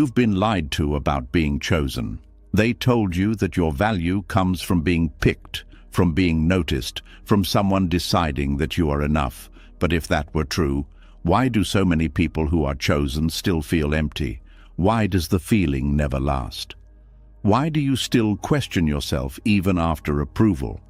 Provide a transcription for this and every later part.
You've been lied to about being chosen. They told you that your value comes from being picked, from being noticed, from someone deciding that you are enough. But if that were true, why do so many people who are chosen still feel empty? Why does the feeling never last? Why do you still question yourself even after approval?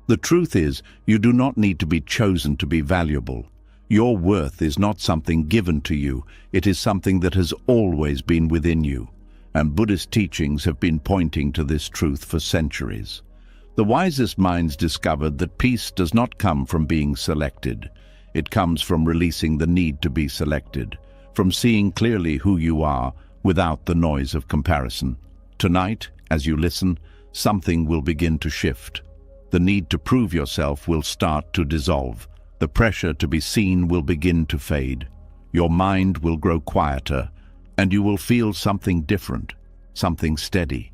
The truth is, you do not need to be chosen to be valuable. Your worth is not something given to you, it is something that has always been within you. And Buddhist teachings have been pointing to this truth for centuries. The wisest minds discovered that peace does not come from being selected. It comes from releasing the need to be selected, from seeing clearly who you are without the noise of comparison. Tonight, as you listen, something will begin to shift. The need to prove yourself will start to dissolve. The pressure to be seen will begin to fade. Your mind will grow quieter, and you will feel something different, something steady.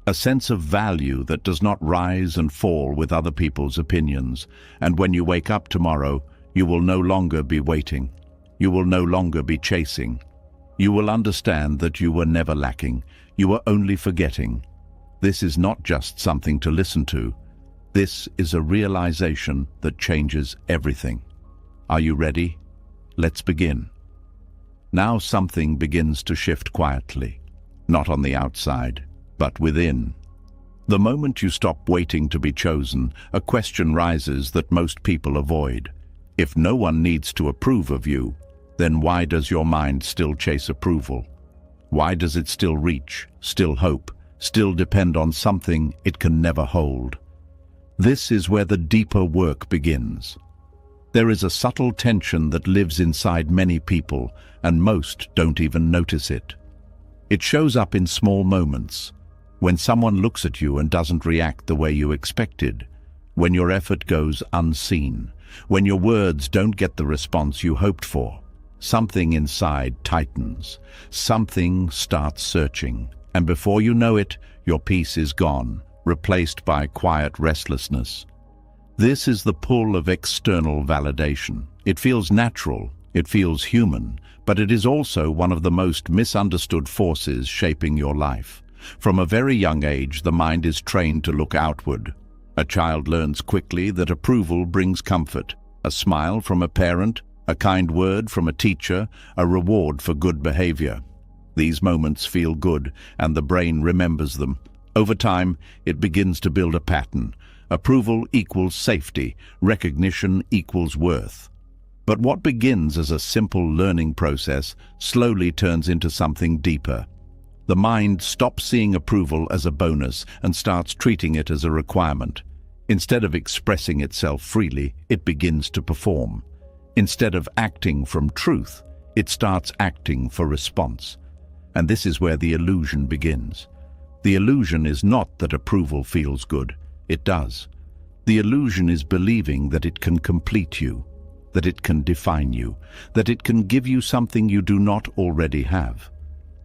A sense of value that does not rise and fall with other people's opinions. And when you wake up tomorrow, you will no longer be waiting. You will no longer be chasing. You will understand that you were never lacking. You were only forgetting. This is not just something to listen to. This is a realization that changes everything. Are you ready? Let's begin. Now something begins to shift quietly, not on the outside, but within. The moment you stop waiting to be chosen, a question rises that most people avoid. If no one needs to approve of you, then why does your mind still chase approval? Why does it still reach, still hope, still depend on something it can never hold? This is where the deeper work begins. There is a subtle tension that lives inside many people, and most don't even notice it. It shows up in small moments, when someone looks at you and doesn't react the way you expected, when your effort goes unseen, when your words don't get the response you hoped for. Something inside tightens, something starts searching, and before you know it, your peace is gone, replaced by quiet restlessness. This is the pull of external validation. It feels natural, it feels human, but it is also one of the most misunderstood forces shaping your life. From a very young age, the mind is trained to look outward. A child learns quickly that approval brings comfort. A smile from a parent, a kind word from a teacher, a reward for good behavior. These moments feel good, and the brain remembers them. Over time, it begins to build a pattern. Approval equals safety, recognition equals worth. But what begins as a simple learning process slowly turns into something deeper. The mind stops seeing approval as a bonus and starts treating it as a requirement. Instead of expressing itself freely, it begins to perform. Instead of acting from truth, it starts acting for response. And this is where the illusion begins. The illusion is not that approval feels good. It does. The illusion is believing that it can complete you, that it can define you, that it can give you something you do not already have.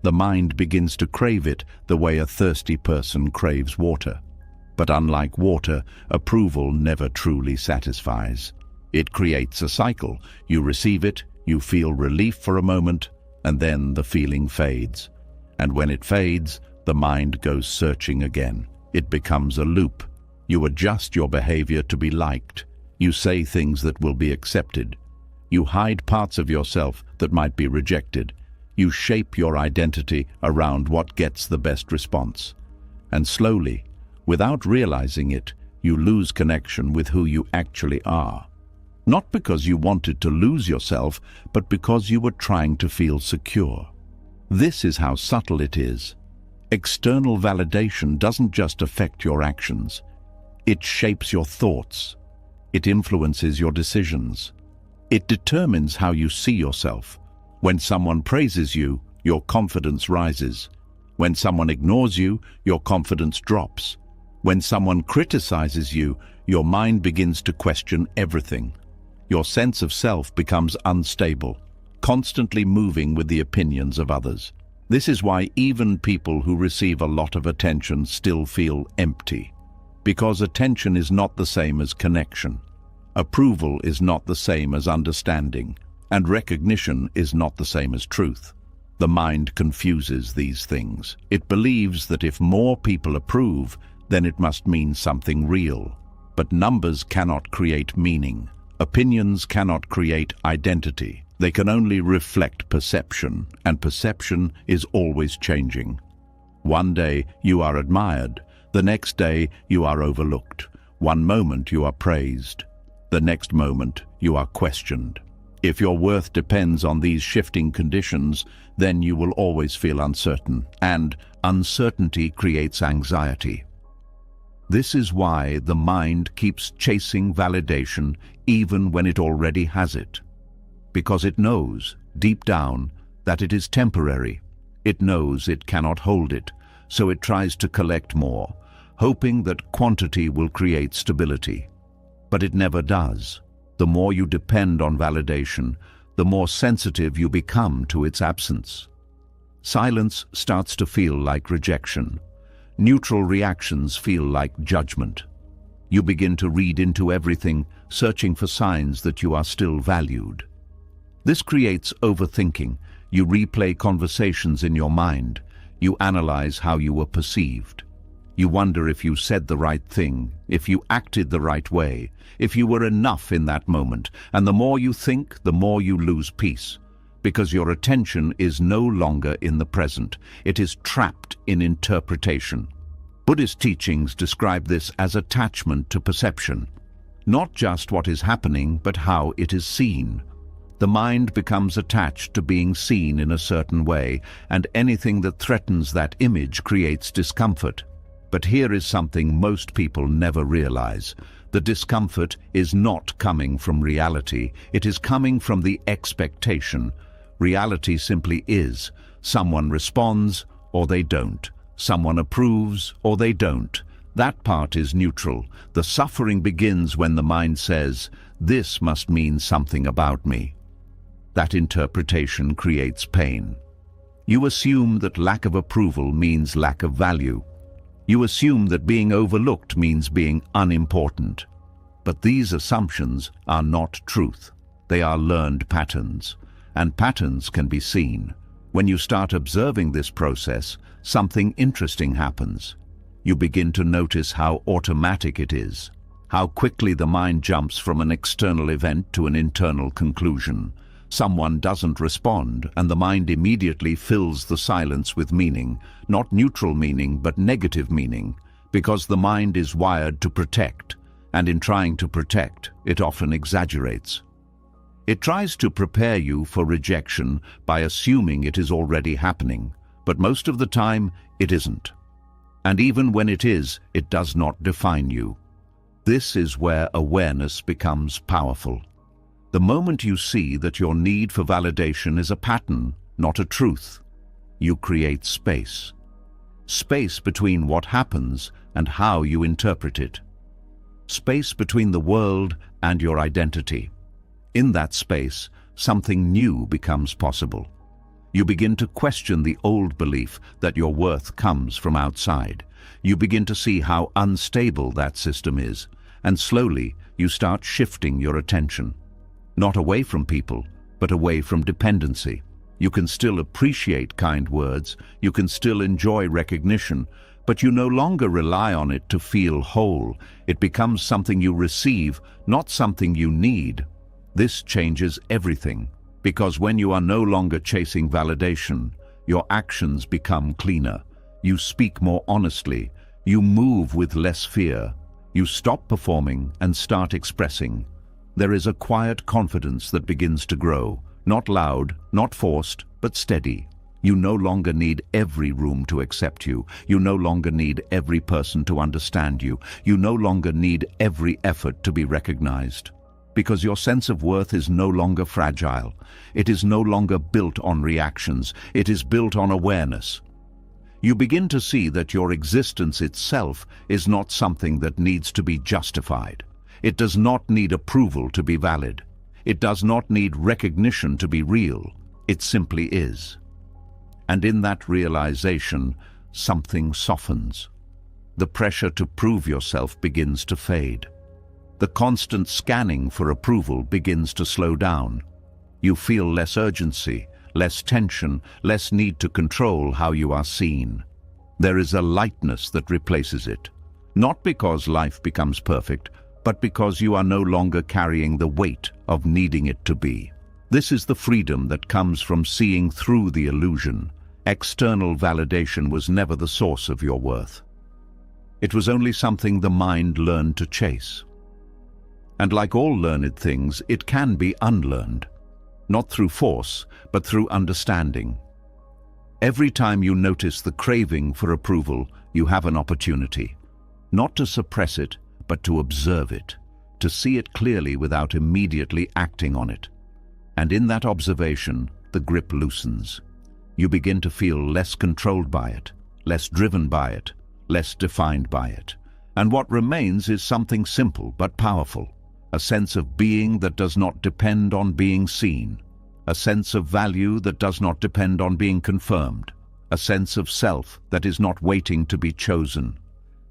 The mind begins to crave it the way a thirsty person craves water. But unlike water, approval never truly satisfies. It creates a cycle. You receive it, you feel relief for a moment, and then the feeling fades. And when it fades, the mind goes searching again. It becomes a loop. You adjust your behavior to be liked. You say things that will be accepted. You hide parts of yourself that might be rejected. You shape your identity around what gets the best response. And slowly, without realizing it, you lose connection with who you actually are. Not because you wanted to lose yourself, but because you were trying to feel secure. This is how subtle it is. External validation doesn't just affect your actions. It shapes your thoughts. It influences your decisions. It determines how you see yourself. When someone praises you, your confidence rises. When someone ignores you, your confidence drops. When someone criticizes you, your mind begins to question everything. Your sense of self becomes unstable, constantly moving with the opinions of others. This is why even people who receive a lot of attention still feel empty. Because attention is not the same as connection. Approval is not the same as understanding. And recognition is not the same as truth. The mind confuses these things. It believes that if more people approve, then it must mean something real. But numbers cannot create meaning. Opinions cannot create identity. They can only reflect perception, and perception is always changing. One day you are admired, the next day you are overlooked. One moment you are praised, the next moment you are questioned. If your worth depends on these shifting conditions, then you will always feel uncertain, and uncertainty creates anxiety. This is why the mind keeps chasing validation even when it already has it. Because it knows, deep down, that it is temporary. It knows it cannot hold it, so it tries to collect more, hoping that quantity will create stability. But it never does. The more you depend on validation, the more sensitive you become to its absence. Silence starts to feel like rejection. Neutral reactions feel like judgment. You begin to read into everything, searching for signs that you are still valued. This creates overthinking. You replay conversations in your mind. You analyze how you were perceived. You wonder if you said the right thing, if you acted the right way, if you were enough in that moment. And the more you think, the more you lose peace, because your attention is no longer in the present. It is trapped in interpretation. Buddhist teachings describe this as attachment to perception. Not just what is happening, but how it is seen. The mind becomes attached to being seen in a certain way, and anything that threatens that image creates discomfort. But here is something most people never realize. The discomfort is not coming from reality. It is coming from the expectation. Reality simply is. Someone responds or they don't. Someone approves or they don't. That part is neutral. The suffering begins when the mind says, "This must mean something about me." That interpretation creates pain. You assume that lack of approval means lack of value. You assume that being overlooked means being unimportant. But these assumptions are not truth. They are learned patterns, and patterns can be seen. When you start observing this process, something interesting happens. You begin to notice how automatic it is, how quickly the mind jumps from an external event to an internal conclusion. Someone doesn't respond, and the mind immediately fills the silence with meaning, not neutral meaning, but negative meaning, because the mind is wired to protect, and in trying to protect, it often exaggerates. It tries to prepare you for rejection by assuming it is already happening, but most of the time, it isn't. And even when it is, it does not define you. This is where awareness becomes powerful. The moment you see that your need for validation is a pattern, not a truth, you create space. Space between what happens and how you interpret it. Space between the world and your identity. In that space, something new becomes possible. You begin to question the old belief that your worth comes from outside. You begin to see how unstable that system is, and slowly you start shifting your attention. Not away from people, but away from dependency. You can still appreciate kind words, you can still enjoy recognition, but you no longer rely on it to feel whole. It becomes something you receive, not something you need. This changes everything, because when you are no longer chasing validation, your actions become cleaner. You speak more honestly, you move with less fear, you stop performing and start expressing. There is a quiet confidence that begins to grow, not loud, not forced, but steady. You no longer need every room to accept you. You no longer need every person to understand you. You no longer need every effort to be recognized. Because your sense of worth is no longer fragile. It is no longer built on reactions. It is built on awareness. You begin to see that your existence itself is not something that needs to be justified. It does not need approval to be valid. It does not need recognition to be real. It simply is. And in that realization, something softens. The pressure to prove yourself begins to fade. The constant scanning for approval begins to slow down. You feel less urgency, less tension, less need to control how you are seen. There is a lightness that replaces it. Not because life becomes perfect, but because you are no longer carrying the weight of needing it to be. This is the freedom that comes from seeing through the illusion. External validation was never the source of your worth. It was only something the mind learned to chase. And like all learned things, it can be unlearned. Not through force, but through understanding. Every time you notice the craving for approval, you have an opportunity. Not to suppress it, but to observe it, to see it clearly without immediately acting on it. And in that observation, the grip loosens. You begin to feel less controlled by it, less driven by it, less defined by it. And what remains is something simple but powerful. A sense of being that does not depend on being seen. A sense of value that does not depend on being confirmed. A sense of self that is not waiting to be chosen.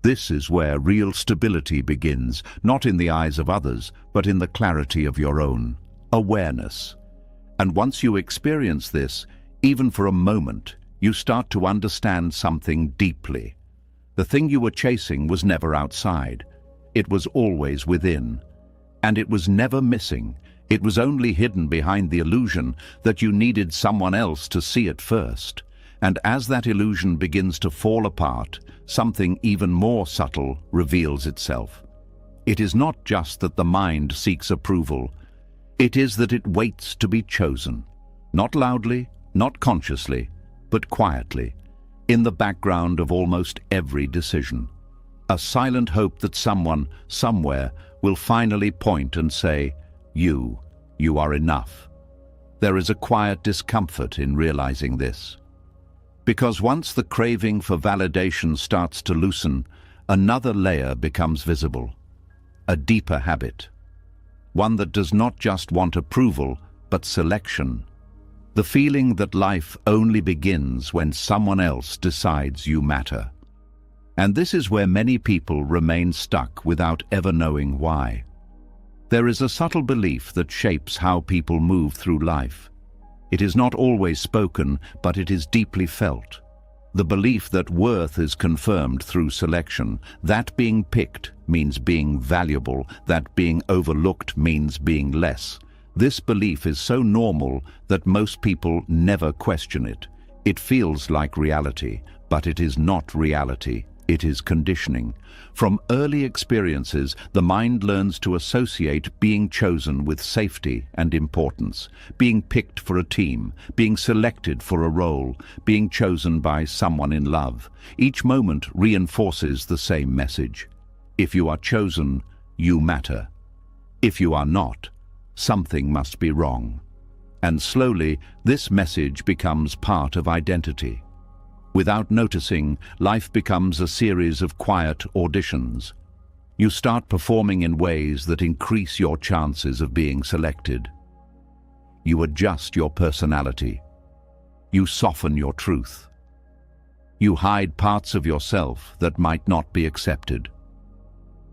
This is where real stability begins, not in the eyes of others, but in the clarity of your own awareness. And once you experience this, even for a moment, you start to understand something deeply. The thing you were chasing was never outside. It was always within. And it was never missing. It was only hidden behind the illusion that you needed someone else to see it first. And as that illusion begins to fall apart, something even more subtle reveals itself. It is not just that the mind seeks approval. It is that it waits to be chosen. Not loudly, not consciously, but quietly, in the background of almost every decision. A silent hope that someone, somewhere, will finally point and say, you are enough. There is a quiet discomfort in realizing this. Because once the craving for validation starts to loosen, another layer becomes visible. A deeper habit. One that does not just want approval, but selection. The feeling that life only begins when someone else decides you matter. And this is where many people remain stuck without ever knowing why. There is a subtle belief that shapes how people move through life. It is not always spoken, but it is deeply felt. The belief that worth is confirmed through selection, that being picked means being valuable, that being overlooked means being less. This belief is so normal that most people never question it. It feels like reality, but it is not reality. It is conditioning. From early experiences, the mind learns to associate being chosen with safety and importance, being picked for a team, being selected for a role, being chosen by someone in love. Each moment reinforces the same message. If you are chosen, you matter. If you are not, something must be wrong. And slowly, this message becomes part of identity. Without noticing, life becomes a series of quiet auditions. You start performing in ways that increase your chances of being selected. You adjust your personality. You soften your truth. You hide parts of yourself that might not be accepted.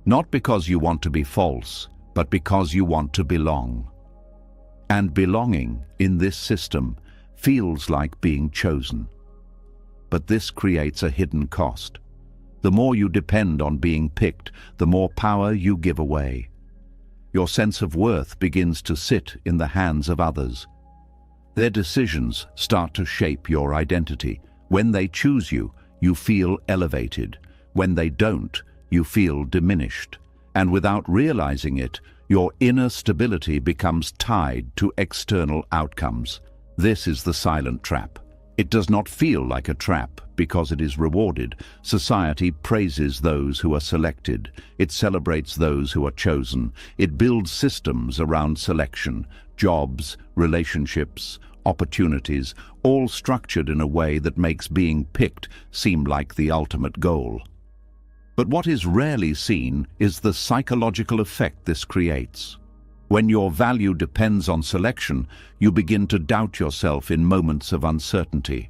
Not because you want to be false, but because you want to belong. And belonging in this system feels like being chosen. But this creates a hidden cost. The more you depend on being picked, the more power you give away. Your sense of worth begins to sit in the hands of others. Their decisions start to shape your identity. When they choose you, you feel elevated. When they don't, you feel diminished. And without realizing it, your inner stability becomes tied to external outcomes. This is the silent trap. It does not feel like a trap because it is rewarded. Society praises those who are selected. It celebrates those who are chosen. It builds systems around selection, jobs, relationships, opportunities, all structured in a way that makes being picked seem like the ultimate goal. But what is rarely seen is the psychological effect this creates. When your value depends on selection, you begin to doubt yourself in moments of uncertainty.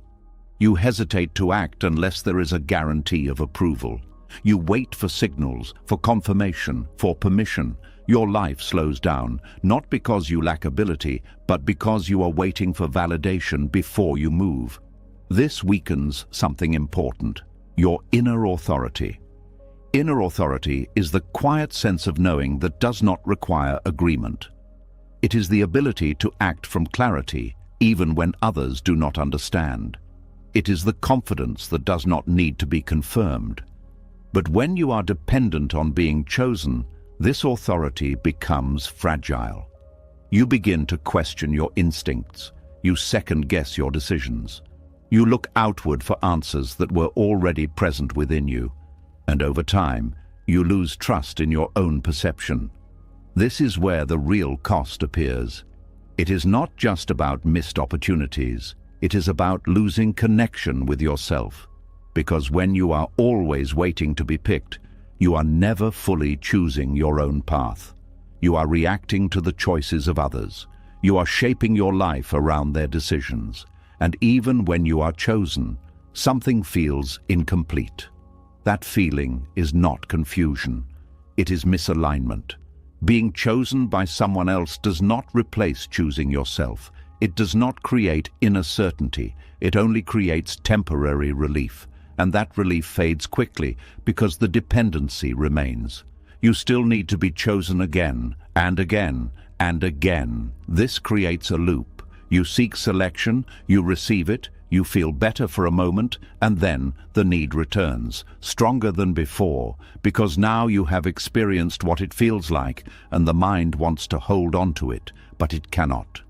You hesitate to act unless there is a guarantee of approval. You wait for signals, for confirmation, for permission. your life slows down, not because you lack ability, but because you are waiting for validation before you move. This weakens something important: your inner authority. Inner authority is the quiet sense of knowing that does not require agreement. It is the ability to act from clarity, even when others do not understand. It is the confidence that does not need to be confirmed. But when you are dependent on being chosen, this authority becomes fragile. You begin to question your instincts. You second-guess your decisions. You look outward for answers that were already present within you. And over time, you lose trust in your own perception. This is where the real cost appears. It is not just about missed opportunities. It is about losing connection with yourself. Because when you are always waiting to be picked, you are never fully choosing your own path. You are reacting to the choices of others. You are shaping your life around their decisions. And even when you are chosen, something feels incomplete. That feeling is not confusion. It is misalignment. Being chosen by someone else does not replace choosing yourself. It does not create inner certainty. It only creates temporary relief. And that relief fades quickly because the dependency remains. You still need to be chosen again and again and again. This creates a loop. You seek selection, you receive it, you feel better for a moment, and then the need returns, stronger than before, because now you have experienced what it feels like, and the mind wants to hold on to it, but it cannot.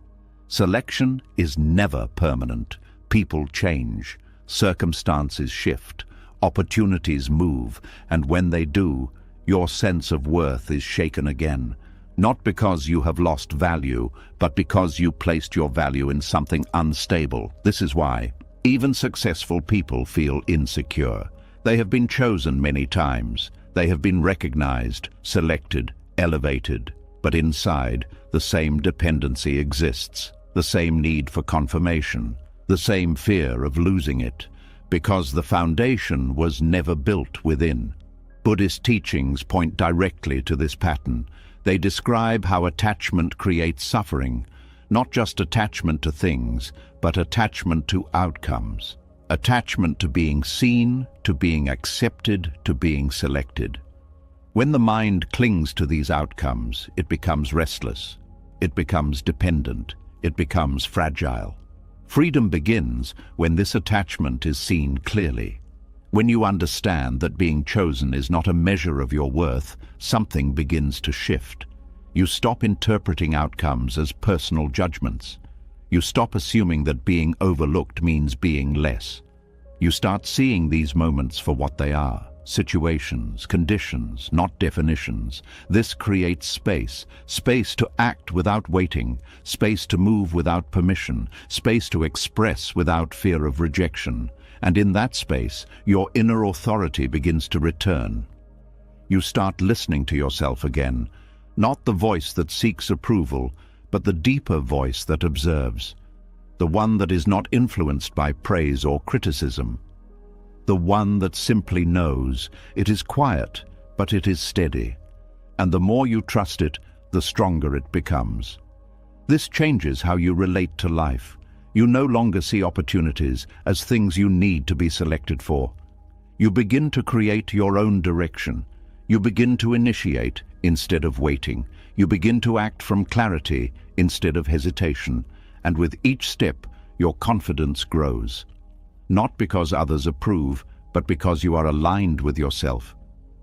Selection is never permanent. People change, circumstances shift, opportunities move, and when they do, your sense of worth is shaken again. Not because you have lost value, but because you placed your value in something unstable. This is why even successful people feel insecure. They have been chosen many times. They have been recognized, selected, elevated. But inside, the same dependency exists, the same need for confirmation, the same fear of losing it, because the foundation was never built within. Buddhist teachings point directly to this pattern. They describe how attachment creates suffering, not just attachment to things, but attachment to outcomes. Attachment to being seen, to being accepted, to being selected. When the mind clings to these outcomes, it becomes restless. It becomes dependent. It becomes fragile. Freedom begins when this attachment is seen clearly. When you understand that being chosen is not a measure of your worth, something begins to shift. You stop interpreting outcomes as personal judgments. You stop assuming that being overlooked means being less. You start seeing these moments for what they are: situations, conditions, not definitions. This creates space to act without waiting, space to move without permission, space to express without fear of rejection. And in that space, your inner authority begins to return. You start listening to yourself again, not the voice that seeks approval, but the deeper voice that observes, the one that is not influenced by praise or criticism, the one that simply knows. It is quiet, but it is steady. And the more you trust it, the stronger it becomes. This changes how you relate to life. You no longer see opportunities as things you need to be selected for. You begin to create your own direction. You begin to initiate instead of waiting. You begin to act from clarity instead of hesitation. And with each step, your confidence grows. Not because others approve, but because you are aligned with yourself.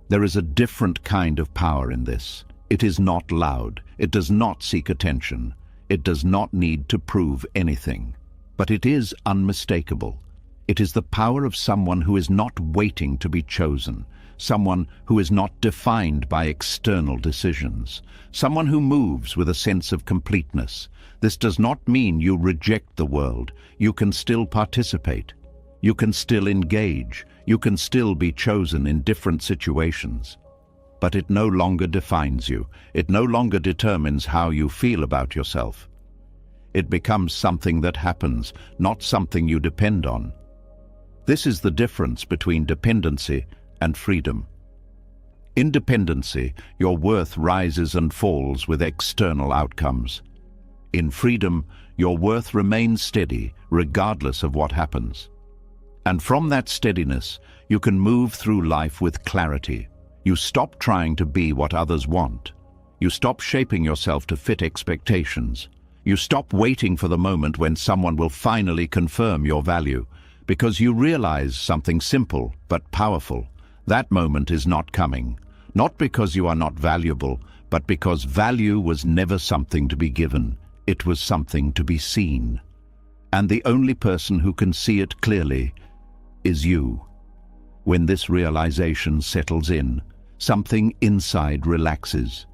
There is a different kind of power in this. It is not loud. It does not seek attention. It does not need to prove anything. But it is unmistakable. It is the power of someone who is not waiting to be chosen, someone who is not defined by external decisions, someone who moves with a sense of completeness. This does not mean you reject the world. You can still participate. You can still engage. You can still be chosen in different situations. But it no longer defines you. It no longer determines how you feel about yourself. It becomes something that happens, not something you depend on. This is the difference between dependency and freedom. In dependency, your worth rises and falls with external outcomes. In freedom, your worth remains steady, regardless of what happens. And from that steadiness, you can move through life with clarity. You stop trying to be what others want. You stop shaping yourself to fit expectations. You stop waiting for the moment when someone will finally confirm your value, because you realize something simple but powerful. That moment is not coming, not because you are not valuable, but because value was never something to be given. It was something to be seen. And the only person who can see it clearly is you. When this realization settles in, something inside relaxes.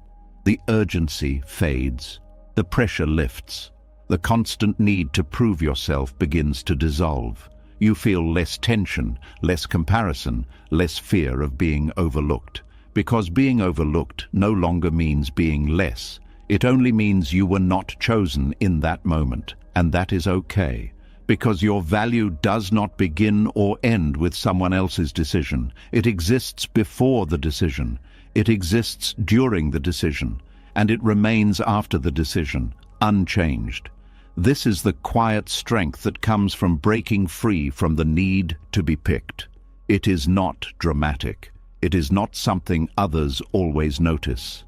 The urgency fades. The pressure lifts. The constant need to prove yourself begins to dissolve. You feel less tension, less comparison, less fear of being overlooked. Because being overlooked no longer means being less. It only means you were not chosen in that moment, and that is okay. Because your value does not begin or end with someone else's decision. It exists before the decision. It exists during the decision. And it remains after the decision, unchanged. This is the quiet strength that comes from breaking free from the need to be picked. It is not dramatic. It is not something others always notice.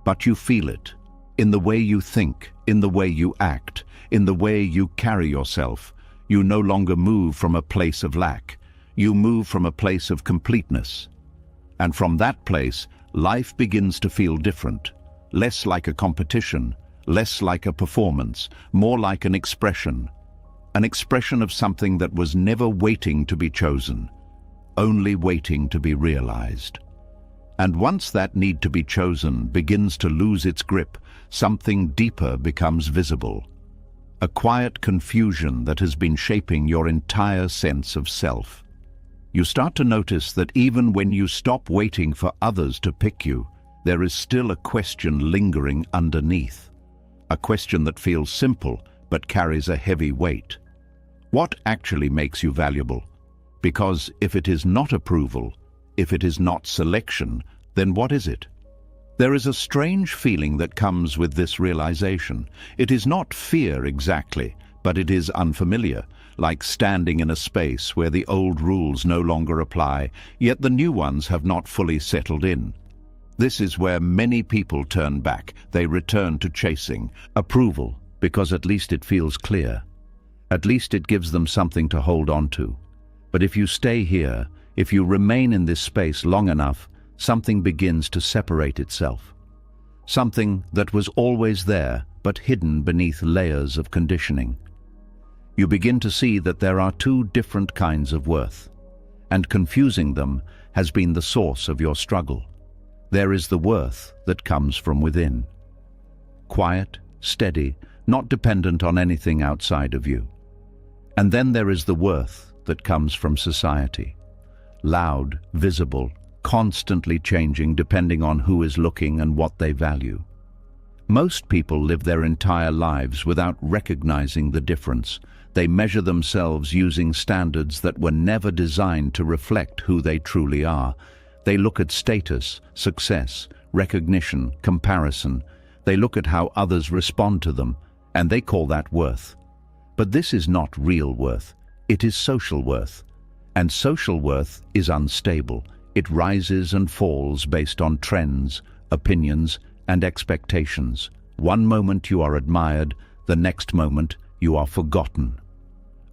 But you feel it, in the way you think, in the way you act, in the way you carry yourself. You no longer move from a place of lack. You move from a place of completeness. And from that place, life begins to feel different. Less like a competition, less like a performance, more like an expression of something that was never waiting to be chosen, only waiting to be realized. And once that need to be chosen begins to lose its grip, something deeper becomes visible. A quiet confusion that has been shaping your entire sense of self. You start to notice that even when you stop waiting for others to pick you, there is still a question lingering underneath. A question that feels simple but carries a heavy weight. What actually makes you valuable? Because if it is not approval, if it is not selection, then what is it? There is a strange feeling that comes with this realization. It is not fear exactly, but it is unfamiliar, like standing in a space where the old rules no longer apply, yet the new ones have not fully settled in. This is where many people turn back. They return to chasing approval, because at least it feels clear. At least it gives them something to hold on to. But if you stay here, if you remain in this space long enough, something begins to separate itself. Something that was always there, but hidden beneath layers of conditioning. You begin to see that there are two different kinds of worth, and confusing them has been the source of your struggle. There is the worth that comes from within. Quiet, steady, not dependent on anything outside of you. And then there is the worth that comes from society. Loud, visible, constantly changing depending on who is looking and what they value. Most people live their entire lives without recognizing the difference. They measure themselves using standards that were never designed to reflect who they truly are. They look at status, success, recognition, comparison. They look at how others respond to them, and they call that worth. But this is not real worth. It is social worth. And social worth is unstable. It rises and falls based on trends, opinions, and expectations. One moment you are admired, the next moment you are forgotten.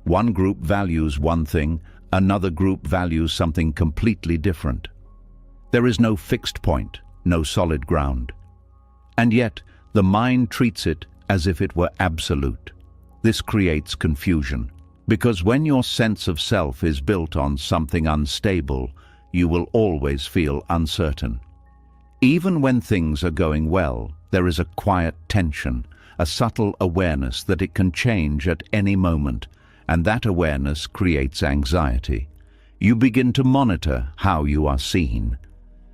One group values one thing, another group values something completely different. There is no fixed point, no solid ground. And yet, the mind treats it as if it were absolute. This creates confusion, because when your sense of self is built on something unstable, you will always feel uncertain. Even when things are going well, there is a quiet tension, a subtle awareness that it can change at any moment, and that awareness creates anxiety. You begin to monitor how you are seen.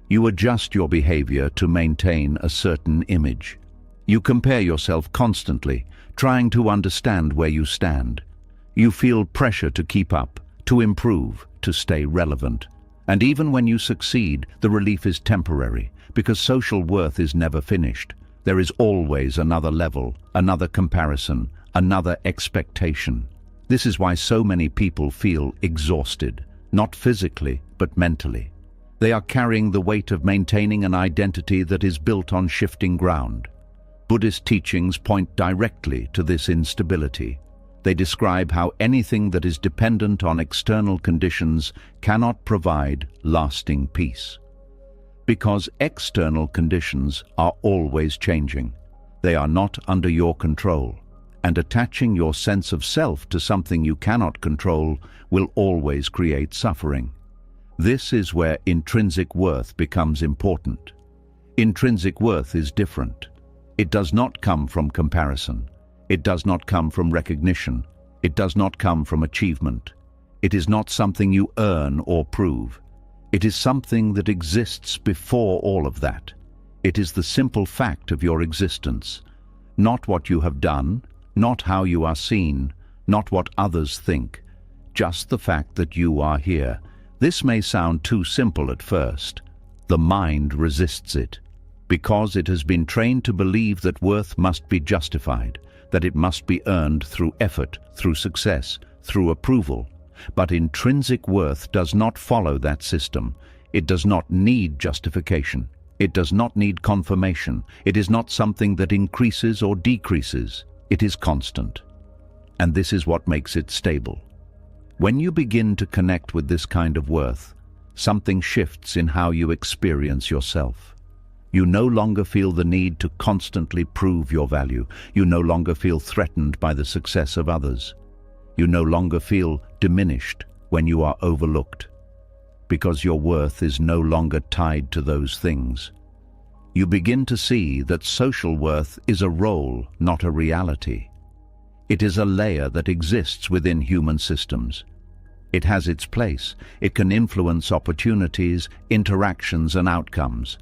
You adjust your behavior to maintain a certain image. You compare yourself constantly, trying to understand where you stand. You feel pressure to keep up, to improve, to stay relevant. And even when you succeed, the relief is temporary, because social worth is never finished. There is always another level, another comparison, another expectation. This is why so many people feel exhausted, not physically, but mentally. They are carrying the weight of maintaining an identity that is built on shifting ground. Buddhist teachings point directly to this instability. They describe how anything that is dependent on external conditions cannot provide lasting peace. Because external conditions are always changing. They are not under your control, and attaching your sense of self to something you cannot control will always create suffering. This is where intrinsic worth becomes important. Intrinsic worth is different. It does not come from comparison. It does not come from recognition. It does not come from achievement. It is not something you earn or prove. It is something that exists before all of that. It is the simple fact of your existence. Not what you have done, not how you are seen, not what others think. Just the fact that you are here. This may sound too simple at first. The mind resists it, because it has been trained to believe that worth must be justified, that it must be earned through effort, through success, through approval. But intrinsic worth does not follow that system. It does not need justification. It does not need confirmation. It is not something that increases or decreases. It is constant. And this is what makes it stable. When you begin to connect with this kind of worth, something shifts in how you experience yourself. You no longer feel the need to constantly prove your value. You no longer feel threatened by the success of others. You no longer feel diminished when you are overlooked, because your worth is no longer tied to those things. You begin to see that social worth is a role, not a reality. It is a layer that exists within human systems. It has its place. It can influence opportunities, interactions, and outcomes.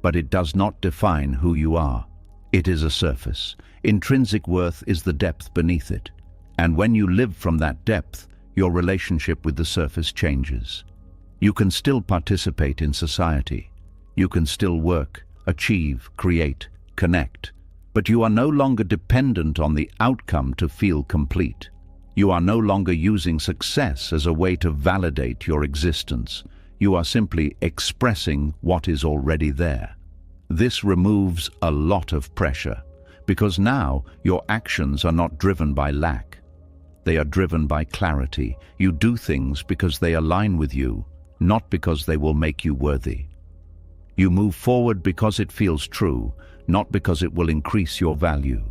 But it does not define who you are. It is a surface. Intrinsic worth is the depth beneath it. And when you live from that depth, your relationship with the surface changes. You can still participate in society. You can still work, achieve, create, connect. But you are no longer dependent on the outcome to feel complete. You are no longer using success as a way to validate your existence. You are simply expressing what is already there. This removes a lot of pressure, because now your actions are not driven by lack. They are driven by clarity. You do things because they align with you, not because they will make you worthy. You move forward because it feels true, not because it will increase your value.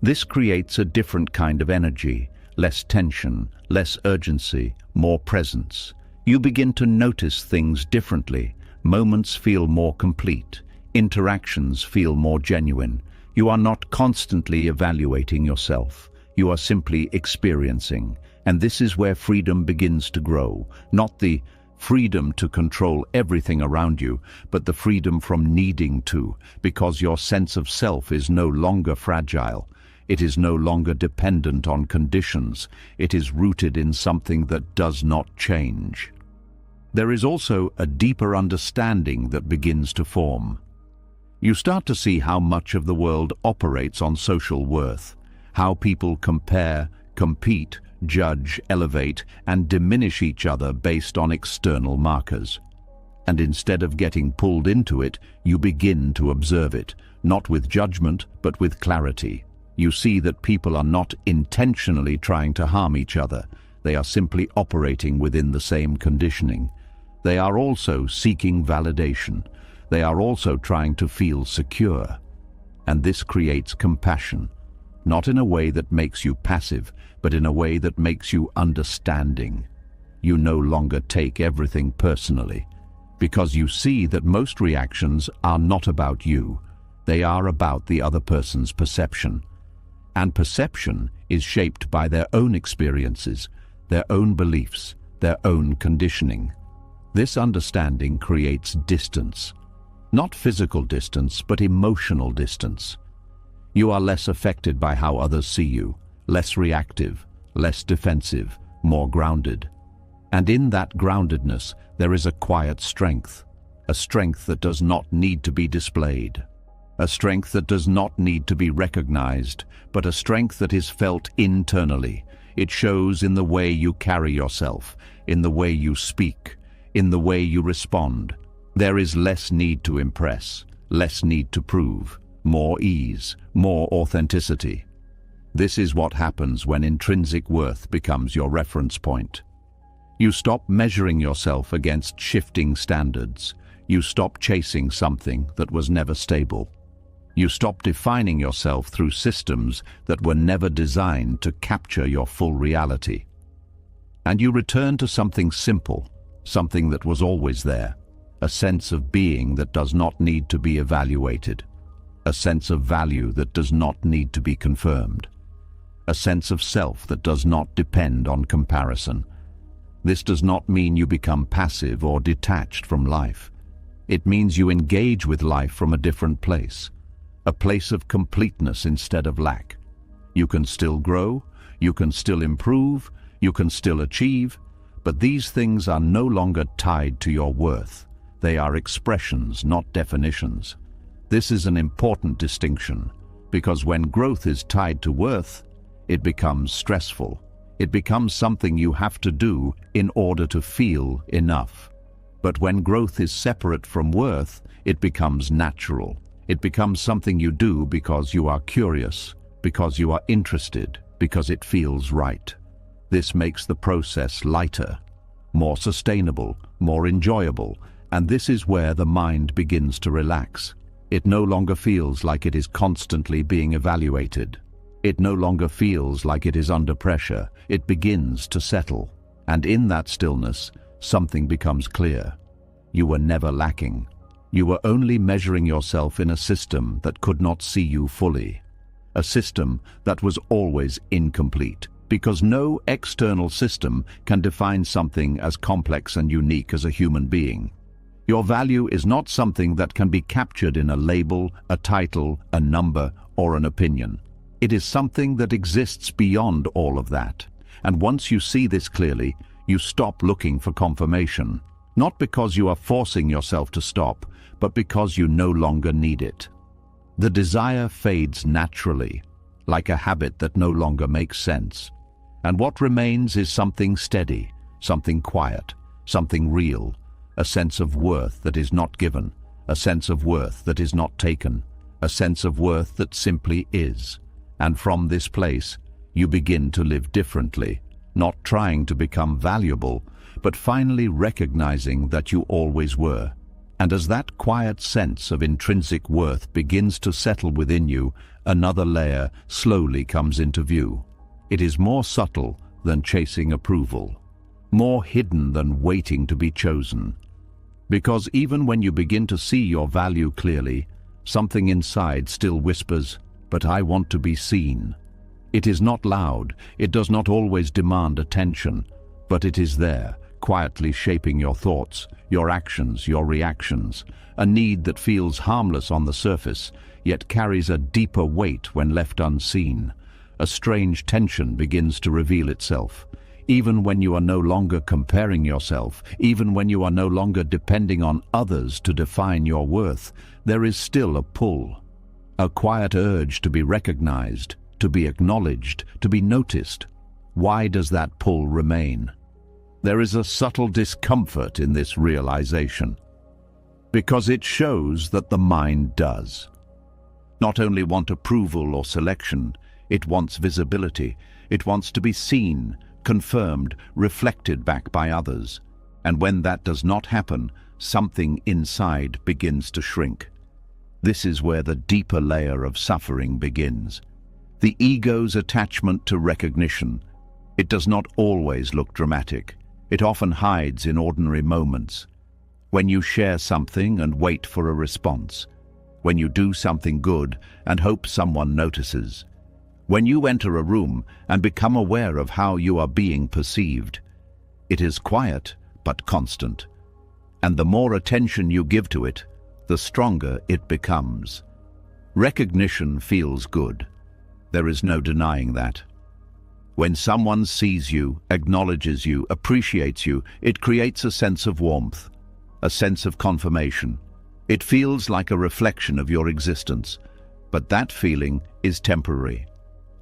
This creates a different kind of energy, less tension, less urgency, more presence. You begin to notice things differently. Moments feel more complete. Interactions feel more genuine. You are not constantly evaluating yourself. You are simply experiencing. And this is where freedom begins to grow. Not the freedom to control everything around you, but the freedom from needing to, because your sense of self is no longer fragile. It is no longer dependent on conditions. It is rooted in something that does not change. There is also a deeper understanding that begins to form. You start to see how much of the world operates on social worth, how people compare, compete, judge, elevate, and diminish each other based on external markers. And instead of getting pulled into it, you begin to observe it, not with judgment, but with clarity. You see that people are not intentionally trying to harm each other. They are simply operating within the same conditioning. They are also seeking validation. They are also trying to feel secure. And this creates compassion, not in a way that makes you passive, but in a way that makes you understanding. You no longer take everything personally, because you see that most reactions are not about you. They are about the other person's perception. And perception is shaped by their own experiences, their own beliefs, their own conditioning. This understanding creates distance. Not physical distance, but emotional distance. You are less affected by how others see you, less reactive, less defensive, more grounded. And in that groundedness, there is a quiet strength, a strength that does not need to be displayed, a strength that does not need to be recognized, but a strength that is felt internally. It shows in the way you carry yourself, in the way you speak, in the way you respond. There is less need to impress, less need to prove, more ease, more authenticity. This is what happens when intrinsic worth becomes your reference point. You stop measuring yourself against shifting standards. You stop chasing something that was never stable. You stop defining yourself through systems that were never designed to capture your full reality. And you return to something simple, something that was always there, a sense of being that does not need to be evaluated, a sense of value that does not need to be confirmed, a sense of self that does not depend on comparison. This does not mean you become passive or detached from life. It means you engage with life from a different place, a place of completeness instead of lack. You can still grow, you can still improve, you can still achieve, but these things are no longer tied to your worth. They are expressions, not definitions. This is an important distinction, because when growth is tied to worth, it becomes stressful. It becomes something you have to do in order to feel enough. But when growth is separate from worth, it becomes natural. It becomes something you do because you are curious, because you are interested, because it feels right. This makes the process lighter, more sustainable, more enjoyable, and this is where the mind begins to relax. It no longer feels like it is constantly being evaluated. It no longer feels like it is under pressure. It begins to settle. And in that stillness, something becomes clear. You were never lacking. You were only measuring yourself in a system that could not see you fully. A system that was always incomplete, because no external system can define something as complex and unique as a human being. Your value is not something that can be captured in a label, a title, a number, or an opinion. It is something that exists beyond all of that. And once you see this clearly, you stop looking for confirmation. Not because you are forcing yourself to stop, but because you no longer need it. The desire fades naturally, like a habit that no longer makes sense. And what remains is something steady, something quiet, something real, a sense of worth that is not given, a sense of worth that is not taken, a sense of worth that simply is. And from this place, you begin to live differently, not trying to become valuable, but finally recognizing that you always were. And as that quiet sense of intrinsic worth begins to settle within you, another layer slowly comes into view. It is more subtle than chasing approval, more hidden than waiting to be chosen. Because even when you begin to see your value clearly, something inside still whispers, "But I want to be seen." It is not loud, it does not always demand attention, but it is there, quietly shaping your thoughts, your actions, your reactions, a need that feels harmless on the surface, yet carries a deeper weight when left unseen. A strange tension begins to reveal itself. Even when you are no longer comparing yourself, even when you are no longer depending on others to define your worth, there is still a pull. A quiet urge to be recognized, to be acknowledged, to be noticed. Why does that pull remain? There is a subtle discomfort in this realization, because it shows that the mind does not only want approval or selection, it wants visibility. It wants to be seen, confirmed, reflected back by others. And when that does not happen, something inside begins to shrink. This is where the deeper layer of suffering begins. The ego's attachment to recognition. It does not always look dramatic. It often hides in ordinary moments. When you share something and wait for a response. When you do something good and hope someone notices. When you enter a room and become aware of how you are being perceived. It is quiet but constant. And the more attention you give to it, the stronger it becomes. Recognition feels good. There is no denying that. When someone sees you, acknowledges you, appreciates you, it creates a sense of warmth, a sense of confirmation. It feels like a reflection of your existence, but that feeling is temporary,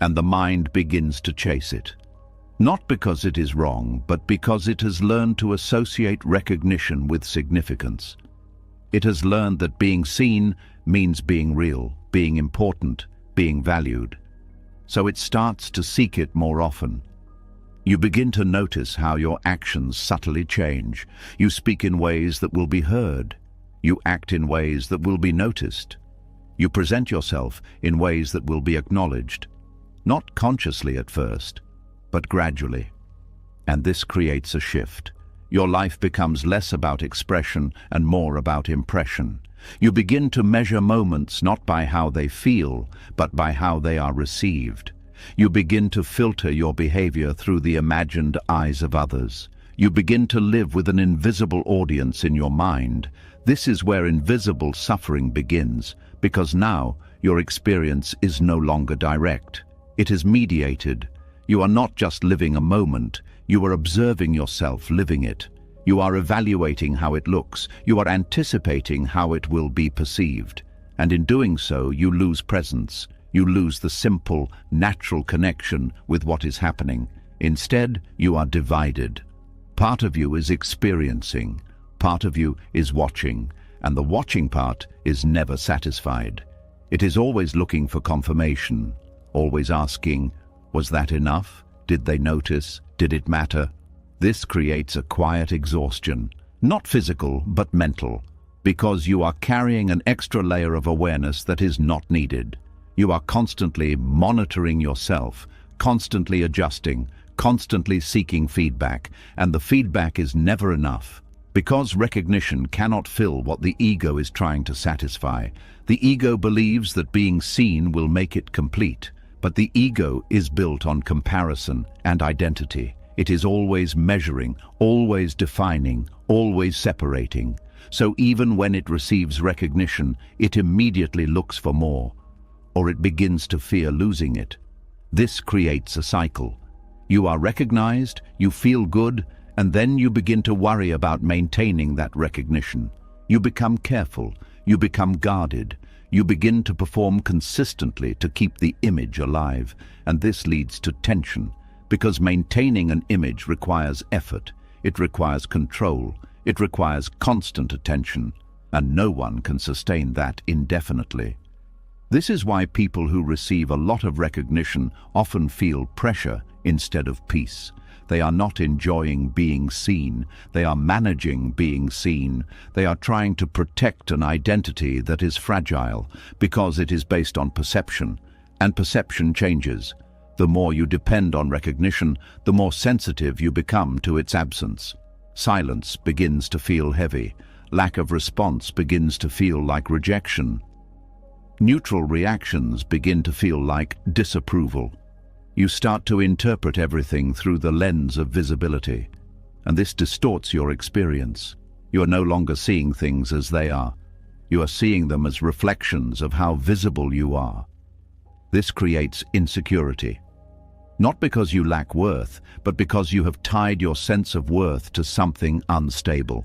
and the mind begins to chase it. Not because it is wrong, but because it has learned to associate recognition with significance. It has learned that being seen means being real, being important, being valued. So it starts to seek it more often. You begin to notice how your actions subtly change. You speak in ways that will be heard. You act in ways that will be noticed. You present yourself in ways that will be acknowledged. Not consciously at first, but gradually. And this creates a shift. Your life becomes less about expression and more about impression. You begin to measure moments not by how they feel, but by how they are received. You begin to filter your behavior through the imagined eyes of others. You begin to live with an invisible audience in your mind. This is where invisible suffering begins, because now your experience is no longer direct. It is mediated. You are not just living a moment, you are observing yourself living it. You are evaluating how it looks. You are anticipating how it will be perceived. And in doing so, you lose presence. You lose the simple, natural connection with what is happening. Instead, you are divided. Part of you is experiencing. Part of you is watching. And the watching part is never satisfied. It is always looking for confirmation, always asking, was that enough? Did they notice? Did it matter? This creates a quiet exhaustion, not physical but mental, because you are carrying an extra layer of awareness that is not needed. You are constantly monitoring yourself, constantly adjusting, constantly seeking feedback, and the feedback is never enough. Because recognition cannot fill what the ego is trying to satisfy. The ego believes that being seen will make it complete, but the ego is built on comparison and identity. It is always measuring, always defining, always separating. So even when it receives recognition, it immediately looks for more, or it begins to fear losing it. This creates a cycle. You are recognized, you feel good, and then you begin to worry about maintaining that recognition. You become careful, you become guarded, you begin to perform consistently to keep the image alive, and this leads to tension. Because maintaining an image requires effort, it requires control, it requires constant attention, and no one can sustain that indefinitely. This is why people who receive a lot of recognition often feel pressure instead of peace. They are not enjoying being seen, they are managing being seen. They are trying to protect an identity that is fragile because it is based on perception, and perception changes. The more you depend on recognition, the more sensitive you become to its absence. Silence begins to feel heavy. Lack of response begins to feel like rejection. Neutral reactions begin to feel like disapproval. You start to interpret everything through the lens of visibility, and this distorts your experience. You are no longer seeing things as they are. You are seeing them as reflections of how visible you are. This creates insecurity. Not because you lack worth, but because you have tied your sense of worth to something unstable.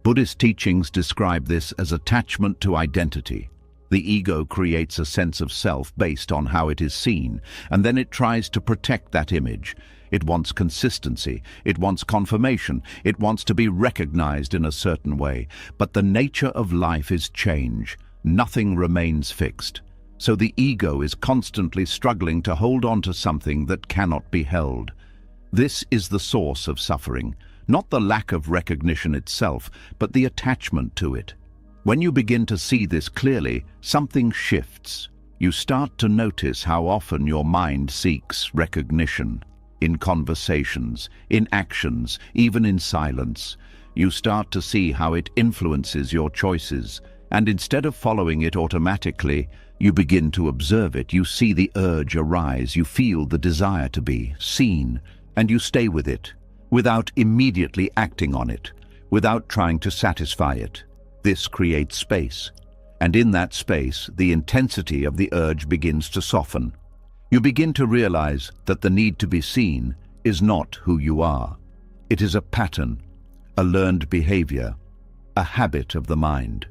Buddhist teachings describe this as attachment to identity. The ego creates a sense of self based on how it is seen, and then it tries to protect that image. It wants consistency, it wants confirmation, it wants to be recognized in a certain way. But the nature of life is change. Nothing remains fixed. So the ego is constantly struggling to hold on to something that cannot be held. This is the source of suffering, not the lack of recognition itself, but the attachment to it. When you begin to see this clearly, something shifts. You start to notice how often your mind seeks recognition. In conversations, in actions, even in silence. You start to see how it influences your choices, and instead of following it automatically, you begin to observe it. You see the urge arise, you feel the desire to be seen, and you stay with it, without immediately acting on it, without trying to satisfy it. This creates space, and in that space, the intensity of the urge begins to soften. You begin to realize that the need to be seen is not who you are. It is a pattern, a learned behavior, a habit of the mind.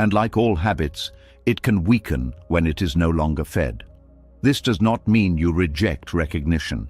And like all habits, it can weaken when it is no longer fed. This does not mean you reject recognition.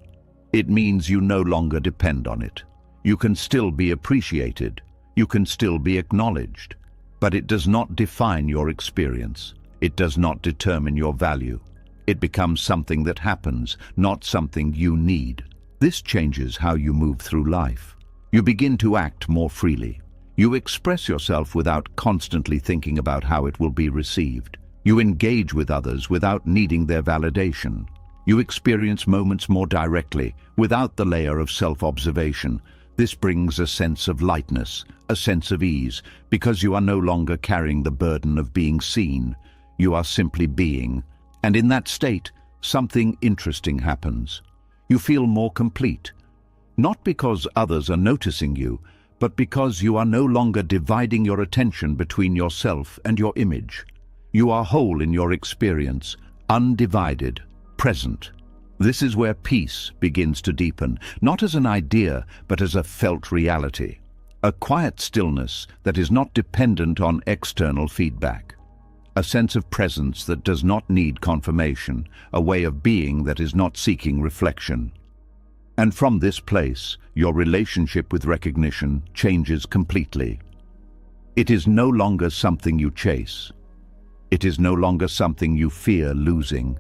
It means you no longer depend on it. You can still be appreciated. You can still be acknowledged. But it does not define your experience. It does not determine your value. It becomes something that happens, not something you need. This changes how you move through life. You begin to act more freely. You express yourself without constantly thinking about how it will be received. You engage with others without needing their validation. You experience moments more directly, without the layer of self-observation. This brings a sense of lightness, a sense of ease, because you are no longer carrying the burden of being seen. You are simply being. And in that state, something interesting happens. You feel more complete. Not because others are noticing you, but because you are no longer dividing your attention between yourself and your image. You are whole in your experience, undivided, present. This is where peace begins to deepen, not as an idea, but as a felt reality. A quiet stillness that is not dependent on external feedback. A sense of presence that does not need confirmation, a way of being that is not seeking reflection. And from this place, your relationship with recognition changes completely. It is no longer something you chase. It is no longer something you fear losing.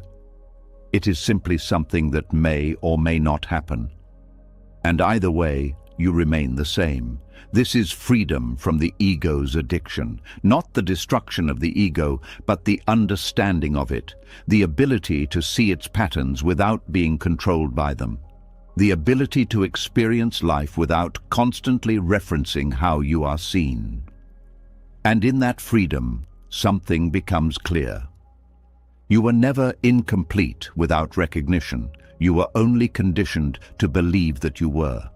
It is simply something that may or may not happen. And either way, you remain the same. This is freedom from the ego's addiction, not the destruction of the ego, but the understanding of it, the ability to see its patterns without being controlled by them, the ability to experience life without constantly referencing how you are seen. And in that freedom, something becomes clear. You were never incomplete without recognition. You were only conditioned to believe that you were.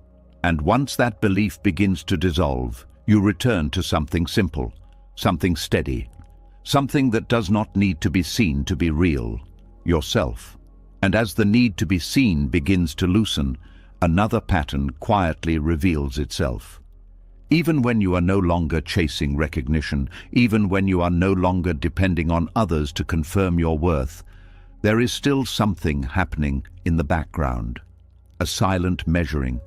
And once that belief begins to dissolve, you return to something simple, something steady, something that does not need to be seen to be real, yourself. And as the need to be seen begins to loosen, another pattern quietly reveals itself. Even when you are no longer chasing recognition, even when you are no longer depending on others to confirm your worth, there is still something happening in the background, a silent measuring,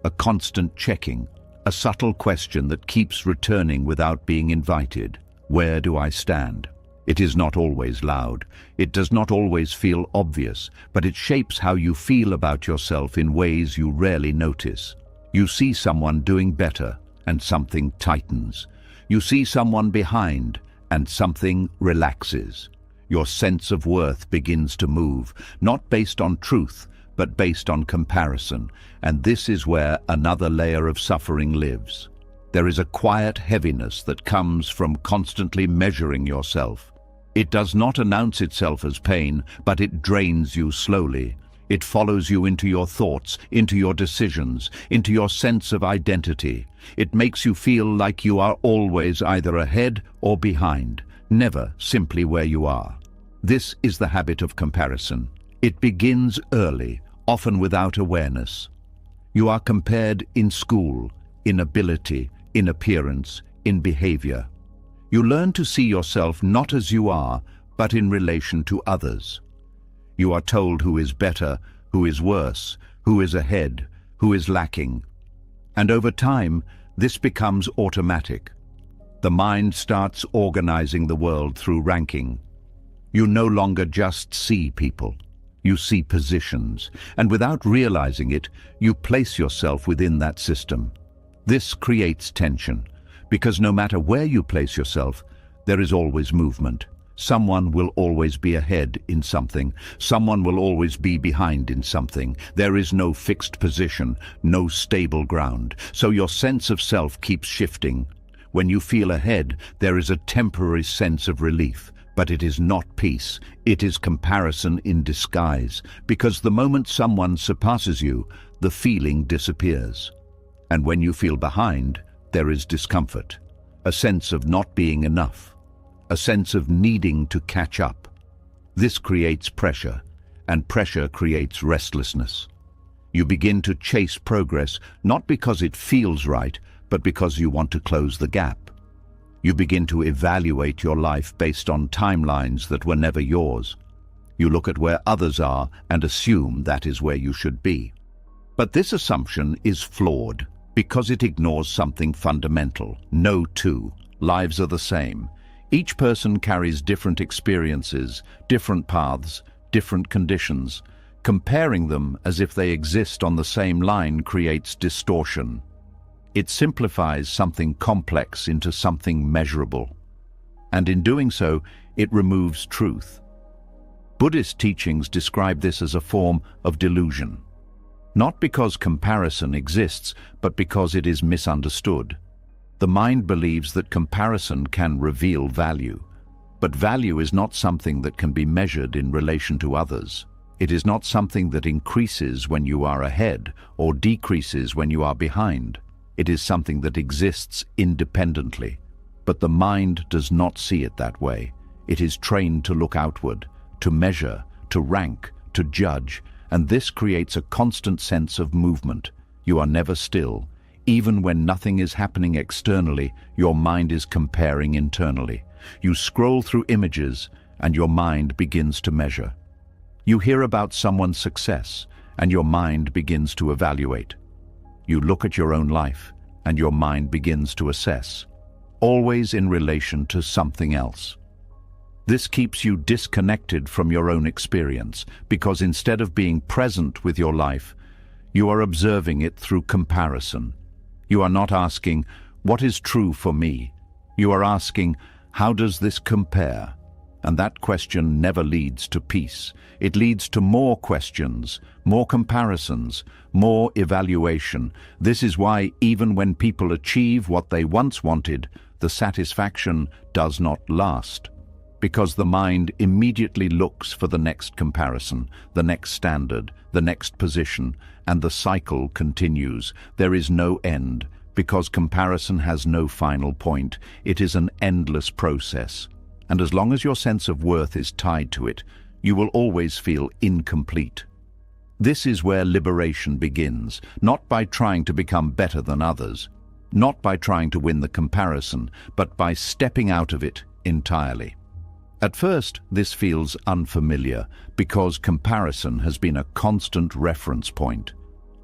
a constant checking, a subtle question that keeps returning without being invited. Where do I stand? It is not always loud. It does not always feel obvious, but it shapes how you feel about yourself in ways you rarely notice. You see someone doing better, and something tightens. You see someone behind, and something relaxes. Your sense of worth begins to move, not based on truth, but based on comparison. And this is where another layer of suffering lives. There is a quiet heaviness that comes from constantly measuring yourself. It does not announce itself as pain, but it drains you slowly. It follows you into your thoughts, into your decisions, into your sense of identity. It makes you feel like you are always either ahead or behind, never simply where you are. This is the habit of comparison. It begins early, often without awareness. You are compared in school, in ability, in appearance, in behavior. You learn to see yourself not as you are, but in relation to others. You are told who is better, who is worse, who is ahead, who is lacking. And over time, this becomes automatic. The mind starts organizing the world through ranking. You no longer just see people. You see positions, and without realizing it, you place yourself within that system. This creates tension, because no matter where you place yourself, there is always movement. Someone will always be ahead in something. Someone will always be behind in something. There is no fixed position, no stable ground. So your sense of self keeps shifting. When you feel ahead, there is a temporary sense of relief. But it is not peace, it is comparison in disguise, because the moment someone surpasses you, the feeling disappears. And when you feel behind, there is discomfort, a sense of not being enough, a sense of needing to catch up. This creates pressure, and pressure creates restlessness. You begin to chase progress, not because it feels right, but because you want to close the gap. You begin to evaluate your life based on timelines that were never yours. You look at where others are and assume that is where you should be. But this assumption is flawed because it ignores something fundamental. No two lives are the same. Each person carries different experiences, different paths, different conditions. Comparing them as if they exist on the same line creates distortion. It simplifies something complex into something measurable. And in doing so, it removes truth. Buddhist teachings describe this as a form of delusion. Not because comparison exists, but because it is misunderstood. The mind believes that comparison can reveal value. But value is not something that can be measured in relation to others. It is not something that increases when you are ahead or decreases when you are behind. It is something that exists independently. But the mind does not see it that way. It is trained to look outward, to measure, to rank, to judge, and this creates a constant sense of movement. You are never still. Even when nothing is happening externally, your mind is comparing internally. You scroll through images, and your mind begins to measure. You hear about someone's success, and your mind begins to evaluate. You look at your own life, and your mind begins to assess, always in relation to something else. This keeps you disconnected from your own experience, because instead of being present with your life, you are observing it through comparison. You are not asking, what is true for me? You are asking, how does this compare? And that question never leads to peace. It leads to more questions, more comparisons, more evaluation. This is why even when people achieve what they once wanted, the satisfaction does not last. Because the mind immediately looks for the next comparison, the next standard, the next position, and the cycle continues. There is no end, because comparison has no final point. It is an endless process. And as long as your sense of worth is tied to it, you will always feel incomplete. This is where liberation begins, not by trying to become better than others, not by trying to win the comparison, but by stepping out of it entirely. At first, this feels unfamiliar because comparison has been a constant reference point.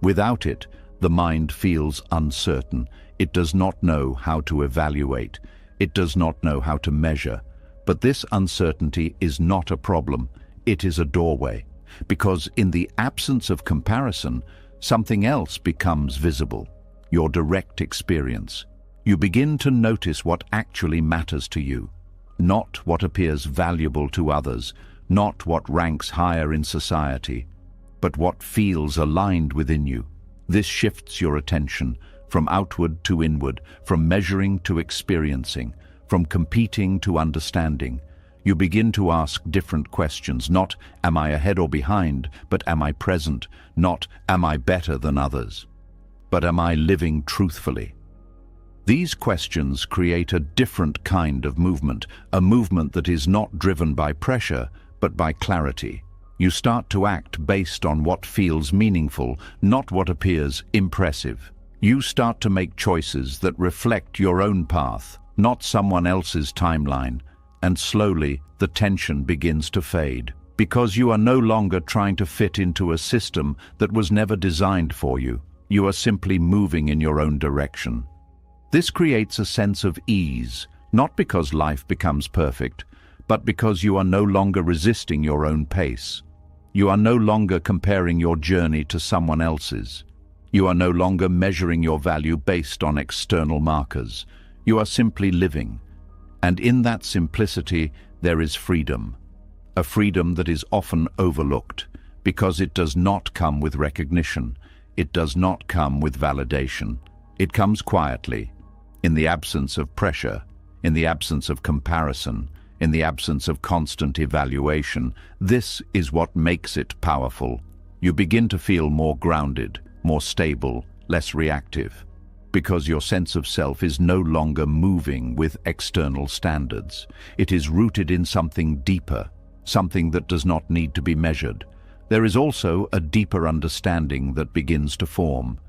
Without it, the mind feels uncertain. It does not know how to evaluate. It does not know how to measure. But this uncertainty is not a problem. It is a doorway. Because in the absence of comparison, something else becomes visible. Your direct experience. You begin to notice what actually matters to you. Not what appears valuable to others, not what ranks higher in society, but what feels aligned within you. This shifts your attention from outward to inward, from measuring to experiencing, from competing to understanding. You begin to ask different questions, not am I ahead or behind, but am I present, not am I better than others, but am I living truthfully? These questions create a different kind of movement, a movement that is not driven by pressure, but by clarity. You start to act based on what feels meaningful, not what appears impressive. You start to make choices that reflect your own path, not someone else's timeline, and slowly the tension begins to fade, because you are no longer trying to fit into a system that was never designed for you. You are simply moving in your own direction. This creates a sense of ease, not because life becomes perfect, but because you are no longer resisting your own pace. You are no longer comparing your journey to someone else's. You are no longer measuring your value based on external markers. You are simply living. And in that simplicity, there is freedom. A freedom that is often overlooked, because it does not come with recognition. It does not come with validation. It comes quietly, in the absence of pressure, in the absence of comparison, in the absence of constant evaluation. This is what makes it powerful. You begin to feel more grounded, more stable, less reactive, because your sense of self is no longer moving with external standards. It is rooted in something deeper, something that does not need to be measured, There is also a deeper understanding that begins to form.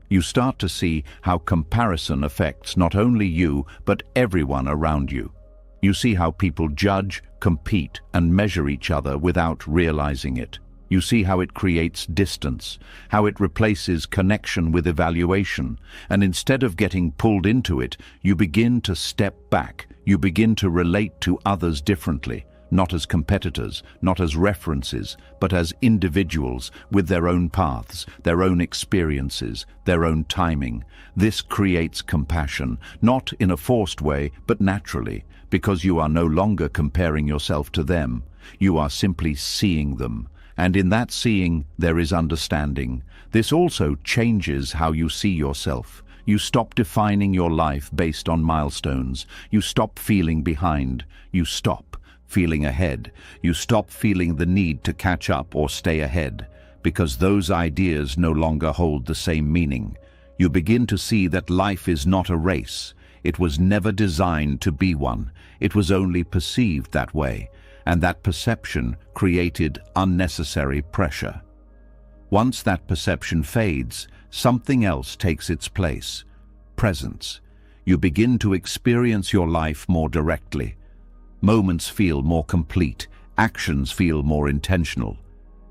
You start to see how comparison affects not only you, but everyone around you. You see how people judge, compete, and measure each other without realizing it. You see how it creates distance, how it replaces connection with evaluation, and instead of getting pulled into it, you begin to step back. You begin to relate to others differently, not as competitors, not as references, but as individuals with their own paths, their own experiences, their own timing. This creates compassion, not in a forced way, but naturally, because you are no longer comparing yourself to them. You are simply seeing them. And in that seeing, there is understanding. This also changes how you see yourself. You stop defining your life based on milestones. You stop feeling behind. You stop feeling ahead. You stop feeling the need to catch up or stay ahead, because those ideas no longer hold the same meaning. You begin to see that life is not a race. It was never designed to be one. It was only perceived that way, and that perception created unnecessary pressure. Once that perception fades, something else takes its place: presence. You begin to experience your life more directly. Moments feel more complete, actions feel more intentional.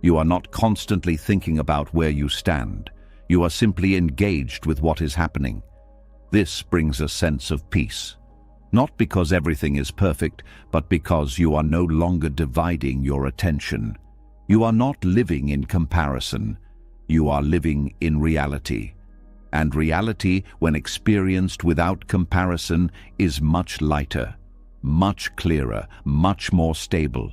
You are not constantly thinking about where you stand. You are simply engaged with what is happening. This brings a sense of peace. Not because everything is perfect, but because you are no longer dividing your attention. You are not living in comparison. You are living in reality. And reality, when experienced without comparison, is much lighter, much clearer, much more stable.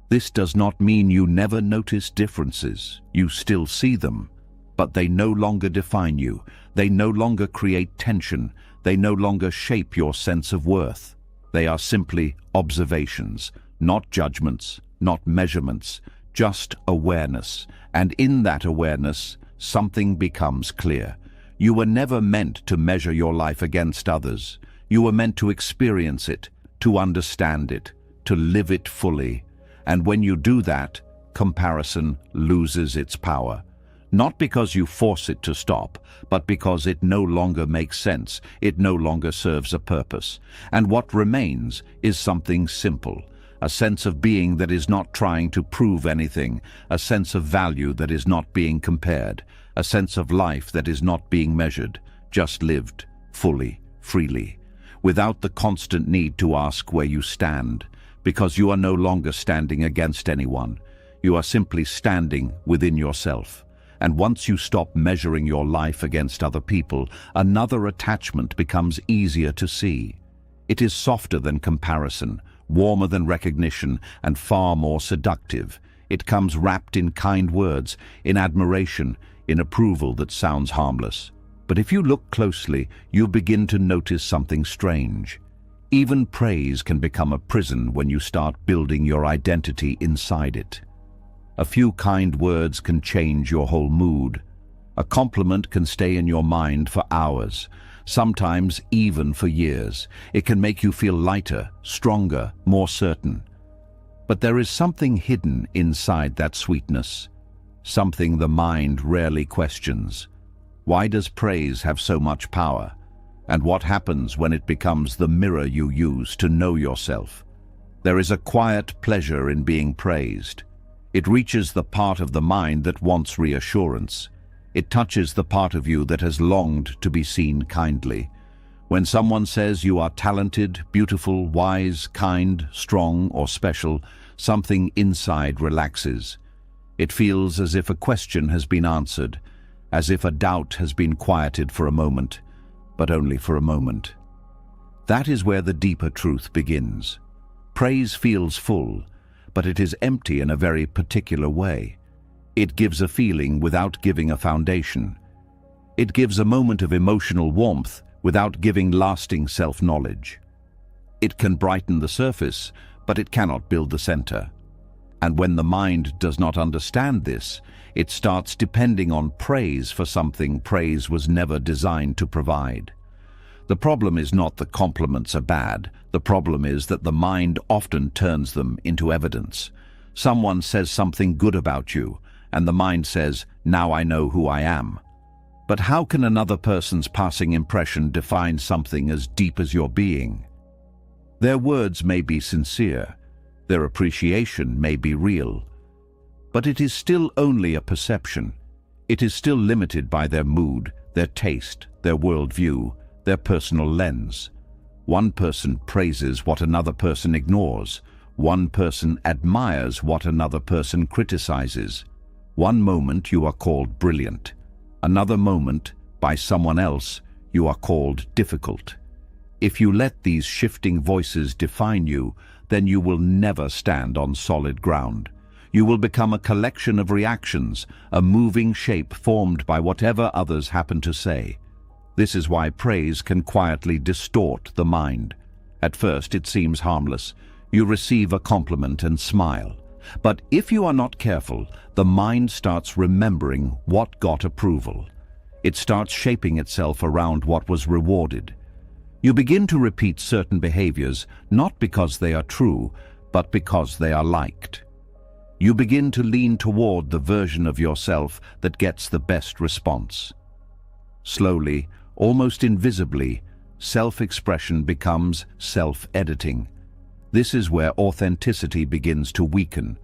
This does not mean you never notice differences. You still see them, but they no longer define you. They no longer create tension. They no longer shape your sense of worth. They are simply observations, not judgments, not measurements, just awareness. And in that awareness, something becomes clear. You were never meant to measure your life against others. You were meant to experience it, to understand it, to live it fully. And when you do that, comparison loses its power. Not because you force it to stop, but because it no longer makes sense, it no longer serves a purpose. And what remains is something simple, a sense of being that is not trying to prove anything, a sense of value that is not being compared, a sense of life that is not being measured, just lived, fully, freely, without the constant need to ask where you stand, because you are no longer standing against anyone. You are simply standing within yourself. And once you stop measuring your life against other people, another attachment becomes easier to see. It is softer than comparison, warmer than recognition, and far more seductive. It comes wrapped in kind words, in admiration, in approval that sounds harmless. But if you look closely, you begin to notice something strange. Even praise can become a prison when you start building your identity inside it. A few kind words can change your whole mood. A compliment can stay in your mind for hours, sometimes even for years. It can make you feel lighter, stronger, more certain. But there is something hidden inside that sweetness, something the mind rarely questions. Why does praise have so much power? And what happens when it becomes the mirror you use to know yourself? There is a quiet pleasure in being praised. It reaches the part of the mind that wants reassurance. It touches the part of you that has longed to be seen kindly. When someone says you are talented, beautiful, wise, kind, strong, or special, something inside relaxes. It feels as if a question has been answered, as if a doubt has been quieted for a moment, but only for a moment. That is where the deeper truth begins. Praise feels full, but it is empty in a very particular way. It gives a feeling without giving a foundation. It gives a moment of emotional warmth without giving lasting self-knowledge. It can brighten the surface, but it cannot build the center. And when the mind does not understand this, it starts depending on praise for something praise was never designed to provide. The problem is not that compliments are bad. The problem is that the mind often turns them into evidence. Someone says something good about you, and the mind says, "Now I know who I am." But how can another person's passing impression define something as deep as your being? Their words may be sincere, their appreciation may be real, but it is still only a perception. It is still limited by their mood, their taste, their worldview, their personal lens. One person praises what another person ignores. One person admires what another person criticizes. One moment you are called brilliant. Another moment, by someone else, you are called difficult. If you let these shifting voices define you, then you will never stand on solid ground. You will become a collection of reactions, a moving shape formed by whatever others happen to say. This is why praise can quietly distort the mind. At first it seems harmless. You receive a compliment and smile. But if you are not careful, the mind starts remembering what got approval. It starts shaping itself around what was rewarded. You begin to repeat certain behaviors, not because they are true, but because they are liked. You begin to lean toward the version of yourself that gets the best response. Slowly, almost invisibly, self-expression becomes self-editing. This is where authenticity begins to weaken.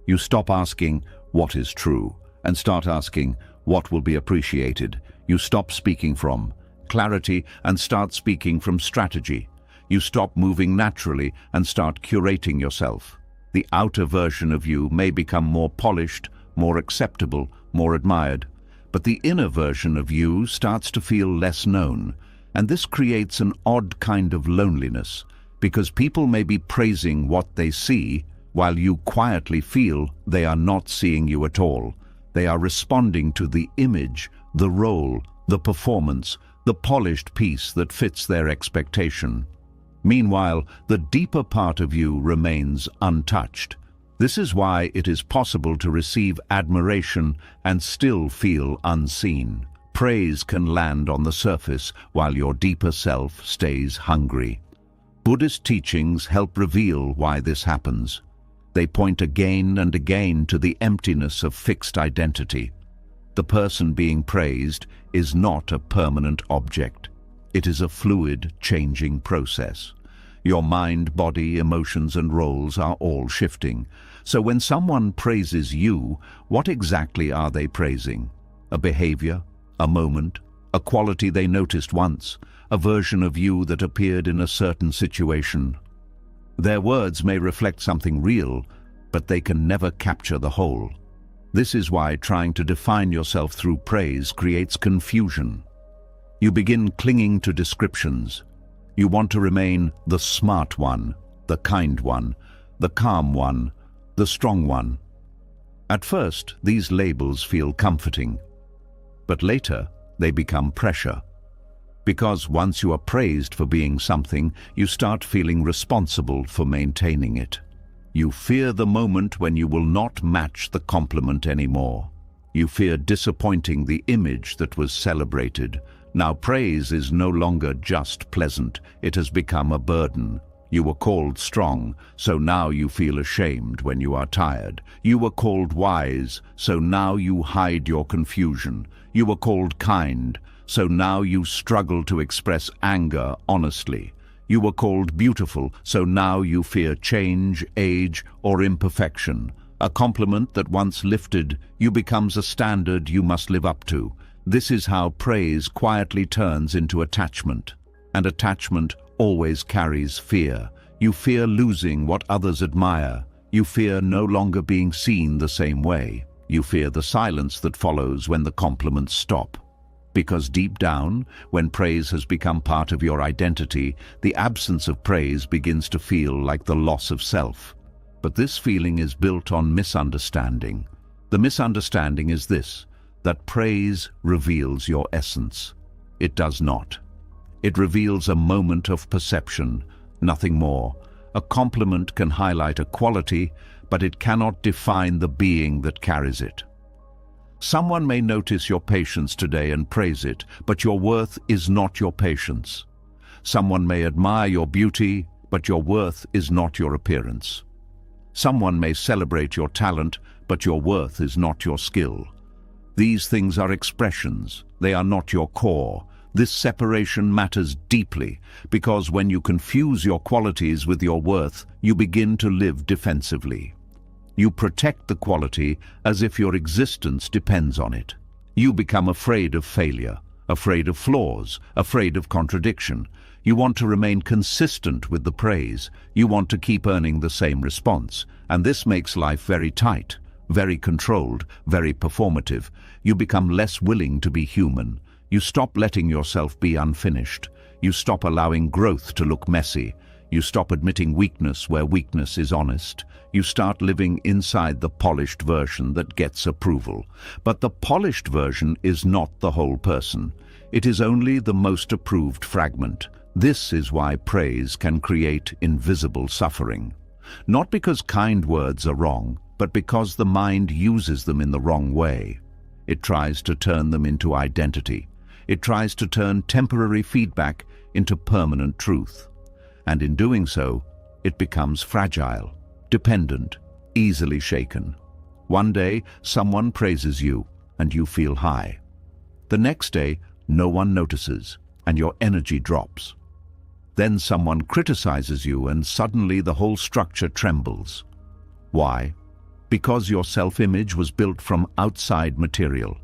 You stop asking, "What is true?" and start asking, "What will be appreciated?" You stop speaking from clarity and start speaking from strategy. You stop moving naturally and start curating yourself. The outer version of you may become more polished, more acceptable, more admired, but the inner version of you starts to feel less known, and this creates an odd kind of loneliness, because people may be praising what they see, while you quietly feel they are not seeing you at all. They are responding to the image, the role, the performance, the polished piece that fits their expectation. Meanwhile, the deeper part of you remains untouched. This is why it is possible to receive admiration and still feel unseen. Praise can land on the surface while your deeper self stays hungry. Buddhist teachings help reveal why this happens. They point again and again to the emptiness of fixed identity. The person being praised is not a permanent object. It is a fluid, changing process. Your mind, body, emotions, and roles are all shifting. So when someone praises you, what exactly are they praising? A behavior, a moment, a quality they noticed once, a version of you that appeared in a certain situation. Their words may reflect something real, but they can never capture the whole. This is why trying to define yourself through praise creates confusion. You begin clinging to descriptions. You want to remain the smart one, the kind one, the calm one, the strong one. At first, these labels feel comforting, but later they become pressure. Because once you are praised for being something, you start feeling responsible for maintaining it. You fear the moment when you will not match the compliment anymore. You fear disappointing the image that was celebrated. Now praise is no longer just pleasant, it has become a burden. You were called strong, so now you feel ashamed when you are tired. You were called wise, so now you hide your confusion. You were called kind, so now you struggle to express anger honestly. You were called beautiful, so now you fear change, age, or imperfection. A compliment that once lifted you becomes a standard you must live up to. This is how praise quietly turns into attachment. And attachment always carries fear. You fear losing what others admire. You fear no longer being seen the same way. You fear the silence that follows when the compliments stop. Because deep down, when praise has become part of your identity, the absence of praise begins to feel like the loss of self. But this feeling is built on misunderstanding. The misunderstanding is this, that praise reveals your essence. It does not. It reveals a moment of perception, nothing more. A compliment can highlight a quality, but it cannot define the being that carries it. Someone may notice your patience today and praise it, but your worth is not your patience. Someone may admire your beauty, but your worth is not your appearance. Someone may celebrate your talent, but your worth is not your skill. These things are expressions, they are not your core. This separation matters deeply, because when you confuse your qualities with your worth, you begin to live defensively. You protect the quality as if your existence depends on it. You become afraid of failure, afraid of flaws, afraid of contradiction. You want to remain consistent with the praise. You want to keep earning the same response. And this makes life very tight, very controlled, very performative. You become less willing to be human. You stop letting yourself be unfinished. You stop allowing growth to look messy. You stop admitting weakness where weakness is honest. You start living inside the polished version that gets approval. But the polished version is not the whole person. It is only the most approved fragment. This is why praise can create invisible suffering. Not because kind words are wrong, but because the mind uses them in the wrong way. It tries to turn them into identity. It tries to turn temporary feedback into permanent truth. And in doing so, it becomes fragile, dependent, easily shaken. One day, someone praises you, and you feel high. The next day, no one notices, and your energy drops. Then someone criticizes you, and suddenly the whole structure trembles. Why? Because your self-image was built from outside material.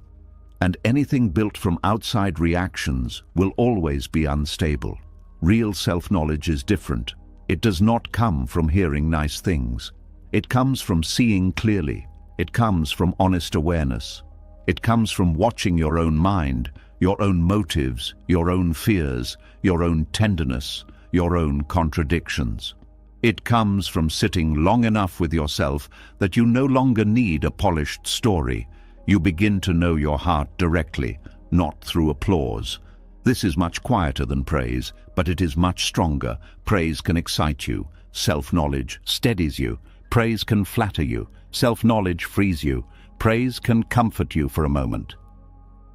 And anything built from outside reactions will always be unstable. Real self-knowledge is different. It does not come from hearing nice things. It comes from seeing clearly. It comes from honest awareness. It comes from watching your own mind, your own motives, your own fears, your own tenderness, your own contradictions. It comes from sitting long enough with yourself that you no longer need a polished story. You begin to know your heart directly, not through applause. This is much quieter than praise, but it is much stronger. Praise can excite you. Self-knowledge steadies you. Praise can flatter you. Self-knowledge frees you. Praise can comfort you for a moment.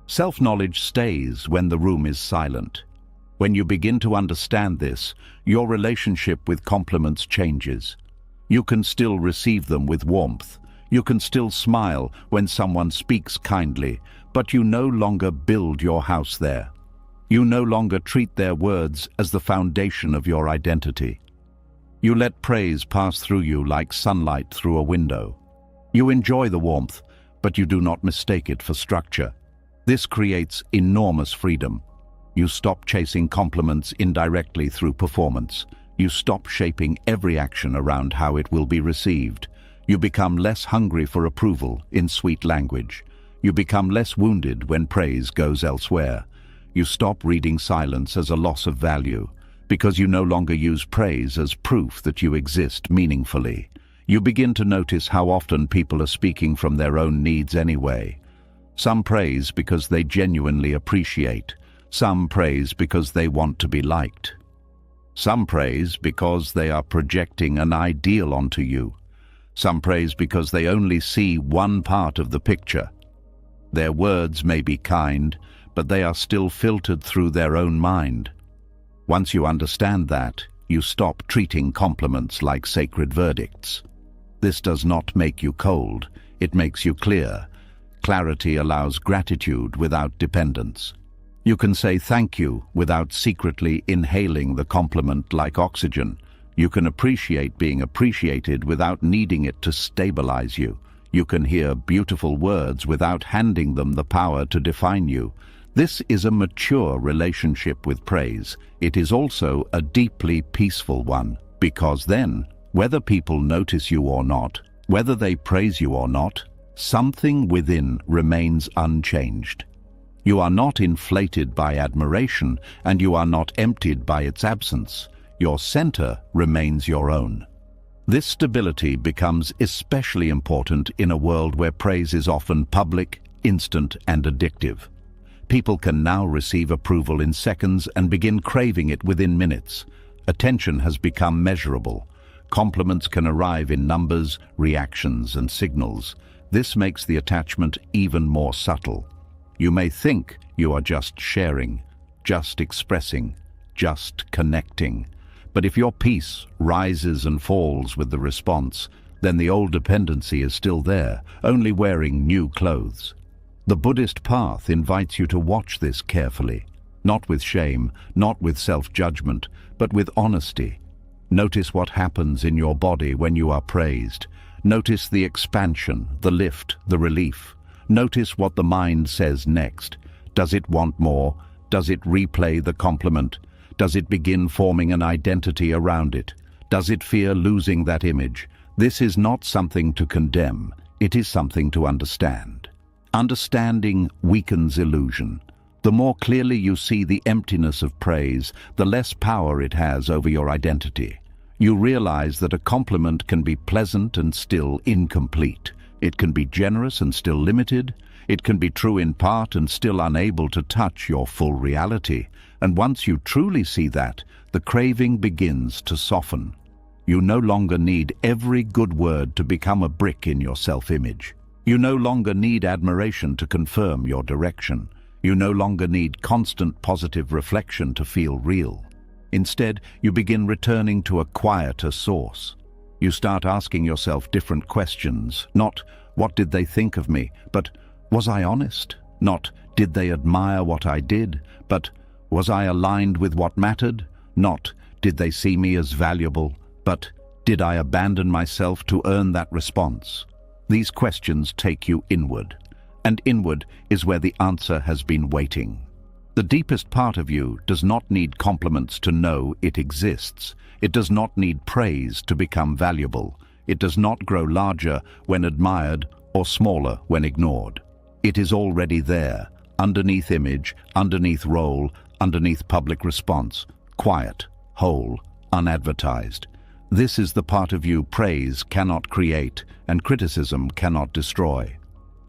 Self-knowledge stays when the room is silent. When you begin to understand this, your relationship with compliments changes. You can still receive them with warmth. You can still smile when someone speaks kindly, but you no longer build your house there. You no longer treat their words as the foundation of your identity. You let praise pass through you like sunlight through a window. You enjoy the warmth, but you do not mistake it for structure. This creates enormous freedom. You stop chasing compliments indirectly through performance. You stop shaping every action around how it will be received. You become less hungry for approval in sweet language. You become less wounded when praise goes elsewhere. You stop reading silence as a loss of value, because you no longer use praise as proof that you exist meaningfully. You begin to notice how often people are speaking from their own needs anyway. Some praise because they genuinely appreciate. Some praise because they want to be liked. Some praise because they are projecting an ideal onto you. Some praise because they only see one part of the picture. Their words may be kind, but they are still filtered through their own mind. Once you understand that, you stop treating compliments like sacred verdicts. This does not make you cold, it makes you clear. Clarity allows gratitude without dependence. You can say thank you without secretly inhaling the compliment like oxygen. You can appreciate being appreciated without needing it to stabilize you. You can hear beautiful words without handing them the power to define you. This is a mature relationship with praise. It is also a deeply peaceful one, because then, whether people notice you or not, whether they praise you or not, something within remains unchanged. You are not inflated by admiration, and you are not emptied by its absence. Your center remains your own. This stability becomes especially important in a world where praise is often public, instant, and addictive. People can now receive approval in seconds and begin craving it within minutes. Attention has become measurable. Compliments can arrive in numbers, reactions, and signals. This makes the attachment even more subtle. You may think you are just sharing, just expressing, just connecting. But if your peace rises and falls with the response, then the old dependency is still there, only wearing new clothes. The Buddhist path invites you to watch this carefully, not with shame, not with self-judgment, but with honesty. Notice what happens in your body when you are praised. Notice the expansion, the lift, the relief. Notice what the mind says next. Does it want more? Does it replay the compliment? Does it begin forming an identity around it? Does it fear losing that image? This is not something to condemn. It is something to understand. Understanding weakens illusion. The more clearly you see the emptiness of praise, the less power it has over your identity. You realize that a compliment can be pleasant and still incomplete. It can be generous and still limited. It can be true in part and still unable to touch your full reality. And once you truly see that, the craving begins to soften. You no longer need every good word to become a brick in your self-image. You no longer need admiration to confirm your direction. You no longer need constant positive reflection to feel real. Instead, you begin returning to a quieter source. You start asking yourself different questions, not "what did they think of me?" but "was I honest?" Not "did they admire what I did?" but "was I aligned with what mattered?" Not "did they see me as valuable?" but "did I abandon myself to earn that response?" These questions take you inward, and inward is where the answer has been waiting. The deepest part of you does not need compliments to know it exists. It does not need praise to become valuable. It does not grow larger when admired or smaller when ignored. It is already there, underneath image, underneath role, underneath public response, quiet, whole, unadvertised. This is the part of you praise cannot create and criticism cannot destroy.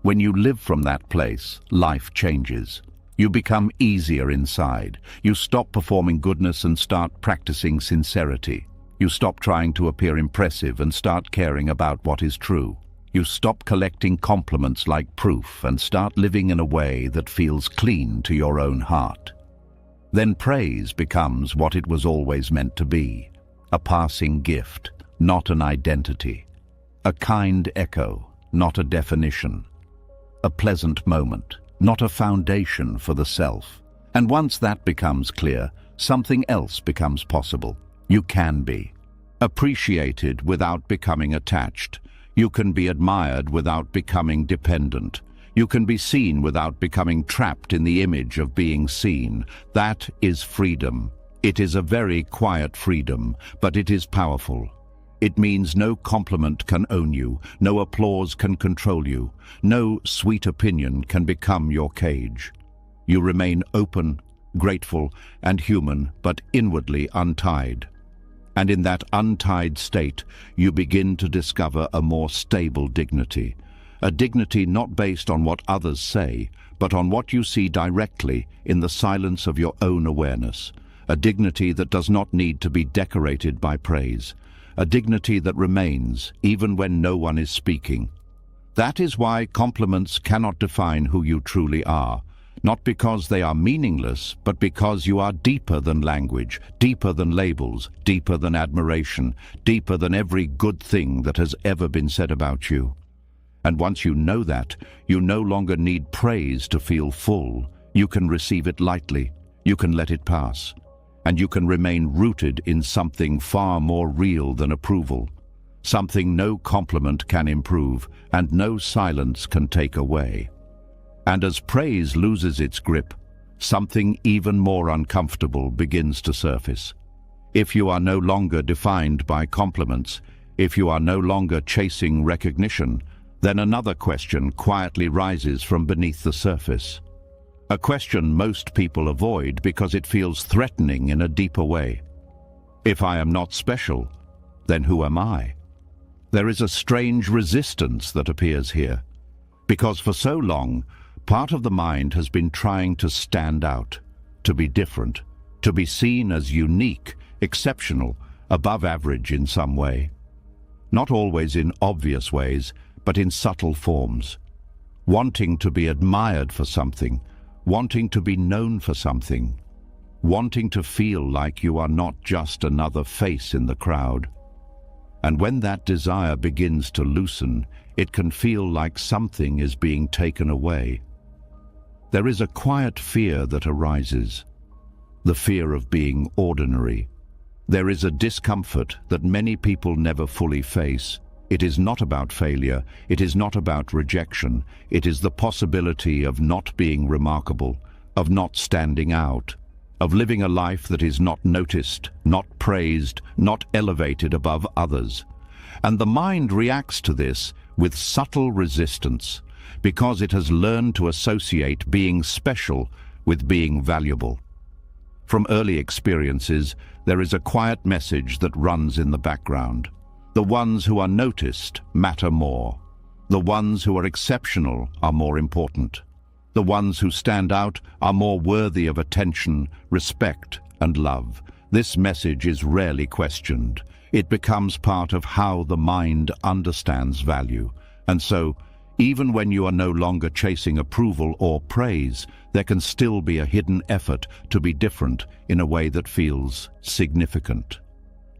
When you live from that place, life changes. You become easier inside. You stop performing goodness and start practicing sincerity. You stop trying to appear impressive and start caring about what is true. You stop collecting compliments like proof and start living in a way that feels clean to your own heart. Then praise becomes what it was always meant to be. A passing gift, not an identity. A kind echo, not a definition. A pleasant moment, not a foundation for the self. And once that becomes clear, something else becomes possible. You can be appreciated without becoming attached. You can be admired without becoming dependent. You can be seen without becoming trapped in the image of being seen. That is freedom. It is a very quiet freedom, but it is powerful. It means no compliment can own you, no applause can control you, no sweet opinion can become your cage. You remain open, grateful, and human, but inwardly untied. And in that untied state, you begin to discover a more stable dignity. A dignity not based on what others say, but on what you see directly in the silence of your own awareness. A dignity that does not need to be decorated by praise. A dignity that remains even when no one is speaking. That is why compliments cannot define who you truly are. Not because they are meaningless, but because you are deeper than language, deeper than labels, deeper than admiration, deeper than every good thing that has ever been said about you. And once you know that, you no longer need praise to feel full. You can receive it lightly. You can let it pass. And you can remain rooted in something far more real than approval. Something no compliment can improve, and no silence can take away. And as praise loses its grip, something even more uncomfortable begins to surface. If you are no longer defined by compliments, if you are no longer chasing recognition, then another question quietly rises from beneath the surface. A question most people avoid because it feels threatening in a deeper way. If I am not special, then who am I? There is a strange resistance that appears here, because for so long, part of the mind has been trying to stand out, to be different, to be seen as unique, exceptional, above average in some way. Not always in obvious ways, but in subtle forms. Wanting to be admired for something, wanting to be known for something, wanting to feel like you are not just another face in the crowd. And when that desire begins to loosen, it can feel like something is being taken away. There is a quiet fear that arises, the fear of being ordinary. There is a discomfort that many people never fully face. It is not about failure, it is not about rejection, it is the possibility of not being remarkable, of not standing out, of living a life that is not noticed, not praised, not elevated above others. And the mind reacts to this with subtle resistance, because it has learned to associate being special with being valuable. From early experiences, there is a quiet message that runs in the background. The ones who are noticed matter more. The ones who are exceptional are more important. The ones who stand out are more worthy of attention, respect, and love. This message is rarely questioned. It becomes part of how the mind understands value. And so, even when you are no longer chasing approval or praise, there can still be a hidden effort to be different in a way that feels significant.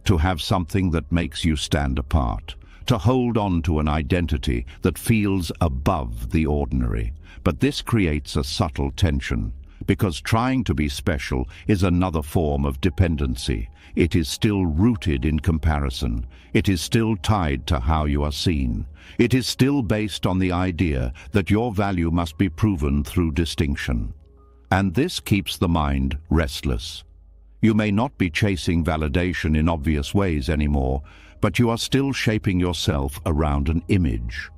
To have something that makes you stand apart. To hold on to an identity that feels above the ordinary. But this creates a subtle tension, because trying to be special is another form of dependency. It is still rooted in comparison. It is still tied to how you are seen. It is still based on the idea that your value must be proven through distinction. And this keeps the mind restless. You may not be chasing validation in obvious ways anymore, but you are still shaping yourself around an image.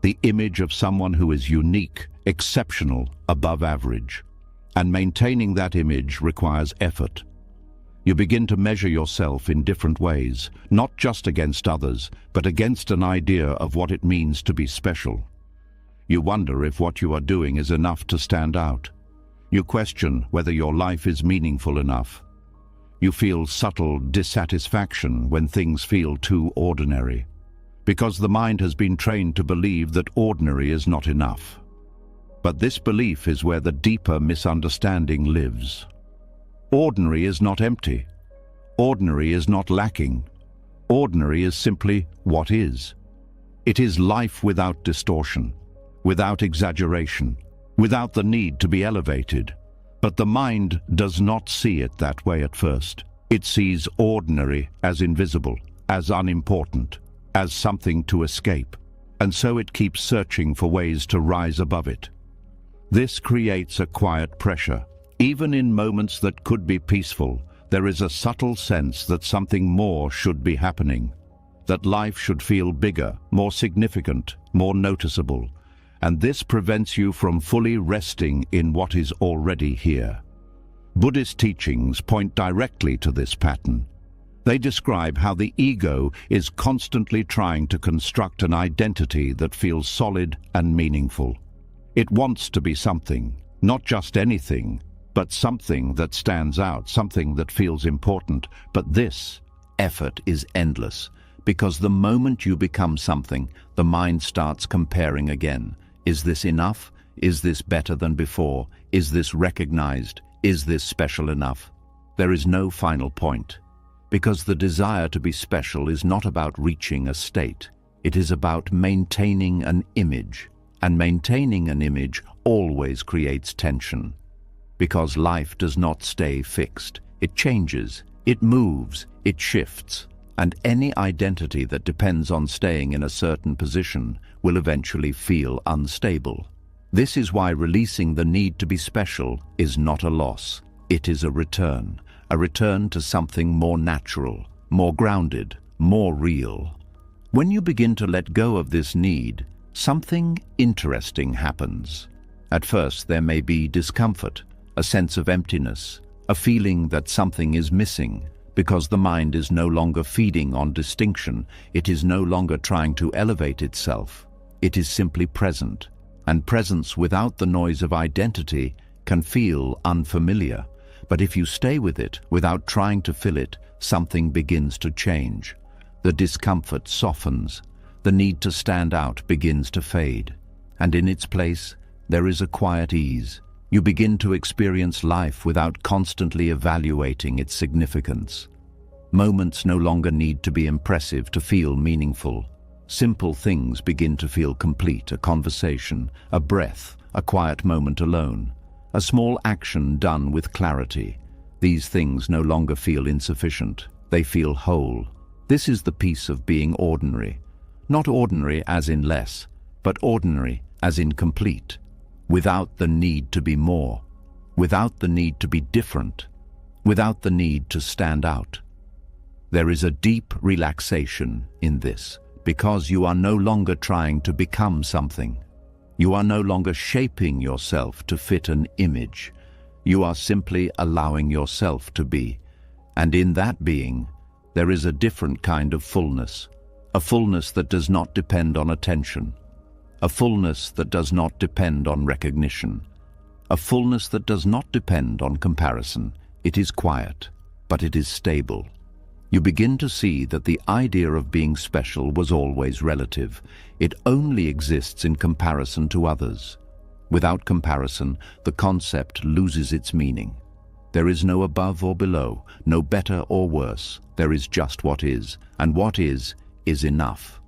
The image of someone who is unique, exceptional, above average. And maintaining that image requires effort. You begin to measure yourself in different ways, not just against others, but against an idea of what it means to be special. You wonder if what you are doing is enough to stand out. You question whether your life is meaningful enough. You feel subtle dissatisfaction when things feel too ordinary, because the mind has been trained to believe that ordinary is not enough. But this belief is where the deeper misunderstanding lives. Ordinary is not empty. Ordinary is not lacking. Ordinary is simply what is. It is life without distortion, without exaggeration, without the need to be elevated. But the mind does not see it that way at first. It sees ordinary as invisible, as unimportant, as something to escape. And so it keeps searching for ways to rise above it. This creates a quiet pressure. Even in moments that could be peaceful, there is a subtle sense that something more should be happening, that life should feel bigger, more significant, more noticeable, and this prevents you from fully resting in what is already here. Buddhist teachings point directly to this pattern. They describe how the ego is constantly trying to construct an identity that feels solid and meaningful. It wants to be something, not just anything, but something that stands out, something that feels important. But this effort is endless, because the moment you become something, the mind starts comparing again. Is this enough? Is this better than before? Is this recognized? Is this special enough? There is no final point, because the desire to be special is not about reaching a state. It is about maintaining an image. And maintaining an image always creates tension. Because life does not stay fixed. It changes, it moves, it shifts. And any identity that depends on staying in a certain position will eventually feel unstable. This is why releasing the need to be special is not a loss. It is a return to something more natural, more grounded, more real. When you begin to let go of this need, something interesting happens. At first, there may be discomfort, a sense of emptiness, a feeling that something is missing, because the mind is no longer feeding on distinction. It is no longer trying to elevate itself. It is simply present, and presence without the noise of identity can feel unfamiliar. But if you stay with it without trying to fill it, something begins to change. The discomfort softens. The need to stand out begins to fade. And in its place, there is a quiet ease. You begin to experience life without constantly evaluating its significance. Moments no longer need to be impressive to feel meaningful. Simple things begin to feel complete: a conversation, a breath, a quiet moment alone, a small action done with clarity. These things no longer feel insufficient. They feel whole. This is the peace of being ordinary. Not ordinary as in less, but ordinary as in complete, without the need to be more, without the need to be different, without the need to stand out. There is a deep relaxation in this, because you are no longer trying to become something. You are no longer shaping yourself to fit an image. You are simply allowing yourself to be. And in that being, there is a different kind of fullness, a fullness that does not depend on attention, a fullness that does not depend on recognition, a fullness that does not depend on comparison. It is quiet, but it is stable. You begin to see that the idea of being special was always relative. It only exists in comparison to others. Without comparison, the concept loses its meaning. There is no above or below, no better or worse. There is just what is, and what is enough.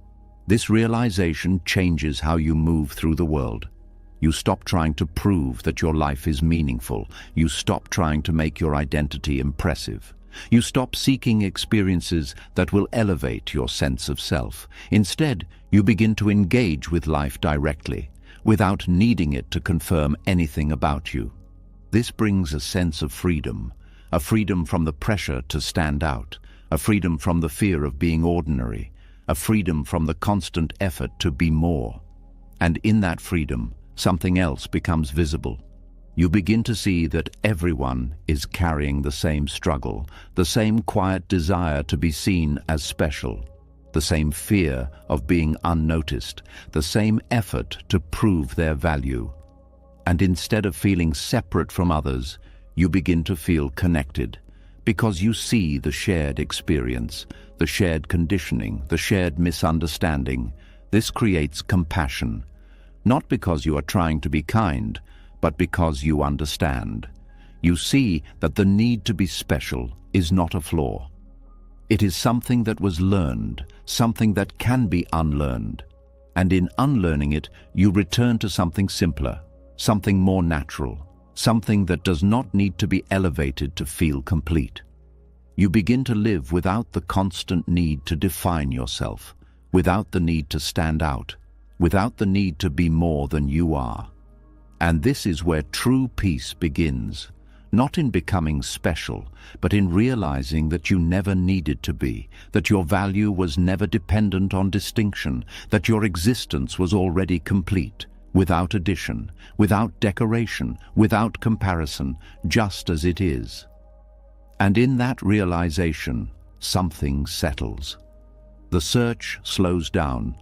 This realization changes how you move through the world. You stop trying to prove that your life is meaningful. You stop trying to make your identity impressive. You stop seeking experiences that will elevate your sense of self. Instead, you begin to engage with life directly, without needing it to confirm anything about you. This brings a sense of freedom, a freedom from the pressure to stand out, a freedom from the fear of being ordinary, a freedom from the constant effort to be more. And in that freedom, something else becomes visible. You begin to see that everyone is carrying the same struggle, the same quiet desire to be seen as special, the same fear of being unnoticed, the same effort to prove their value. And instead of feeling separate from others, you begin to feel connected, because you see the shared experience, the shared conditioning, the shared misunderstanding. This creates compassion, not because you are trying to be kind, but because you understand. You see that the need to be special is not a flaw. It is something that was learned, something that can be unlearned. And in unlearning it, you return to something simpler, something more natural, something that does not need to be elevated to feel complete. You begin to live without the constant need to define yourself, without the need to stand out, without the need to be more than you are. And this is where true peace begins, not in becoming special, but in realizing that you never needed to be, that your value was never dependent on distinction, that your existence was already complete, without addition, without decoration, without comparison, just as it is. And in that realization, something settles. The search slows down,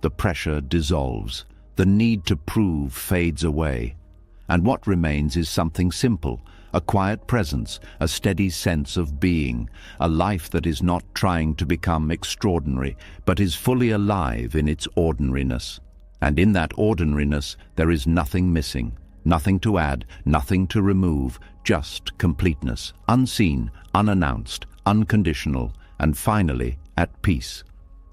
the pressure dissolves, the need to prove fades away, and what remains is something simple, a quiet presence, a steady sense of being, a life that is not trying to become extraordinary, but is fully alive in its ordinariness. And in that ordinariness there is nothing missing, nothing to add, nothing to remove, just completeness, unseen, unannounced, unconditional, and finally at peace.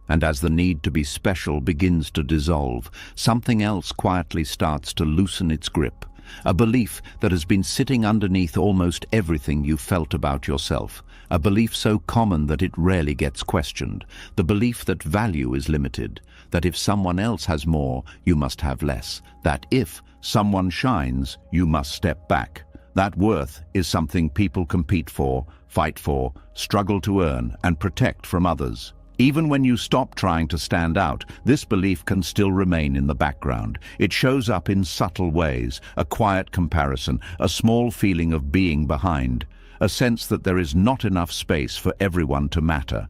And as the need to be special begins to dissolve, something else quietly starts to loosen its grip, a belief that has been sitting underneath almost everything you felt about yourself, a belief so common that it rarely gets questioned, the belief that value is limited, that if someone else has more, you must have less, that if someone shines, you must step back. That worth is something people compete for, fight for, struggle to earn, and protect from others. Even when you stop trying to stand out, this belief can still remain in the background. It shows up in subtle ways, a quiet comparison, a small feeling of being behind, a sense that there is not enough space for everyone to matter.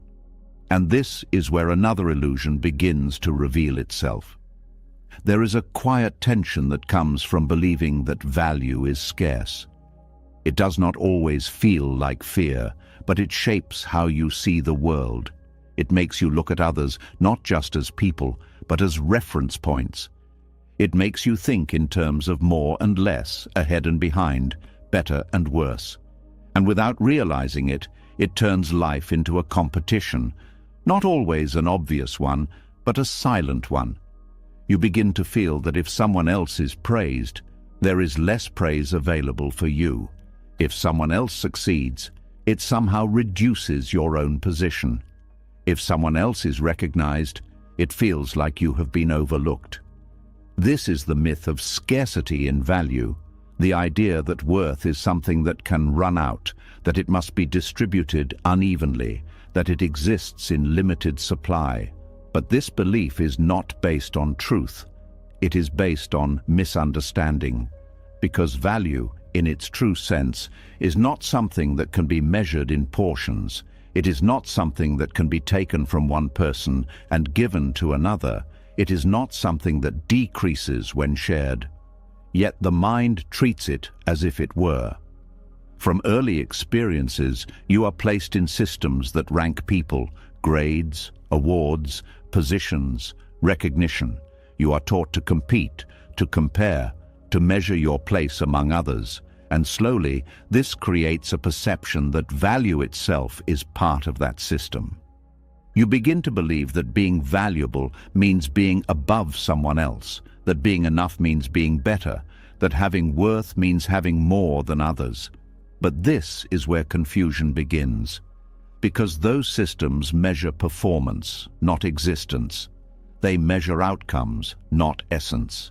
And this is where another illusion begins to reveal itself. There is a quiet tension that comes from believing that value is scarce. It does not always feel like fear, but it shapes how you see the world. It makes you look at others not just as people, but as reference points. It makes you think in terms of more and less, ahead and behind, better and worse. And without realizing it, It turns life into a competition, not always an obvious one, but a silent one. You begin to feel that if someone else is praised, there is less praise available for you. If someone else succeeds, it somehow reduces your own position. If someone else is recognized, it feels like you have been overlooked. This is the myth of scarcity in value, the idea that worth is something that can run out, that it must be distributed unevenly, that it exists in limited supply. But this belief is not based on truth. It is based on misunderstanding, because value, in its true sense, is not something that can be measured in portions. It is not something that can be taken from one person and given to another. It is not something that decreases when shared. Yet the mind treats it as if it were. From early experiences, you are placed in systems that rank people, grades, awards, positions, recognition. You are taught to compete, to compare, to measure your place among others. And slowly, this creates a perception that value itself is part of that system. You begin to believe that being valuable means being above someone else, that being enough means being better, that having worth means having more than others. But this is where confusion begins, because those systems measure performance, not existence. They measure outcomes, not essence.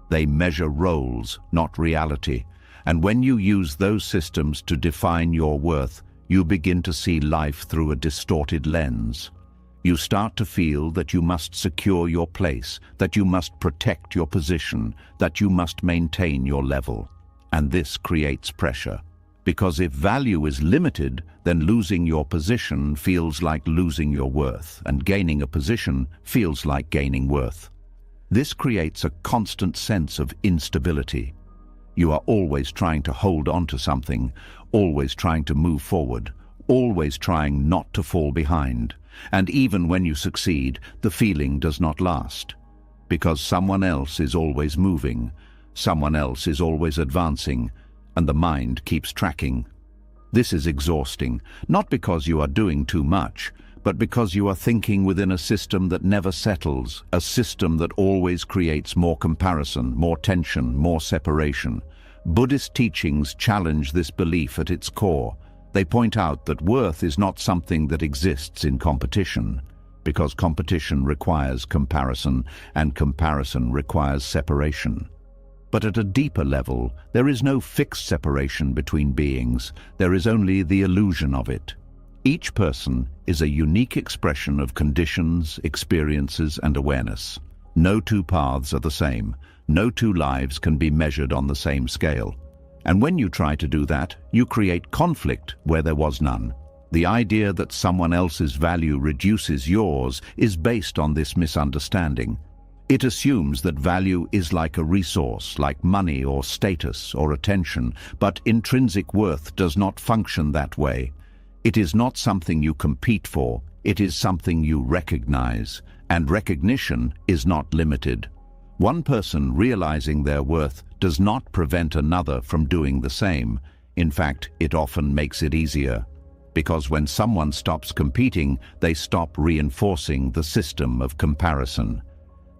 They measure roles, not reality. And when you use those systems to define your worth, you begin to see life through a distorted lens. You start to feel that you must secure your place, that you must protect your position, that you must maintain your level. And this creates pressure. Because if value is limited, then losing your position feels like losing your worth, and gaining a position feels like gaining worth. This creates a constant sense of instability. You are always trying to hold on to something, always trying to move forward, always trying not to fall behind. And even when you succeed, the feeling does not last. Because someone else is always moving, someone else is always advancing, and the mind keeps tracking. This is exhausting, not because you are doing too much, but because you are thinking within a system that never settles, a system that always creates more comparison, more tension, more separation. Buddhist teachings challenge this belief at its core. They point out that worth is not something that exists in competition, because competition requires comparison, and comparison requires separation. But at a deeper level, there is no fixed separation between beings. There is only the illusion of it. Each person is a unique expression of conditions, experiences, and awareness. No two paths are the same. No two lives can be measured on the same scale. And when you try to do that, you create conflict where there was none. The idea that someone else's value reduces yours is based on this misunderstanding. It assumes that value is like a resource, like money or status or attention, but intrinsic worth does not function that way. It is not something you compete for, it is something you recognize, and recognition is not limited. One person realizing their worth does not prevent another from doing the same. In fact, it often makes it easier. Because when someone stops competing, they stop reinforcing the system of comparison.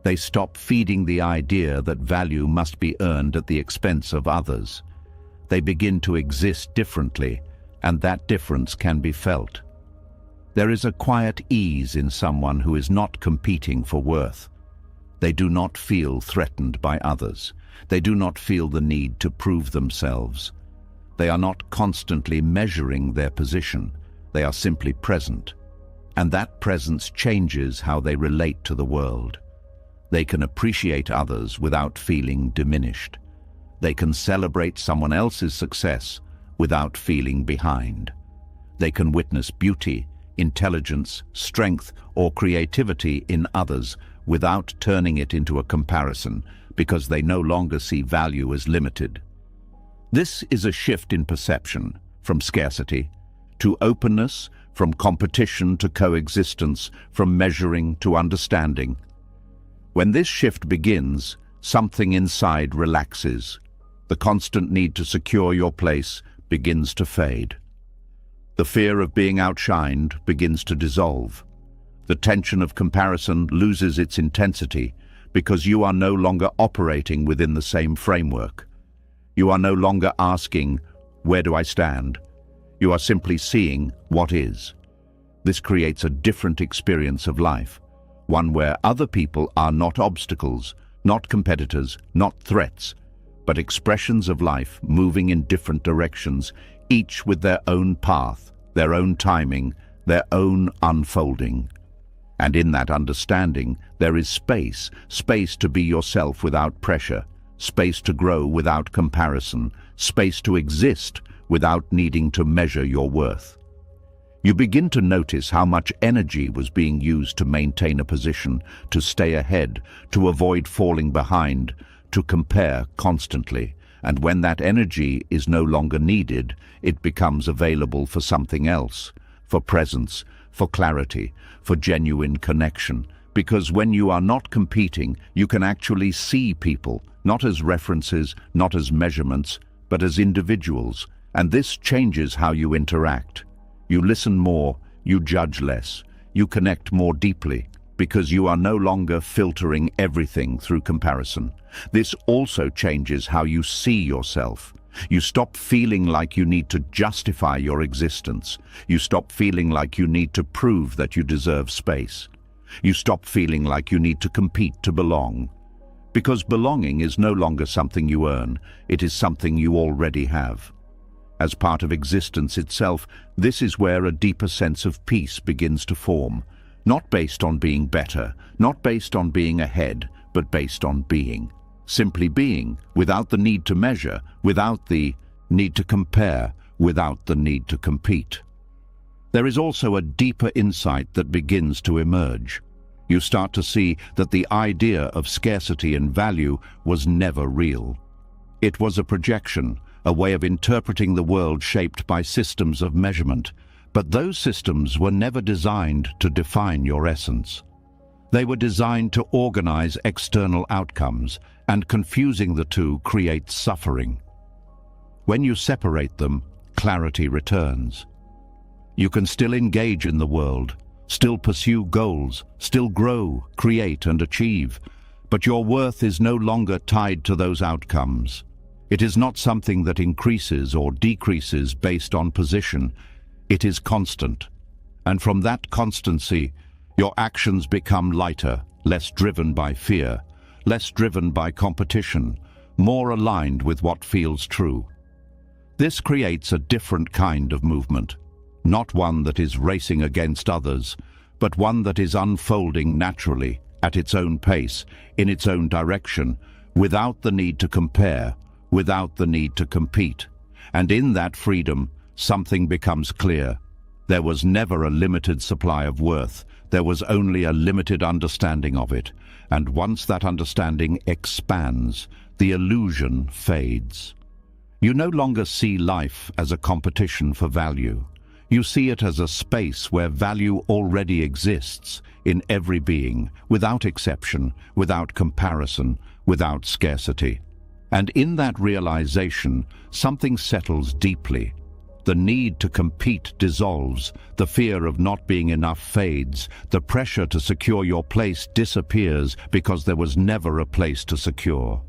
They stop feeding the idea that value must be earned at the expense of others. They begin to exist differently, and that difference can be felt. There is a quiet ease in someone who is not competing for worth. They do not feel threatened by others. They do not feel the need to prove themselves. They are not constantly measuring their position. They are simply present. And that presence changes how they relate to the world. They can appreciate others without feeling diminished. They can celebrate someone else's success without feeling behind. They can witness beauty, intelligence, strength, or creativity in others without turning it into a comparison, because they no longer see value as limited. This is a shift in perception, from scarcity to openness, from competition to coexistence, from measuring to understanding. When this shift begins, something inside relaxes. The constant need to secure your place begins to fade. The fear of being outshined begins to dissolve. The tension of comparison loses its intensity because you are no longer operating within the same framework. You are no longer asking, "Where do I stand?" You are simply seeing what is. This creates a different experience of life, one where other people are not obstacles, not competitors, not threats, but expressions of life moving in different directions, each with their own path, their own timing, their own unfolding. And in that understanding, there is space to be yourself without pressure, space to grow without comparison, space to exist without needing to measure your worth. You begin to notice how much energy was being used to maintain a position, to stay ahead, to avoid falling behind, to compare constantly. And when that energy is no longer needed, it becomes available for something else, for presence, for clarity, for genuine connection. Because when you are not competing, you can actually see people, not as references, not as measurements, but as individuals. And this changes how you interact. You listen more, you judge less, you connect more deeply, because you are no longer filtering everything through comparison. This also changes how you see yourself. You stop feeling like you need to justify your existence. You stop feeling like you need to prove that you deserve space. You stop feeling like you need to compete to belong. Because belonging is no longer something you earn, it is something you already have. As part of existence itself, this is where a deeper sense of peace begins to form. Not based on being better, not based on being ahead, but based on being. Simply being, without the need to measure, without the need to compare, without the need to compete. There is also a deeper insight that begins to emerge. You start to see that the idea of scarcity and value was never real. It was a projection, a way of interpreting the world shaped by systems of measurement. But those systems were never designed to define your essence. They were designed to organize external outcomes, and confusing the two creates suffering. When you separate them, clarity returns. You can still engage in the world, still pursue goals, still grow, create and achieve, but your worth is no longer tied to those outcomes. It is not something that increases or decreases based on position. It is constant. And from that constancy, your actions become lighter, less driven by fear, less driven by competition, more aligned with what feels true. This creates a different kind of movement, not one that is racing against others, but one that is unfolding naturally, at its own pace, in its own direction, without the need to compare, without the need to compete. And in that freedom, something becomes clear. There was never a limited supply of worth. There was only a limited understanding of it. And once that understanding expands, the illusion fades. You no longer see life as a competition for value. You see it as a space where value already exists in every being, without exception, without comparison, without scarcity. And in that realization, something settles deeply. The need to compete dissolves, the fear of not being enough fades, the pressure to secure your place disappears because there was never a place to secure.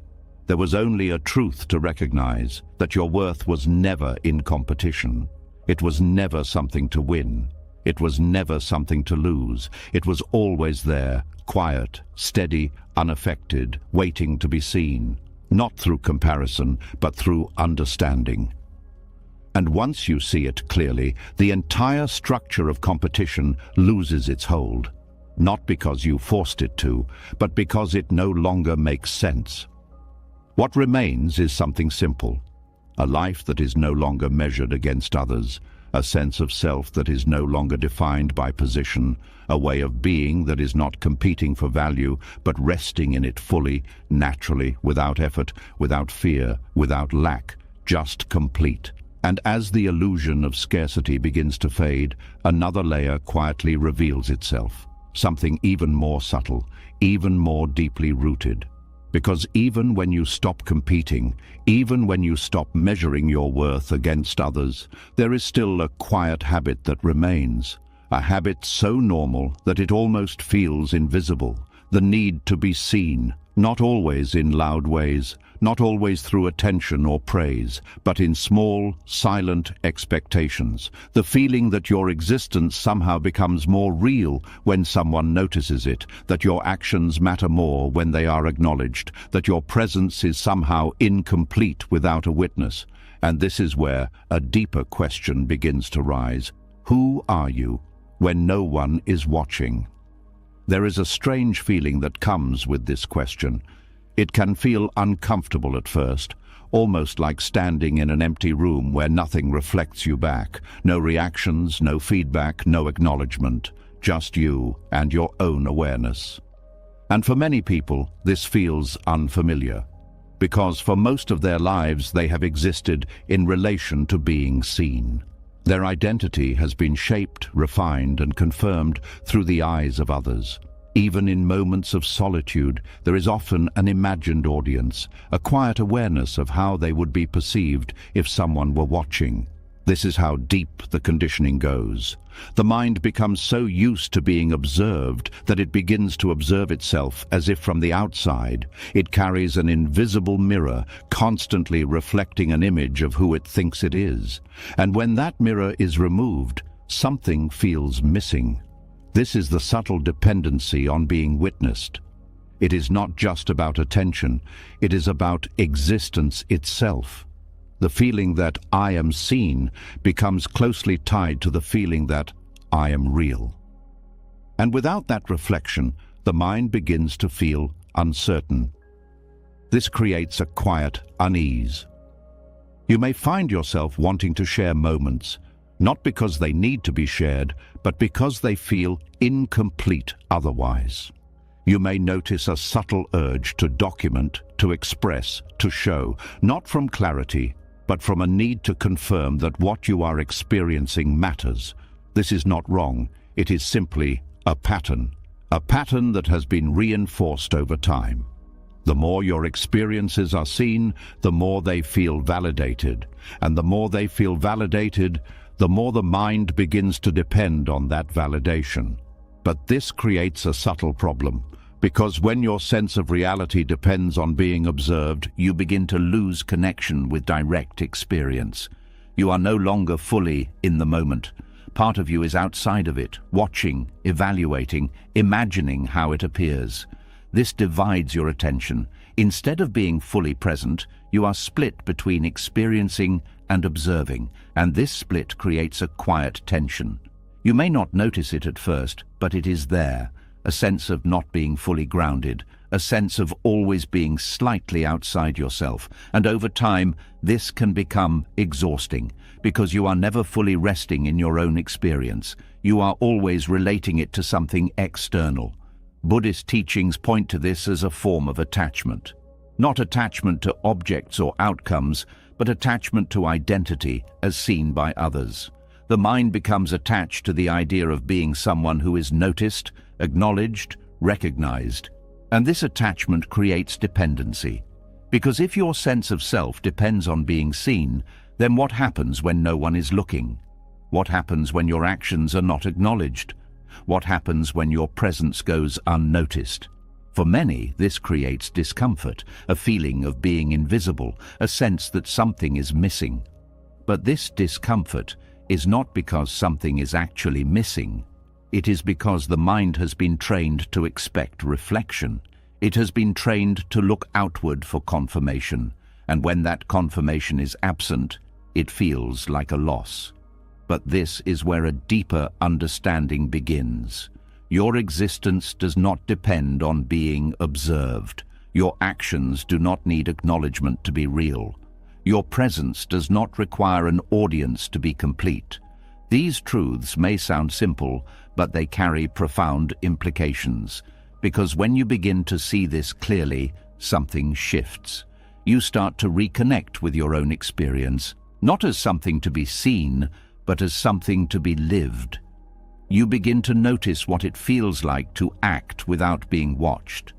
There was only a truth to recognize, that your worth was never in competition. It was never something to win. It was never something to lose. It was always there, quiet, steady, unaffected, waiting to be seen. Not through comparison, but through understanding. And once you see it clearly, the entire structure of competition loses its hold. Not because you forced it to, but because it no longer makes sense. What remains is something simple. A life that is no longer measured against others, a sense of self that is no longer defined by position, a way of being that is not competing for value, but resting in it fully, naturally, without effort, without fear, without lack, just complete. And as the illusion of scarcity begins to fade, another layer quietly reveals itself, something even more subtle, even more deeply rooted. Because even when you stop competing, even when you stop measuring your worth against others, there is still a quiet habit that remains. A habit so normal that it almost feels invisible. The need to be seen, not always in loud ways, not always through attention or praise, but in small, silent expectations. The feeling that your existence somehow becomes more real when someone notices it, that your actions matter more when they are acknowledged, that your presence is somehow incomplete without a witness. And this is where a deeper question begins to rise. Who are you when no one is watching? There is a strange feeling that comes with this question. It can feel uncomfortable at first, almost like standing in an empty room where nothing reflects you back. No reactions, no feedback, no acknowledgement, just you and your own awareness. And for many people, this feels unfamiliar, because for most of their lives they have existed in relation to being seen. Their identity has been shaped, refined, and confirmed through the eyes of others. Even in moments of solitude, there is often an imagined audience, a quiet awareness of how they would be perceived if someone were watching. This is how deep the conditioning goes. The mind becomes so used to being observed that it begins to observe itself as if from the outside. It carries an invisible mirror, constantly reflecting an image of who it thinks it is. And when that mirror is removed, something feels missing. This is the subtle dependency on being witnessed. It is not just about attention, it is about existence itself. The feeling that I am seen becomes closely tied to the feeling that I am real. And without that reflection, the mind begins to feel uncertain. This creates a quiet unease. You may find yourself wanting to share moments, not because they need to be shared, but because they feel incomplete otherwise. You may notice a subtle urge to document, to express, to show, not from clarity, but from a need to confirm that what you are experiencing matters. This is not wrong, it is simply a pattern that has been reinforced over time. The more your experiences are seen, the more they feel validated, and the more they feel validated, the more the mind begins to depend on that validation. But this creates a subtle problem, because when your sense of reality depends on being observed, you begin to lose connection with direct experience. You are no longer fully in the moment. Part of you is outside of it, watching, evaluating, imagining how it appears. This divides your attention. Instead of being fully present, you are split between experiencing and observing, and this split creates a quiet tension. You may not notice it at first, but it is there, a sense of not being fully grounded, a sense of always being slightly outside yourself, and over time, this can become exhausting, because you are never fully resting in your own experience. You are always relating it to something external. Buddhist teachings point to this as a form of attachment. Not attachment to objects or outcomes, but attachment to identity as seen by others. The mind becomes attached to the idea of being someone who is noticed, acknowledged, recognized. And this attachment creates dependency. Because if your sense of self depends on being seen, then what happens when no one is looking? What happens when your actions are not acknowledged? What happens when your presence goes unnoticed? For many, this creates discomfort, a feeling of being invisible, a sense that something is missing. But this discomfort is not because something is actually missing. It is because the mind has been trained to expect reflection. It has been trained to look outward for confirmation, and when that confirmation is absent, it feels like a loss. But this is where a deeper understanding begins. Your existence does not depend on being observed. Your actions do not need acknowledgement to be real. Your presence does not require an audience to be complete. These truths may sound simple, but they carry profound implications. Because when you begin to see this clearly, something shifts. You start to reconnect with your own experience, not as something to be seen, but as something to be lived. You begin to notice what it feels like to act without being watched,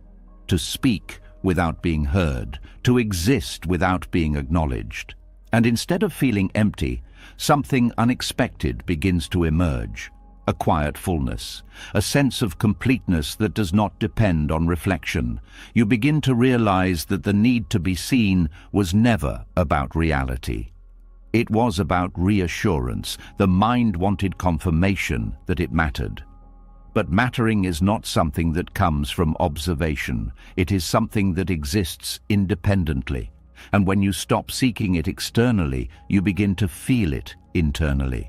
to speak without being heard, to exist without being acknowledged. And instead of feeling empty, something unexpected begins to emerge. A quiet fullness, a sense of completeness that does not depend on reflection. You begin to realize that the need to be seen was never about reality. It was about reassurance. The mind wanted confirmation that it mattered. But mattering is not something that comes from observation. It is something that exists independently. And when you stop seeking it externally, you begin to feel it internally.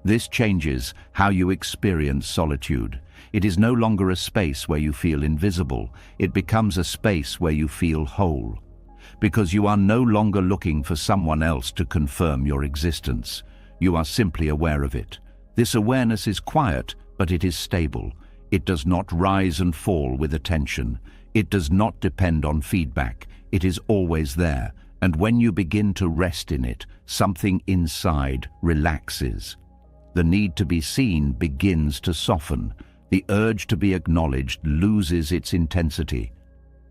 This changes how you experience solitude. It is no longer a space where you feel invisible. It becomes a space where you feel whole. Because you are no longer looking for someone else to confirm your existence. You are simply aware of it. This awareness is quiet, but it is stable. It does not rise and fall with attention. It does not depend on feedback. It is always there. And when you begin to rest in it, something inside relaxes. The need to be seen begins to soften. The urge to be acknowledged loses its intensity.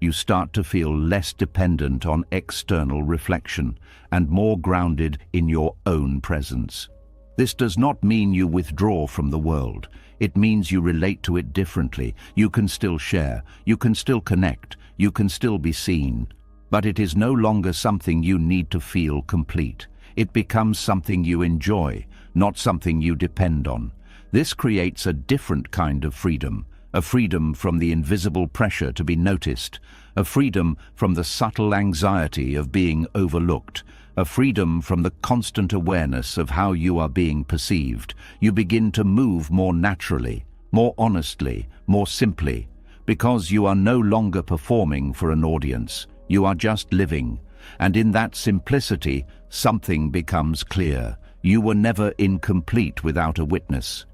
You start to feel less dependent on external reflection and more grounded in your own presence. This does not mean you withdraw from the world. It means you relate to it differently. You can still share, you can still connect, you can still be seen. But it is no longer something you need to feel complete. It becomes something you enjoy, not something you depend on. This creates a different kind of freedom, a freedom from the invisible pressure to be noticed, a freedom from the subtle anxiety of being overlooked, a freedom from the constant awareness of how you are being perceived. You begin to move more naturally, more honestly, more simply, because you are no longer performing for an audience. You are just living. And in that simplicity, something becomes clear. You were never incomplete without a witness.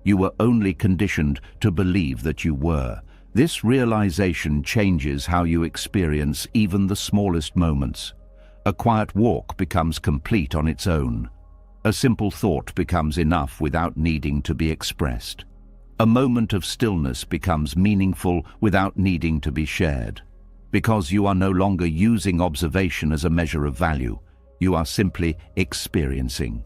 You were only conditioned to believe that you were. This realization changes how you experience even the smallest moments. A quiet walk becomes complete on its own. A simple thought becomes enough without needing to be expressed. A moment of stillness becomes meaningful without needing to be shared. Because you are no longer using observation as a measure of value, you are simply experiencing.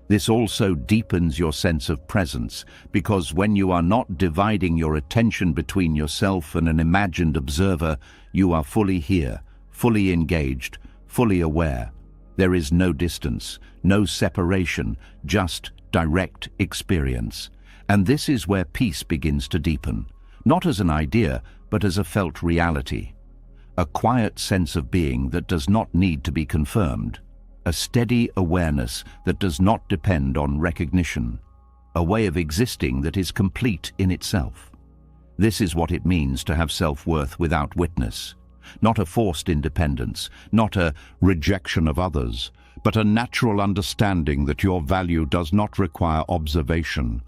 This also deepens your sense of presence, because when you are not dividing your attention between yourself and an imagined observer, you are fully here, fully engaged, fully aware. There is no distance, no separation, just direct experience. And this is where peace begins to deepen, not as an idea, but as a felt reality. A quiet sense of being that does not need to be confirmed. A steady awareness that does not depend on recognition. A way of existing that is complete in itself. This is what it means to have self-worth without witness. Not a forced independence, not a rejection of others, but a natural understanding that your value does not require observation,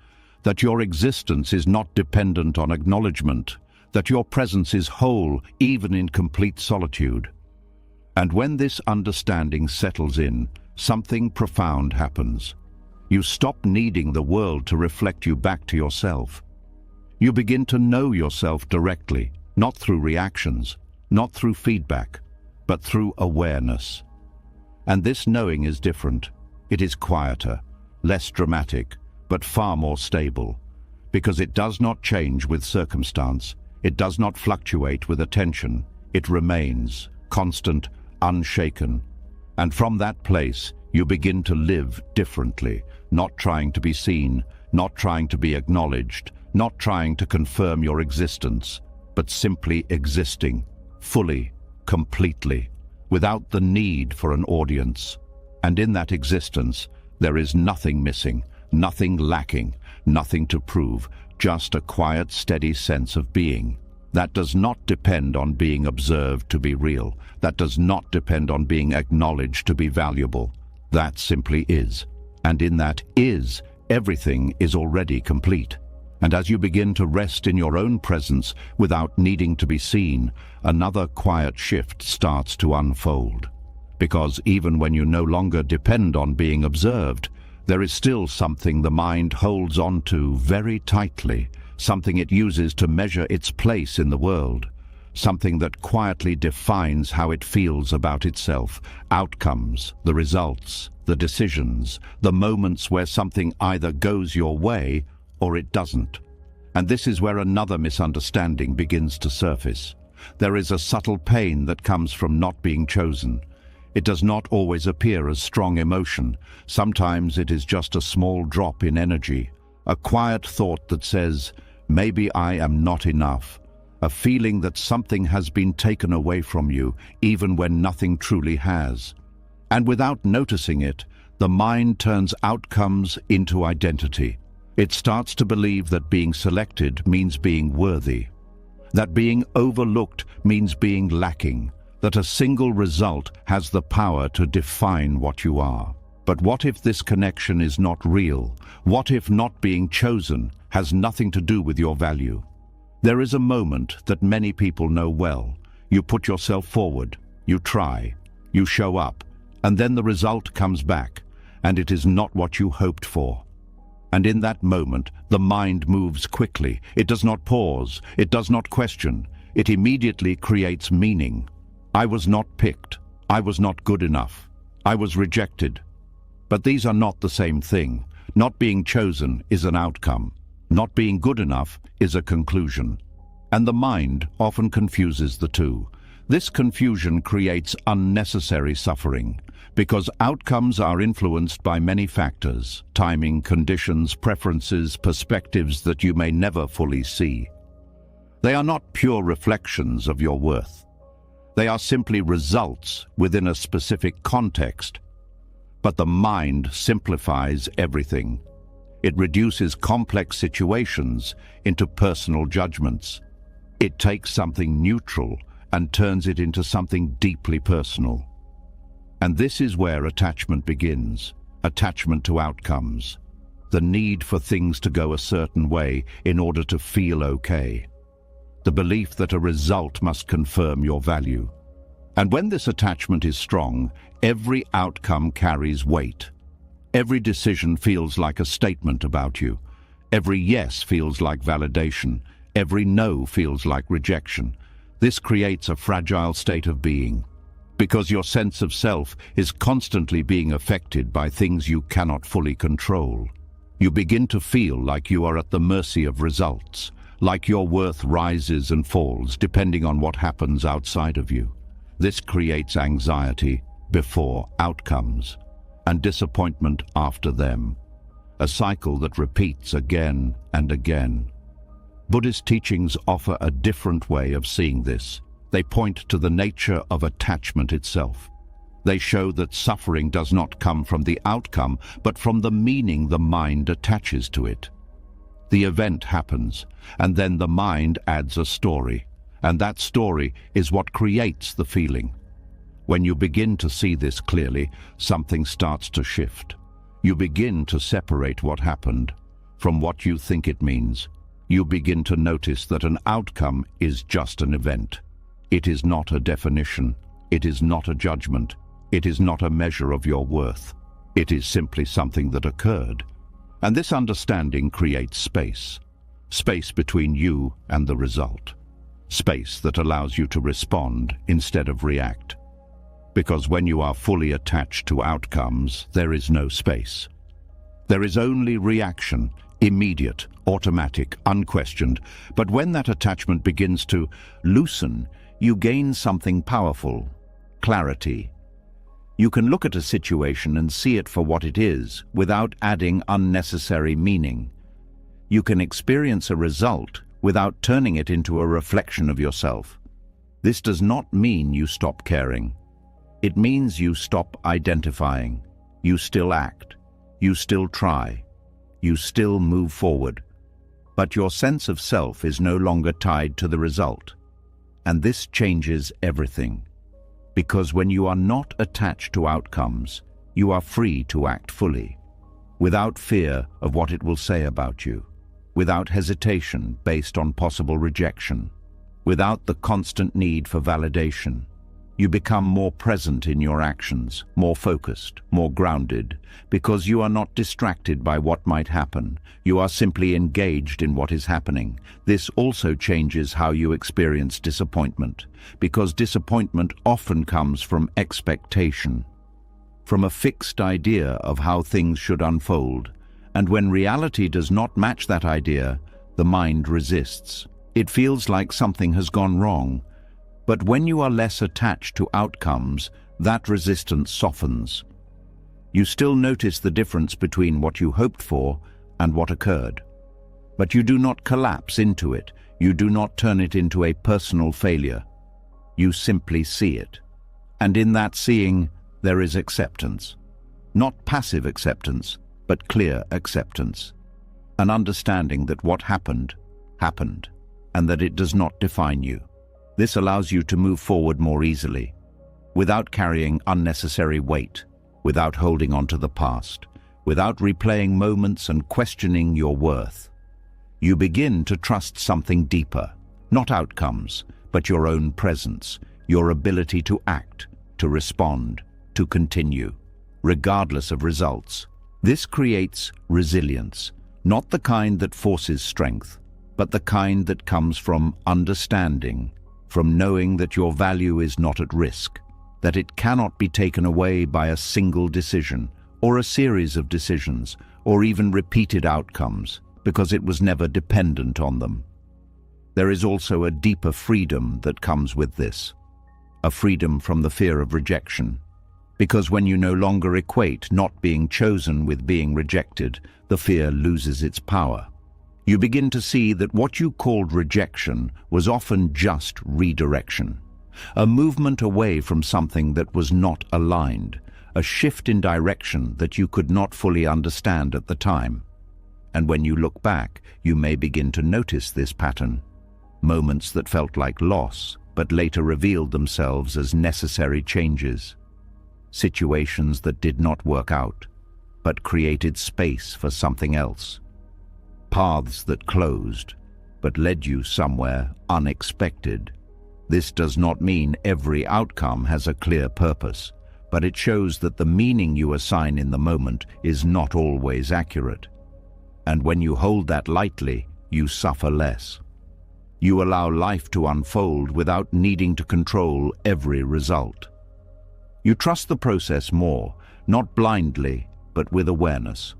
that your existence is not dependent on acknowledgement, that your presence is whole even in complete solitude. And when this understanding settles in, something profound happens. You stop needing the world to reflect you back to yourself. You begin to know yourself directly, not through reactions, not through feedback, but through awareness. And this knowing is different. It is quieter, less dramatic, but far more stable, because it does not change with circumstance. It does not fluctuate with attention. It remains constant, unshaken. And from that place, you begin to live differently, not trying to be seen, not trying to be acknowledged, not trying to confirm your existence, but simply existing, fully, completely, without the need for an audience. And in that existence, there is nothing missing, nothing lacking, nothing to prove, just a quiet, steady sense of being. That does not depend on being observed to be real. That does not depend on being acknowledged to be valuable. That simply is. And in that is, everything is already complete. And as you begin to rest in your own presence without needing to be seen, another quiet shift starts to unfold. Because even when you no longer depend on being observed, there is still something the mind holds on to very tightly, something it uses to measure its place in the world. something that quietly defines how it feels about itself, outcomes, the results, the decisions, the moments where something either goes your way or it doesn't. And this is where another misunderstanding begins to surface. There is a subtle pain that comes from not being chosen. It does not always appear as strong emotion. Sometimes it is just a small drop in energy, a quiet thought that says, maybe I am not enough, a feeling that something has been taken away from you, even when nothing truly has. And without noticing it, the mind turns outcomes into identity. It starts to believe that being selected means being worthy, that being overlooked means being lacking, that a single result has the power to define what you are. But what if this connection is not real? What if not being chosen has nothing to do with your value? There is a moment that many people know well. You put yourself forward, you try, you show up, and then the result comes back, and it is not what you hoped for. And in that moment, the mind moves quickly. It does not pause. It does not question. It immediately creates meaning. I was not picked. I was not good enough. I was rejected. But these are not the same thing. Not being chosen is an outcome. Not being good enough is a conclusion. And the mind often confuses the two. This confusion creates unnecessary suffering, because outcomes are influenced by many factors: timing, conditions, preferences, perspectives that you may never fully see. They are not pure reflections of your worth. They are simply results within a specific context. But the mind simplifies everything. It reduces complex situations into personal judgments. It takes something neutral and turns it into something deeply personal. And this is where attachment begins, attachment to outcomes, the need for things to go a certain way in order to feel okay, the belief that a result must confirm your value. And when this attachment is strong, every outcome carries weight. Every decision feels like a statement about you. Every yes feels like validation. Every no feels like rejection. This creates a fragile state of being, because your sense of self is constantly being affected by things you cannot fully control. You begin to feel like you are at the mercy of results, like your worth rises and falls depending on what happens outside of you. This creates anxiety before outcomes, and disappointment after them, a cycle that repeats again and again. Buddhist teachings offer a different way of seeing this. They point to the nature of attachment itself. They show that suffering does not come from the outcome, but from the meaning the mind attaches to it. The event happens, and then the mind adds a story, and that story is what creates the feeling. When you begin to see this clearly, something starts to shift. You begin to separate what happened from what you think it means. You begin to notice that an outcome is just an event. It is not a definition. It is not a judgment. It is not a measure of your worth. It is simply something that occurred. And this understanding creates space. Space between you and the result. Space that allows you to respond instead of react. Because when you are fully attached to outcomes, there is no space. There is only reaction, immediate, automatic, unquestioned. But when that attachment begins to loosen, you gain something powerful: clarity. You can look at a situation and see it for what it is, without adding unnecessary meaning. You can experience a result without turning it into a reflection of yourself. This does not mean you stop caring. It means you stop identifying. You still act. You still try. You still move forward. But your sense of self is no longer tied to the result. And this changes everything. Because when you are not attached to outcomes, you are free to act fully, without fear of what it will say about you, without hesitation based on possible rejection, without the constant need for validation. You become more present in your actions, more focused, more grounded, because you are not distracted by what might happen. You are simply engaged in what is happening. This also changes how you experience disappointment, because disappointment often comes from expectation, from a fixed idea of how things should unfold. And when reality does not match that idea, the mind resists. It feels like something has gone wrong. But when you are less attached to outcomes, that resistance softens. You still notice the difference between what you hoped for and what occurred. But you do not collapse into it. You do not turn it into a personal failure. You simply see it. And in that seeing, there is acceptance. Not passive acceptance, but clear acceptance. An understanding that what happened, happened, and that it does not define you. This allows you to move forward more easily, without carrying unnecessary weight, without holding on to the past, without replaying moments and questioning your worth. You begin to trust something deeper, not outcomes, but your own presence, your ability to act, to respond, to continue, regardless of results. This creates resilience, not the kind that forces strength, but the kind that comes from understanding, from knowing that your value is not at risk, that it cannot be taken away by a single decision, or a series of decisions, or even repeated outcomes, because it was never dependent on them. There is also a deeper freedom that comes with this, a freedom from the fear of rejection. Because when you no longer equate not being chosen with being rejected, the fear loses its power. You begin to see that what you called rejection was often just redirection, a movement away from something that was not aligned, a shift in direction that you could not fully understand at the time. And when you look back, you may begin to notice this pattern. Moments that felt like loss, but later revealed themselves as necessary changes. Situations that did not work out, but created space for something else. Paths that closed, but led you somewhere unexpected. This does not mean every outcome has a clear purpose, but it shows that the meaning you assign in the moment is not always accurate. And when you hold that lightly, you suffer less. You allow life to unfold without needing to control every result. You trust the process more, not blindly, but with awareness.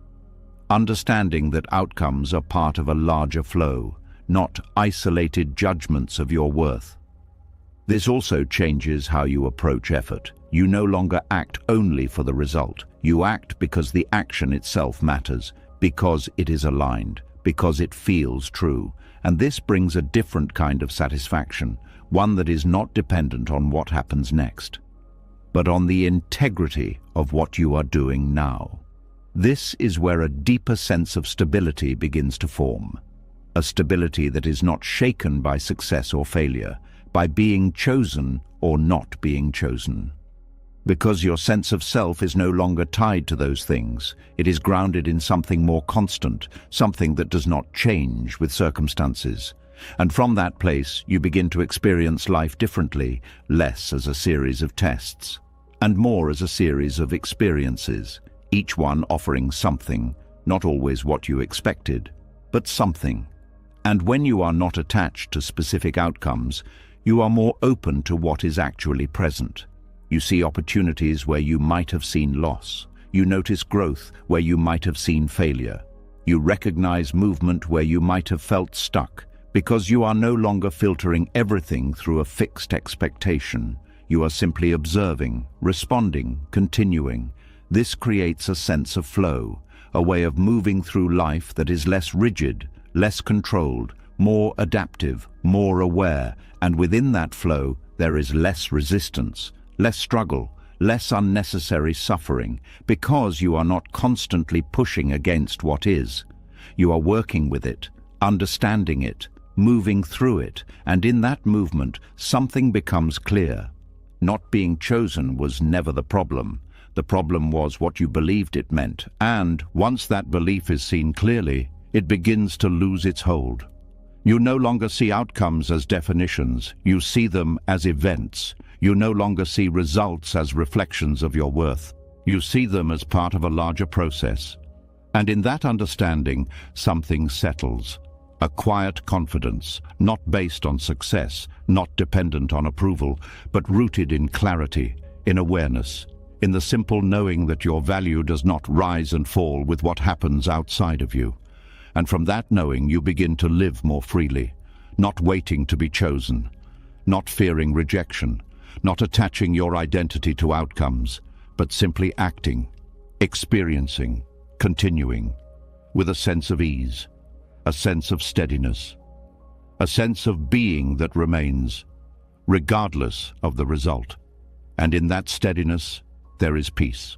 Understanding that outcomes are part of a larger flow, not isolated judgments of your worth. This also changes how you approach effort. You no longer act only for the result. You act because the action itself matters, because it is aligned, because it feels true. And this brings a different kind of satisfaction, one that is not dependent on what happens next, but on the integrity of what you are doing now. This is where a deeper sense of stability begins to form. A stability that is not shaken by success or failure, by being chosen or not being chosen. Because your sense of self is no longer tied to those things, it is grounded in something more constant, something that does not change with circumstances. And from that place, you begin to experience life differently, less as a series of tests, and more as a series of experiences. Each one offering something, not always what you expected, but something. And when you are not attached to specific outcomes, you are more open to what is actually present. You see opportunities where you might have seen loss. You notice growth where you might have seen failure. You recognize movement where you might have felt stuck, because you are no longer filtering everything through a fixed expectation. You are simply observing, responding, continuing. This creates a sense of flow, a way of moving through life that is less rigid, less controlled, more adaptive, more aware, and within that flow there is less resistance, less struggle, less unnecessary suffering, because you are not constantly pushing against what is. You are working with it, understanding it, moving through it, and in that movement something becomes clear. Not being chosen was never the problem. The problem was what you believed it meant, and once that belief is seen clearly, it begins to lose its hold. You no longer see outcomes as definitions, you see them as events. You no longer see results as reflections of your worth. You see them as part of a larger process. And in that understanding, something settles. A quiet confidence, not based on success, not dependent on approval, but rooted in clarity, in awareness, in the simple knowing that your value does not rise and fall with what happens outside of you. And from that knowing, you begin to live more freely, not waiting to be chosen, not fearing rejection, not attaching your identity to outcomes, but simply acting, experiencing, continuing, with a sense of ease, a sense of steadiness, a sense of being that remains, regardless of the result. And in that steadiness, there is peace.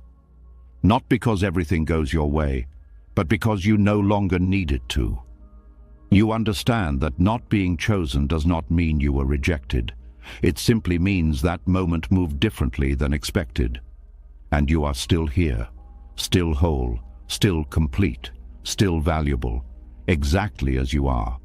Not because everything goes your way, but because you no longer need it to. You understand that not being chosen does not mean you were rejected. It simply means that moment moved differently than expected. And you are still here, still whole, still complete, still valuable, exactly as you are.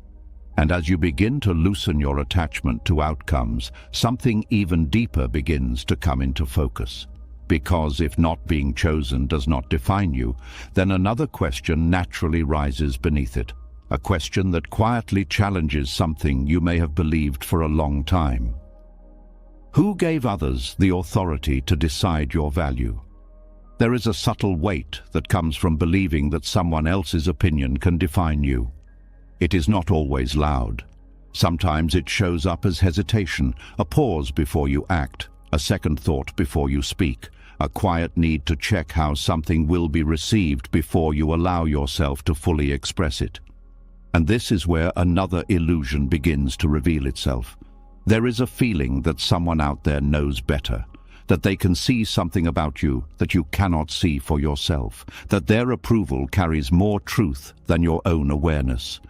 And as you begin to loosen your attachment to outcomes, something even deeper begins to come into focus. Because if not being chosen does not define you, then another question naturally rises beneath it. A question that quietly challenges something you may have believed for a long time. Who gave others the authority to decide your value? There is a subtle weight that comes from believing that someone else's opinion can define you. It is not always loud. Sometimes it shows up as hesitation, a pause before you act, a second thought before you speak, a quiet need to check how something will be received before you allow yourself to fully express it. And this is where another illusion begins to reveal itself. There is a feeling that someone out there knows better, that they can see something about you that you cannot see for yourself, that their approval carries more truth than your own awareness.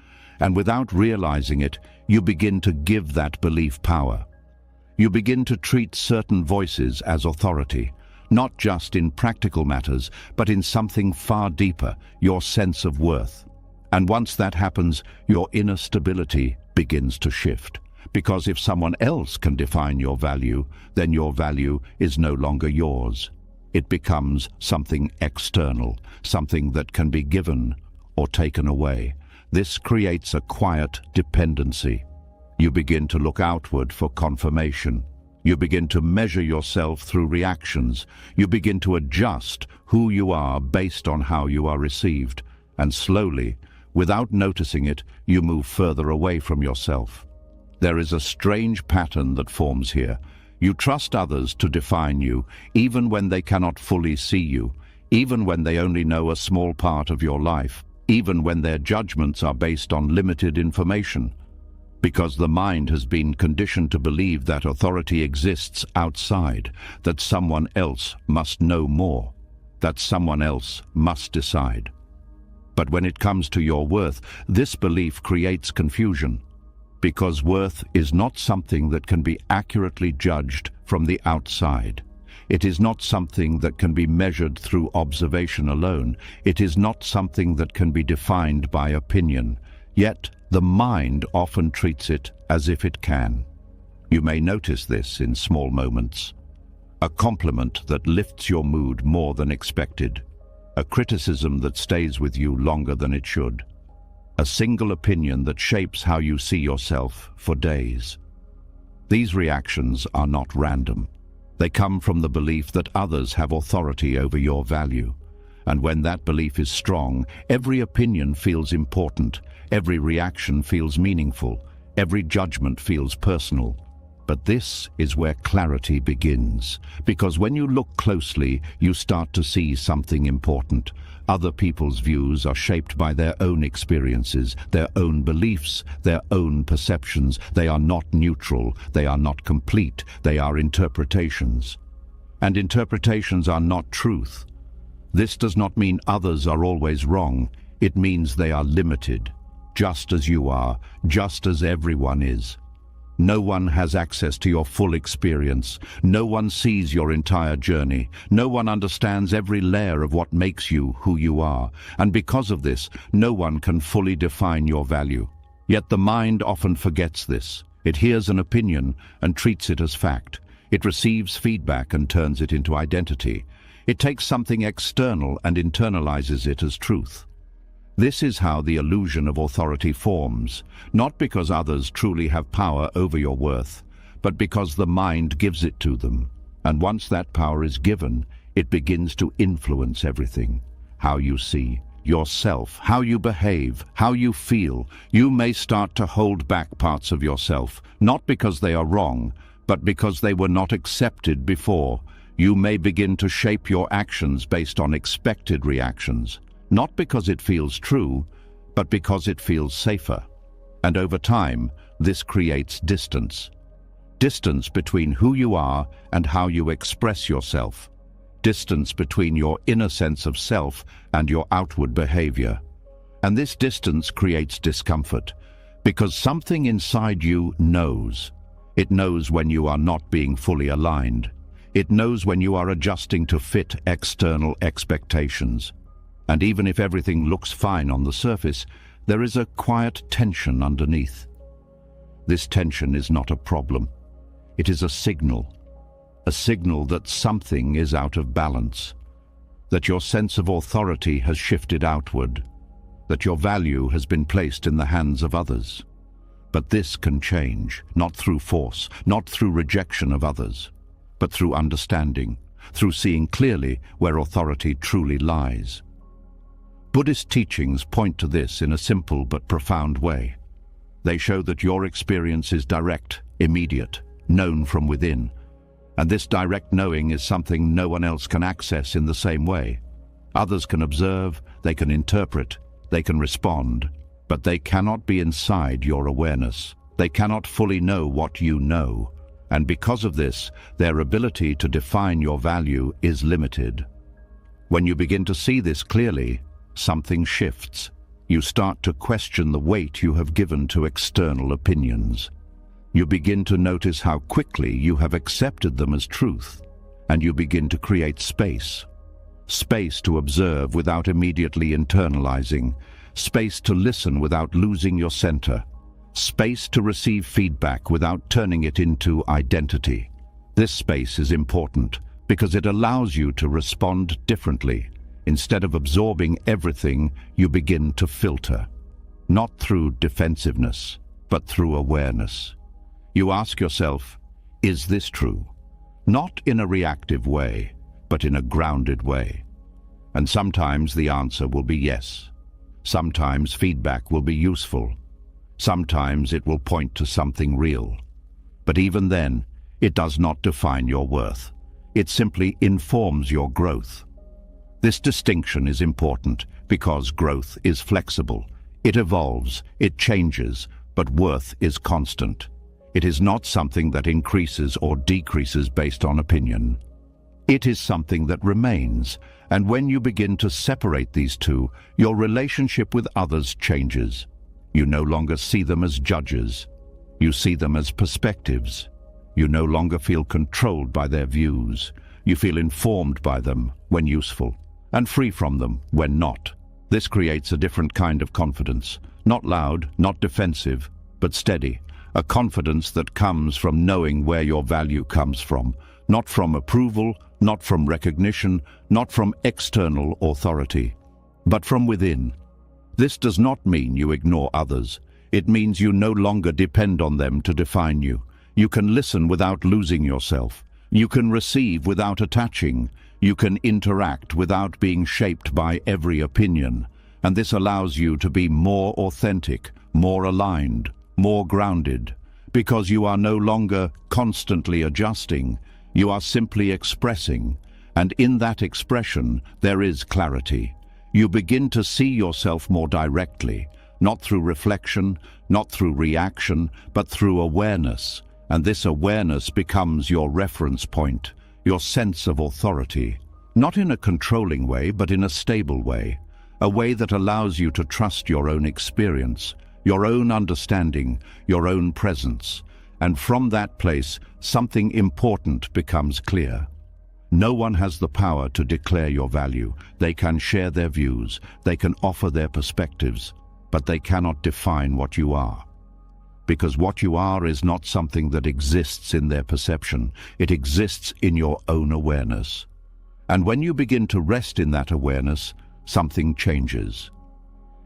And without realizing it, you begin to give that belief power. You begin to treat certain voices as authority, not just in practical matters, but in something far deeper, your sense of worth. And once that happens, your inner stability begins to shift. Because if someone else can define your value, then your value is no longer yours. It becomes something external, something that can be given or taken away. This creates a quiet dependency. You begin to look outward for confirmation. You begin to measure yourself through reactions. You begin to adjust who you are based on how you are received. And slowly, without noticing it, you move further away from yourself. There is a strange pattern that forms here. You trust others to define you, even when they cannot fully see you, even when they only know a small part of your life, even when their judgments are based on limited information. Because the mind has been conditioned to believe that authority exists outside, that someone else must know more, that someone else must decide. But when it comes to your worth, this belief creates confusion. Because worth is not something that can be accurately judged from the outside. It is not something that can be measured through observation alone. It is not something that can be defined by opinion. Yet, the mind often treats it as if it can. You may notice this in small moments. A compliment that lifts your mood more than expected. A criticism that stays with you longer than it should. A single opinion that shapes how you see yourself for days. These reactions are not random. They come from the belief that others have authority over your value. And when that belief is strong, every opinion feels important, every reaction feels meaningful, every judgment feels personal. But this is where clarity begins, because when you look closely, you start to see something important. Other people's views are shaped by their own experiences, their own beliefs, their own perceptions. They are not neutral, they are not complete, they are interpretations. And interpretations are not truth. This does not mean others are always wrong. It means they are limited, just as you are, just as everyone is. No one has access to your full experience. No one sees your entire journey. No one understands every layer of what makes you who you are. And because of this, no one can fully define your value. Yet the mind often forgets this. It hears an opinion and treats it as fact. It receives feedback and turns it into identity. It takes something external and internalizes it as truth. This is how the illusion of authority forms, not because others truly have power over your worth, but because the mind gives it to them. And once that power is given, it begins to influence everything. How you see yourself, how you behave, how you feel. You may start to hold back parts of yourself, not because they are wrong, but because they were not accepted before. You may begin to shape your actions based on expected reactions, not because it feels true, but because it feels safer. And over time, this creates distance. Distance between who you are and how you express yourself. Distance between your inner sense of self and your outward behavior. And this distance creates discomfort, because something inside you knows. It knows when you are not being fully aligned. It knows when you are adjusting to fit external expectations. And even if everything looks fine on the surface, there is a quiet tension underneath. This tension is not a problem. It is a signal that something is out of balance, that your sense of authority has shifted outward, that your value has been placed in the hands of others. But this can change, not through force, not through rejection of others, but through understanding, through seeing clearly where authority truly lies. Buddhist teachings point to this in a simple but profound way. They show that your experience is direct, immediate, known from within. And this direct knowing is something no one else can access in the same way. Others can observe, they can interpret, they can respond, but they cannot be inside your awareness. They cannot fully know what you know. And because of this, their ability to define your value is limited. When you begin to see this clearly, something shifts. You start to question the weight you have given to external opinions. You begin to notice how quickly you have accepted them as truth, and you begin to create space. Space to observe without immediately internalizing, space to listen without losing your center, space to receive feedback without turning it into identity. This space is important because it allows you to respond differently. Instead of absorbing everything, you begin to filter, not through defensiveness, but through awareness. You ask yourself, is this true? Not in a reactive way, but in a grounded way. And sometimes the answer will be yes. Sometimes feedback will be useful. Sometimes it will point to something real. But even then, it does not define your worth. It simply informs your growth. This distinction is important because growth is flexible. It evolves, it changes, but worth is constant. It is not something that increases or decreases based on opinion. It is something that remains, and when you begin to separate these two, your relationship with others changes. You no longer see them as judges. You see them as perspectives. You no longer feel controlled by their views. You feel informed by them when useful, and free from them when not. This creates a different kind of confidence, not loud, not defensive, but steady. A confidence that comes from knowing where your value comes from, not from approval, not from recognition, not from external authority, but from within. This does not mean you ignore others. It means you no longer depend on them to define you. You can listen without losing yourself. You can receive without attaching. You can interact without being shaped by every opinion. And this allows you to be more authentic, more aligned, more grounded, because you are no longer constantly adjusting. You are simply expressing, and in that expression there is clarity. You begin to see yourself more directly, not through reflection, not through reaction, but through awareness. And this awareness becomes your reference point, your sense of authority, not in a controlling way, but in a stable way, a way that allows you to trust your own experience, your own understanding, your own presence. And from that place, something important becomes clear. No one has the power to declare your value. They can share their views, they can offer their perspectives, but they cannot define what you are. because what you are is not something that exists in their perception. It exists in your own awareness. And when you begin to rest in that awareness, something changes.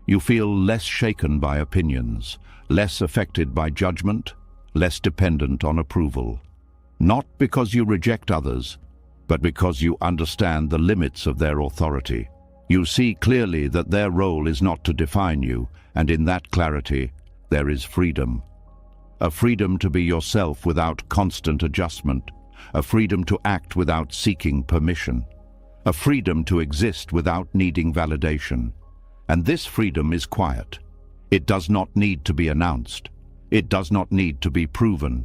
You feel less shaken by opinions, less affected by judgment, less dependent on approval. Not because you reject others, but because you understand the limits of their authority. You see clearly that their role is not to define you, and in that clarity, there is freedom. A freedom to be yourself without constant adjustment, a freedom to act without seeking permission, a freedom to exist without needing validation. And this freedom is quiet. It does not need to be announced. It does not need to be proven.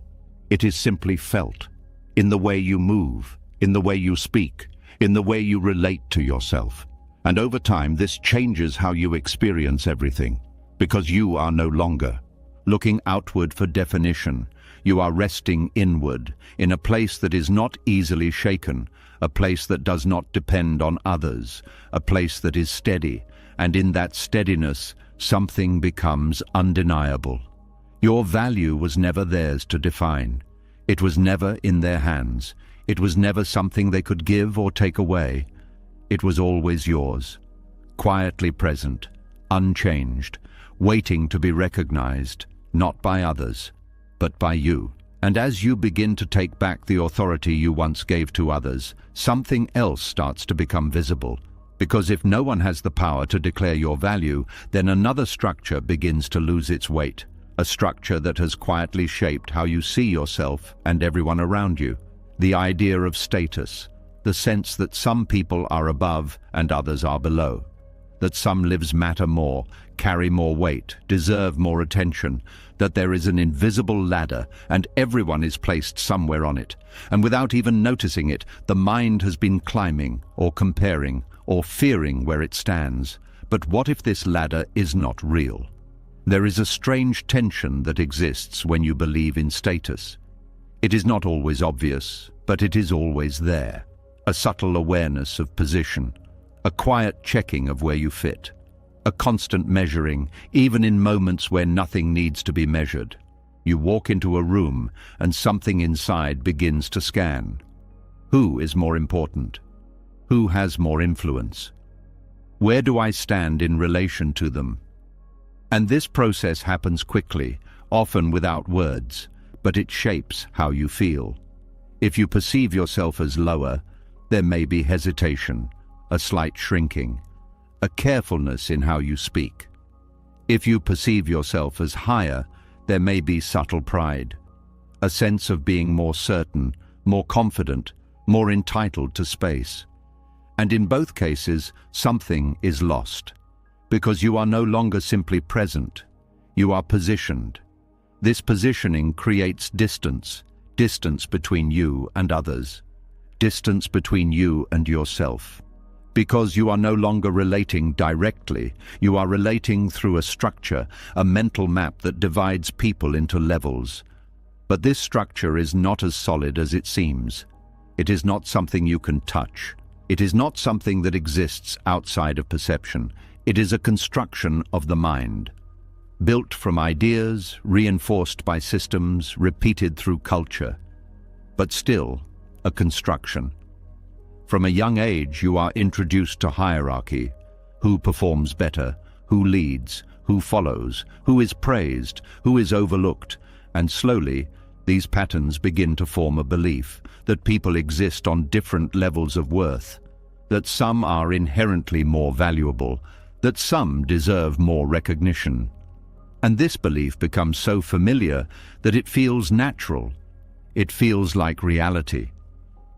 It is simply felt, in the way you move, in the way you speak, in the way you relate to yourself. And over time, this changes how you experience everything, because you are no longer looking outward for definition. You are resting inward, in a place that is not easily shaken, a place that does not depend on others, a place that is steady, and in that steadiness, something becomes undeniable. Your value was never theirs to define. It was never in their hands. It was never something they could give or take away. It was always yours, quietly present, unchanged, waiting to be recognized, not by others, but by you. And as you begin to take back the authority you once gave to others, something else starts to become visible. Because if no one has the power to declare your value, then another structure begins to lose its weight, a structure that has quietly shaped how you see yourself and everyone around you. The idea of status, the sense that some people are above and others are below, that some lives matter more, carry more weight, deserve more attention, that there is an invisible ladder and everyone is placed somewhere on it. And without even noticing it, the mind has been climbing or comparing or fearing where it stands. But what if this ladder is not real? There is a strange tension that exists when you believe in status. It is not always obvious, but it is always there. A subtle awareness of position, a quiet checking of where you fit, a constant measuring, even in moments where nothing needs to be measured. You walk into a room and something inside begins to scan. Who is more important? Who has more influence? Where do I stand in relation to them? And this process happens quickly, often without words, but it shapes how you feel. If you perceive yourself as lower, there may be hesitation, a slight shrinking, a carefulness in how you speak. If you perceive yourself as higher, there may be subtle pride, a sense of being more certain, more confident, more entitled to space. And in both cases, something is lost, because you are no longer simply present, you are positioned. This positioning creates distance, distance between you and others, distance between you and yourself. Because you are no longer relating directly, you are relating through a structure, a mental map that divides people into levels. But this structure is not as solid as it seems. It is not something you can touch. It is not something that exists outside of perception. It is a construction of the mind, built from ideas, reinforced by systems, repeated through culture, but still a construction. From a young age, you are introduced to hierarchy: who performs better, who leads, who follows, who is praised, who is overlooked, and slowly, these patterns begin to form a belief that people exist on different levels of worth, that some are inherently more valuable, that some deserve more recognition. And this belief becomes so familiar that it feels natural. It feels like reality.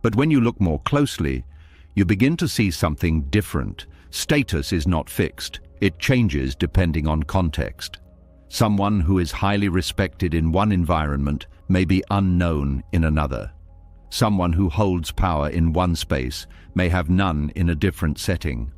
But when you look more closely, you begin to see something different. Status is not fixed. It changes depending on context. Someone who is highly respected in one environment may be unknown in another. Someone who holds power in one space may have none in a different setting.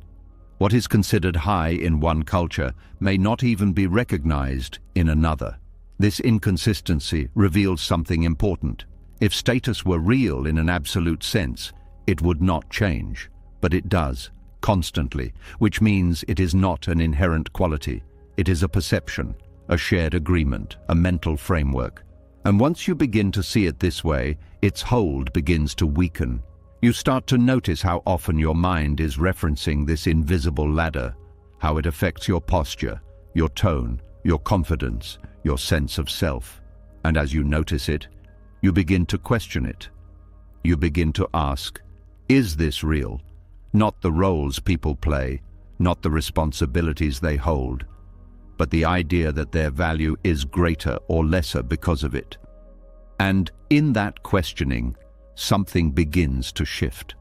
What is considered high in one culture may not even be recognized in another. This inconsistency reveals something important. If status were real in an absolute sense, it would not change, but it does, constantly, which means it is not an inherent quality. It is a perception a shared agreement, a mental framework. And once you begin to see it this way, its hold begins to weaken. You start to notice how often your mind is referencing this invisible ladder, how it affects your posture, your tone, your confidence, your sense of self. And as you notice it, you begin to question it. You begin to ask, is this real? Not the roles people play, not the responsibilities they hold, but the idea that their value is greater or lesser because of it. And in that questioning, something begins to shift.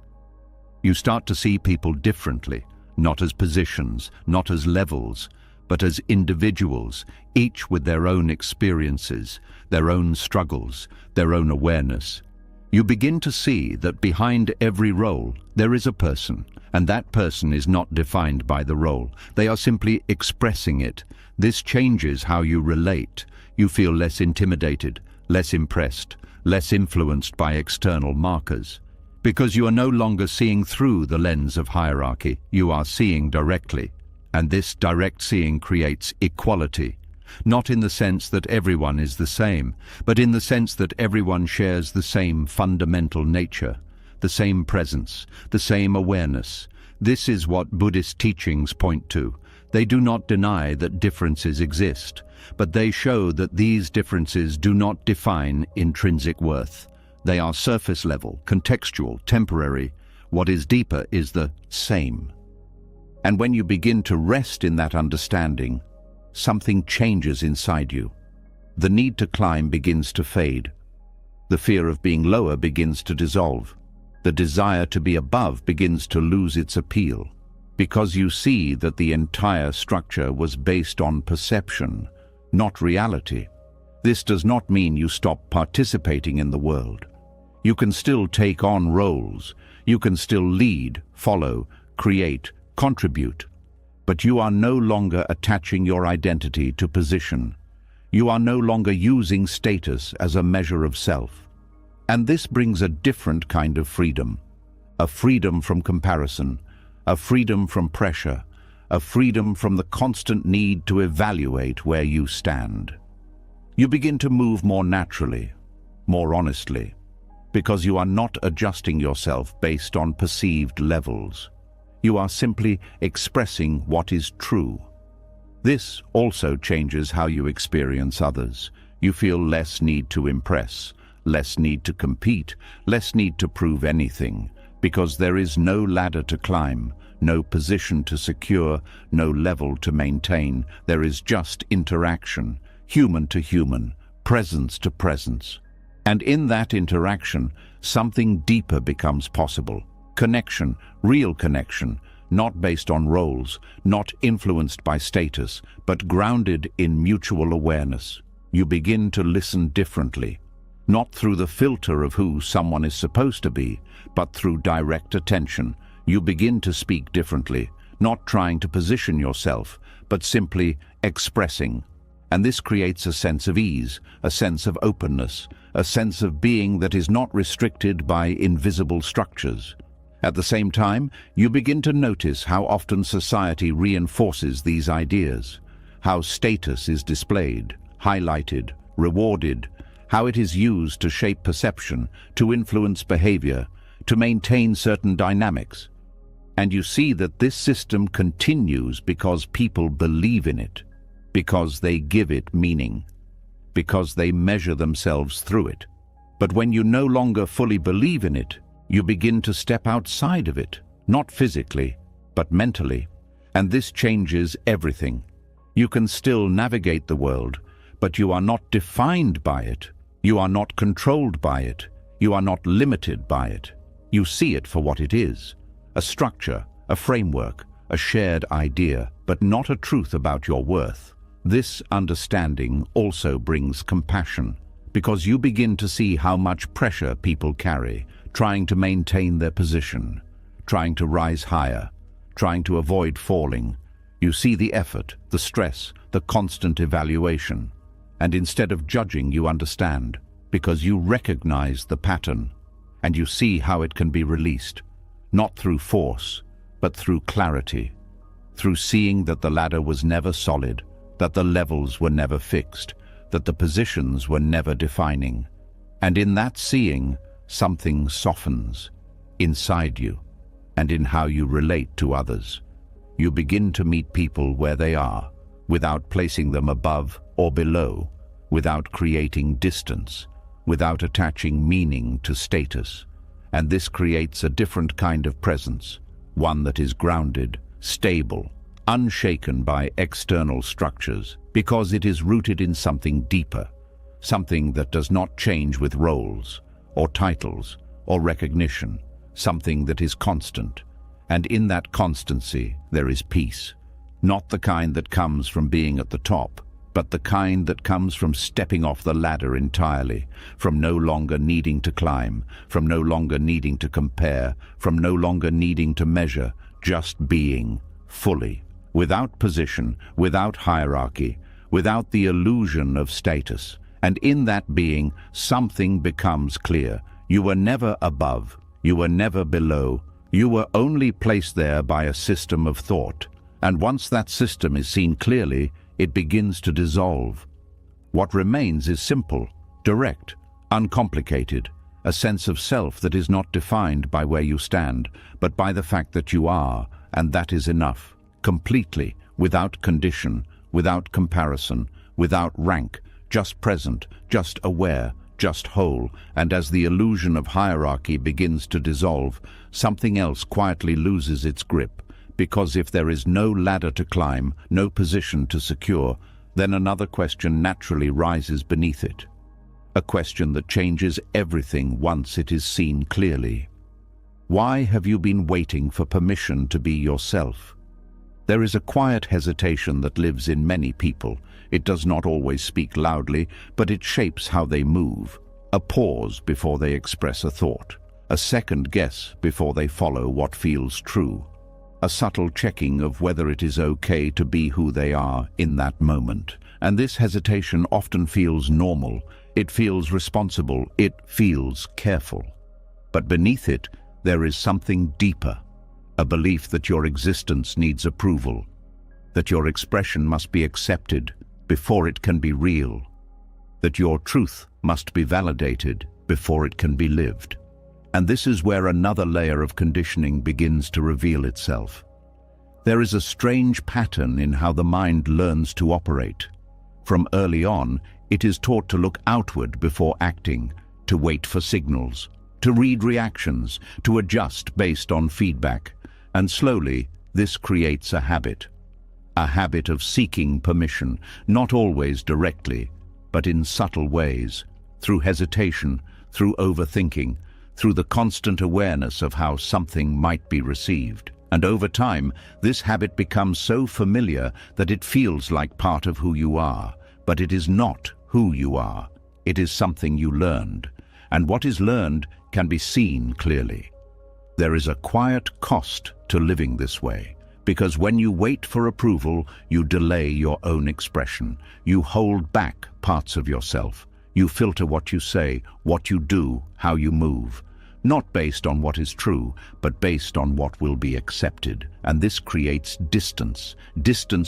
You start to see people differently, not as positions, not as levels, but as individuals, each with their own experiences, their own struggles, their own awareness. You begin to see that behind every role there is a person, and that person is not defined by the role. They are simply expressing it. This changes how you relate. You feel less intimidated, less impressed, less influenced by external markers. Because you are no longer seeing through the lens of hierarchy, you are seeing directly. And this direct seeing creates equality, not in the sense that everyone is the same, but in the sense that everyone shares the same fundamental nature, the same presence, the same awareness. This is what Buddhist teachings point to. They do not deny that differences exist, but they show that these differences do not define intrinsic worth. They are surface level, contextual, temporary. What is deeper is the same. And when you begin to rest in that understanding, something changes inside you. The need to climb begins to fade. The fear of being lower begins to dissolve. The desire to be above begins to lose its appeal, because you see that the entire structure was based on perception, not reality. This does not mean you stop participating in the world. You can still take on roles. You can still lead, follow, create, contribute. But you are no longer attaching your identity to position. You are no longer using status as a measure of self. And this brings a different kind of freedom. A freedom from comparison, a freedom from pressure, a freedom from the constant need to evaluate where you stand. You begin to move more naturally, more honestly, because you are not adjusting yourself based on perceived levels. You are simply expressing what is true. This also changes how you experience others. You feel less need to impress, less need to compete, less need to prove anything, because there is no ladder to climb, no position to secure, no level to maintain. There is just interaction, human to human, presence to presence. And in that interaction, something deeper becomes possible. Connection, real connection, not based on roles, not influenced by status, but grounded in mutual awareness. You begin to listen differently, not through the filter of who someone is supposed to be, but through direct attention. You begin to speak differently, not trying to position yourself, but simply expressing. And this creates a sense of ease, a sense of openness, a sense of being that is not restricted by invisible structures. At the same time, you begin to notice how often society reinforces these ideas, how status is displayed, highlighted, rewarded, how it is used to shape perception, to influence behavior, to maintain certain dynamics. And you see that this system continues because people believe in it, because they give it meaning, because they measure themselves through it. But when you no longer fully believe in it, you begin to step outside of it, not physically, but mentally. And this changes everything. You can still navigate the world, but you are not defined by it. You are not controlled by it. You are not limited by it. You see it for what it is, a structure, a framework, a shared idea, but not a truth about your worth. This understanding also brings compassion, because you begin to see how much pressure people carry, trying to maintain their position, trying to rise higher, trying to avoid falling. You see the effort, the stress, the constant evaluation. And instead of judging, you understand, because you recognize the pattern, and you see how it can be released, not through force, but through clarity, through seeing that the ladder was never solid, that the levels were never fixed, that the positions were never defining. And in that seeing, something softens inside you and in how you relate to others. You begin to meet people where they are, without placing them above or below, without creating distance, without attaching meaning to status. And this creates a different kind of presence, one that is grounded, stable, unshaken by external structures, because it is rooted in something deeper, something that does not change with roles, or titles, or recognition, something that is constant. And in that constancy there is peace, not the kind that comes from being at the top, but the kind that comes from stepping off the ladder entirely, from no longer needing to climb, from no longer needing to compare, from no longer needing to measure, just being, fully, without position, without hierarchy, without the illusion of status. And in that being, something becomes clear. You were never above, you were never below, you were only placed there by a system of thought. And once that system is seen clearly, it begins to dissolve. What remains is simple, direct, uncomplicated, a sense of self that is not defined by where you stand, but by the fact that you are, and that is enough, completely, without condition, without comparison, without rank, just present, just aware, just whole. And as the illusion of hierarchy begins to dissolve, something else quietly loses its grip. Because if there is no ladder to climb, no position to secure, then another question naturally rises beneath it. A question that changes everything once it is seen clearly. Why have you been waiting for permission to be yourself? There is a quiet hesitation that lives in many people. It does not always speak loudly, but it shapes how they move. A pause before they express a thought. A second guess before they follow what feels true. A subtle checking of whether it is okay to be who they are in that moment. And this hesitation often feels normal. It feels responsible. It feels careful. But beneath it, there is something deeper. A belief that your existence needs approval. That your expression must be accepted before it can be real. That your truth must be validated before it can be lived. And this is where another layer of conditioning begins to reveal itself. There is a strange pattern in how the mind learns to operate. From early on, it is taught to look outward before acting, to wait for signals, to read reactions, to adjust based on feedback. And slowly, this creates a habit of seeking permission, not always directly, but in subtle ways, through hesitation, through overthinking, through the constant awareness of how something might be received. And over time, this habit becomes so familiar that it feels like part of who you are. But it is not who you are. It is something you learned. And what is learned can be seen clearly. There is a quiet cost to living this way, because when you wait for approval, you delay your own expression. You hold back parts of yourself. You filter what you say, what you do, how you move. Not based on what is true, but based on what will be accepted. And this creates distance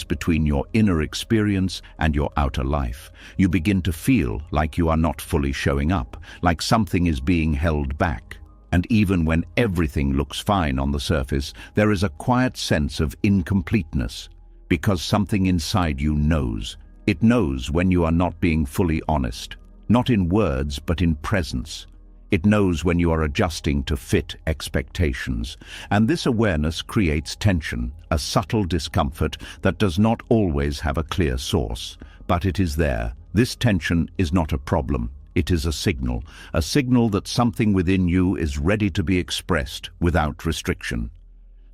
between your inner experience and your outer life. You begin to feel like you are not fully showing up, like something is being held back. And even when everything looks fine on the surface, there is a quiet sense of incompleteness, because something inside you knows. It knows when you are not being fully honest, not in words, but in presence. It knows when you are adjusting to fit expectations. And this awareness creates tension, a subtle discomfort that does not always have a clear source. But it is there. This tension is not a problem. It is a signal that something within you is ready to be expressed without restriction.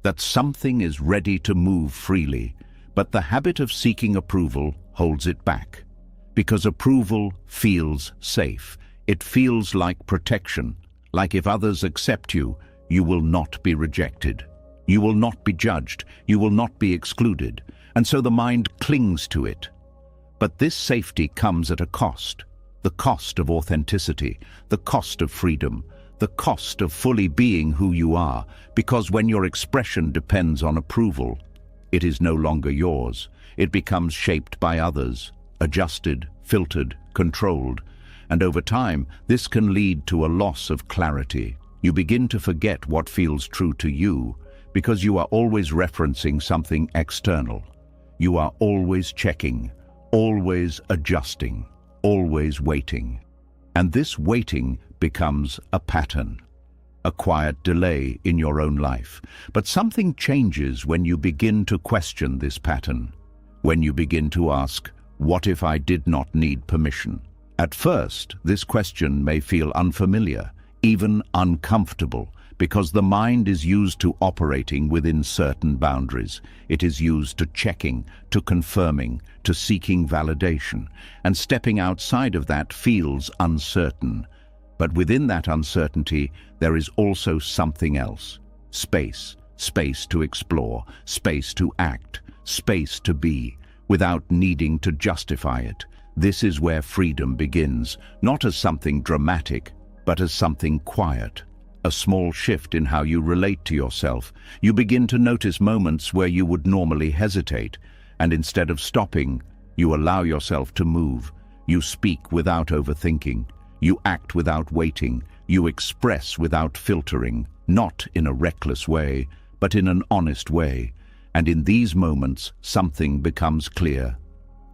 That something is ready to move freely. But the habit of seeking approval holds it back. Because approval feels safe. It feels like protection, like if others accept you, you will not be rejected. You will not be judged. You will not be excluded. And so the mind clings to it. But this safety comes at a cost. The cost of authenticity, the cost of freedom, the cost of fully being who you are. Because when your expression depends on approval, It is no longer yours. It becomes shaped by others, adjusted, filtered, controlled, and over time, this can lead to a loss of clarity. You begin to forget what feels true to you because you are always referencing something external. You are always checking, always adjusting, always waiting. And this waiting becomes a pattern, a quiet delay in your own life. But something changes when you begin to question this pattern, when you begin to ask, what if I did not need permission? At first, this question may feel unfamiliar, even uncomfortable, because the mind is used to operating within certain boundaries. It is used to checking, to confirming, to seeking validation, and stepping outside of that feels uncertain. But within that uncertainty, there is also something else. Space. Space to explore, space to act, space to be, without needing to justify it. This is where freedom begins, not as something dramatic, but as something quiet. A small shift in how you relate to yourself. You begin to notice moments where you would normally hesitate, and instead of stopping, you allow yourself to move. You speak without overthinking. You act without waiting. You express without filtering, not in a reckless way, but in an honest way. And in these moments, something becomes clear.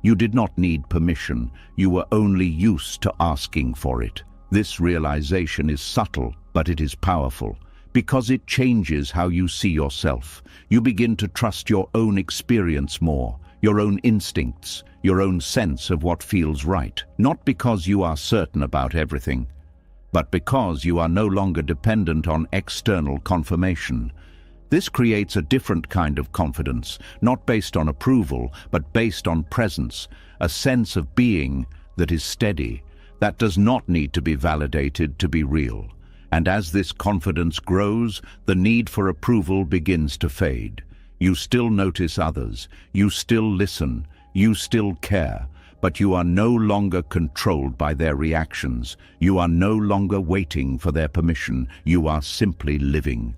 You did not need permission. You were only used to asking for it. This realization is subtle, but it is powerful, because it changes how you see yourself. You begin to trust your own experience more, your own instincts, your own sense of what feels right, not because you are certain about everything, but because you are no longer dependent on external confirmation. This creates a different kind of confidence, not based on approval, but based on presence, a sense of being that is steady, that does not need to be validated to be real. And as this confidence grows, the need for approval begins to fade. You still notice others, you still listen, you still care, but you are no longer controlled by their reactions. You are no longer waiting for their permission. You are simply living.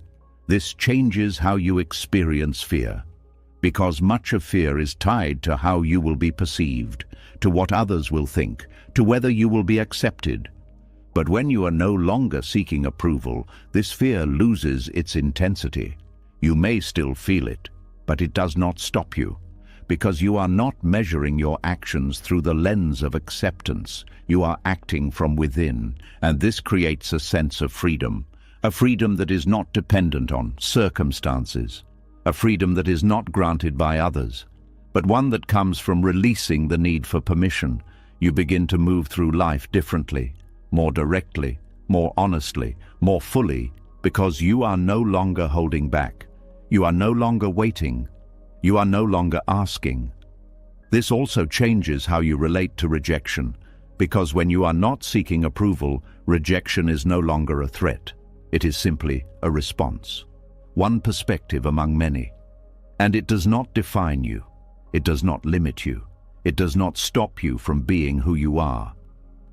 This changes how you experience fear, because much of fear is tied to how you will be perceived, to what others will think, to whether you will be accepted. But when you are no longer seeking approval, this fear loses its intensity. You may still feel it, but it does not stop you, because you are not measuring your actions through the lens of acceptance. You are acting from within, and this creates a sense of freedom. A freedom that is not dependent on circumstances, a freedom that is not granted by others, but one that comes from releasing the need for permission. You begin to move through life differently, more directly, more honestly, more fully, because you are no longer holding back. You are no longer waiting. You are no longer asking. This also changes how you relate to rejection, because when you are not seeking approval, rejection is no longer a threat. It is simply a response, one perspective among many. And it does not define you. It does not limit you. It does not stop you from being who you are.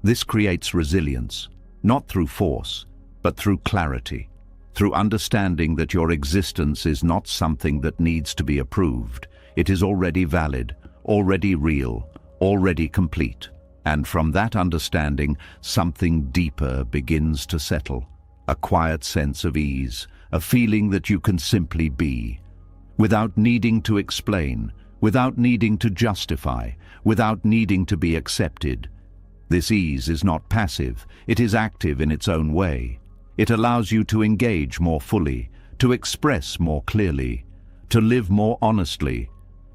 This creates resilience, not through force, but through clarity, through understanding that your existence is not something that needs to be approved. It is already valid, already real, already complete. And from that understanding, something deeper begins to settle. A quiet sense of ease, a feeling that you can simply be, without needing to explain, without needing to justify, without needing to be accepted. This ease is not passive, it is active in its own way. It allows you to engage more fully, to express more clearly, to live more honestly,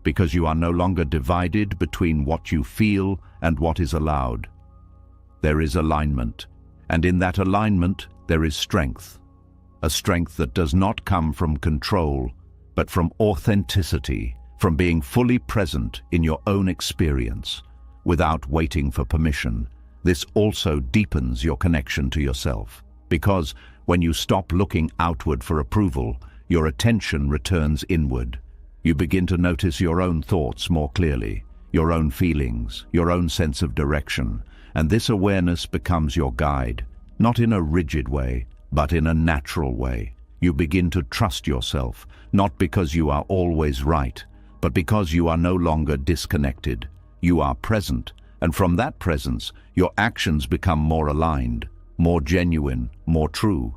because you are no longer divided between what you feel and what is allowed. There is alignment, and in that alignment, there is strength, a strength that does not come from control, but from authenticity, from being fully present in your own experience, without waiting for permission. This also deepens your connection to yourself, because when you stop looking outward for approval, your attention returns inward. You begin to notice your own thoughts more clearly, your own feelings, your own sense of direction, and this awareness becomes your guide. Not in a rigid way, but in a natural way. You begin to trust yourself, not because you are always right, but because you are no longer disconnected. You are present, and from that presence, your actions become more aligned, more genuine, more true.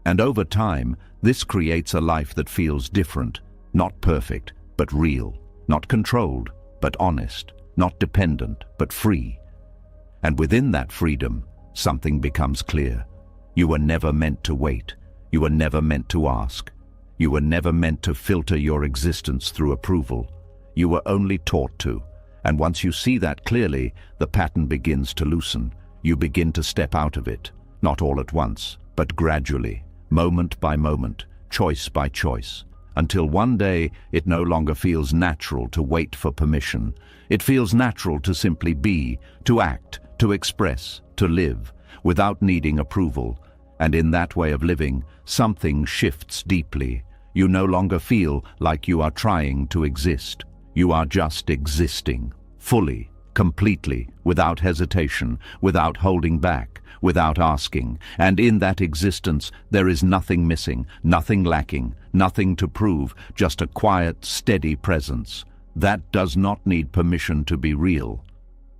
And over time, this creates a life that feels different, not perfect, but real, not controlled, but honest, not dependent, but free. And within that freedom, something becomes clear. You were never meant to wait. You were never meant to ask. You were never meant to filter your existence through approval. You were only taught to. And once you see that clearly, the pattern begins to loosen. You begin to step out of it, not all at once, but gradually, moment by moment, choice by choice, until one day it no longer feels natural to wait for permission. It feels natural to simply be, to act, to express, to live, without needing approval. And in that way of living, something shifts deeply. You no longer feel like you are trying to exist. You are just existing, fully, completely, without hesitation, without holding back, without asking. And in that existence, there is nothing missing, nothing lacking, nothing to prove, just a quiet, steady presence. That does not need permission to be real.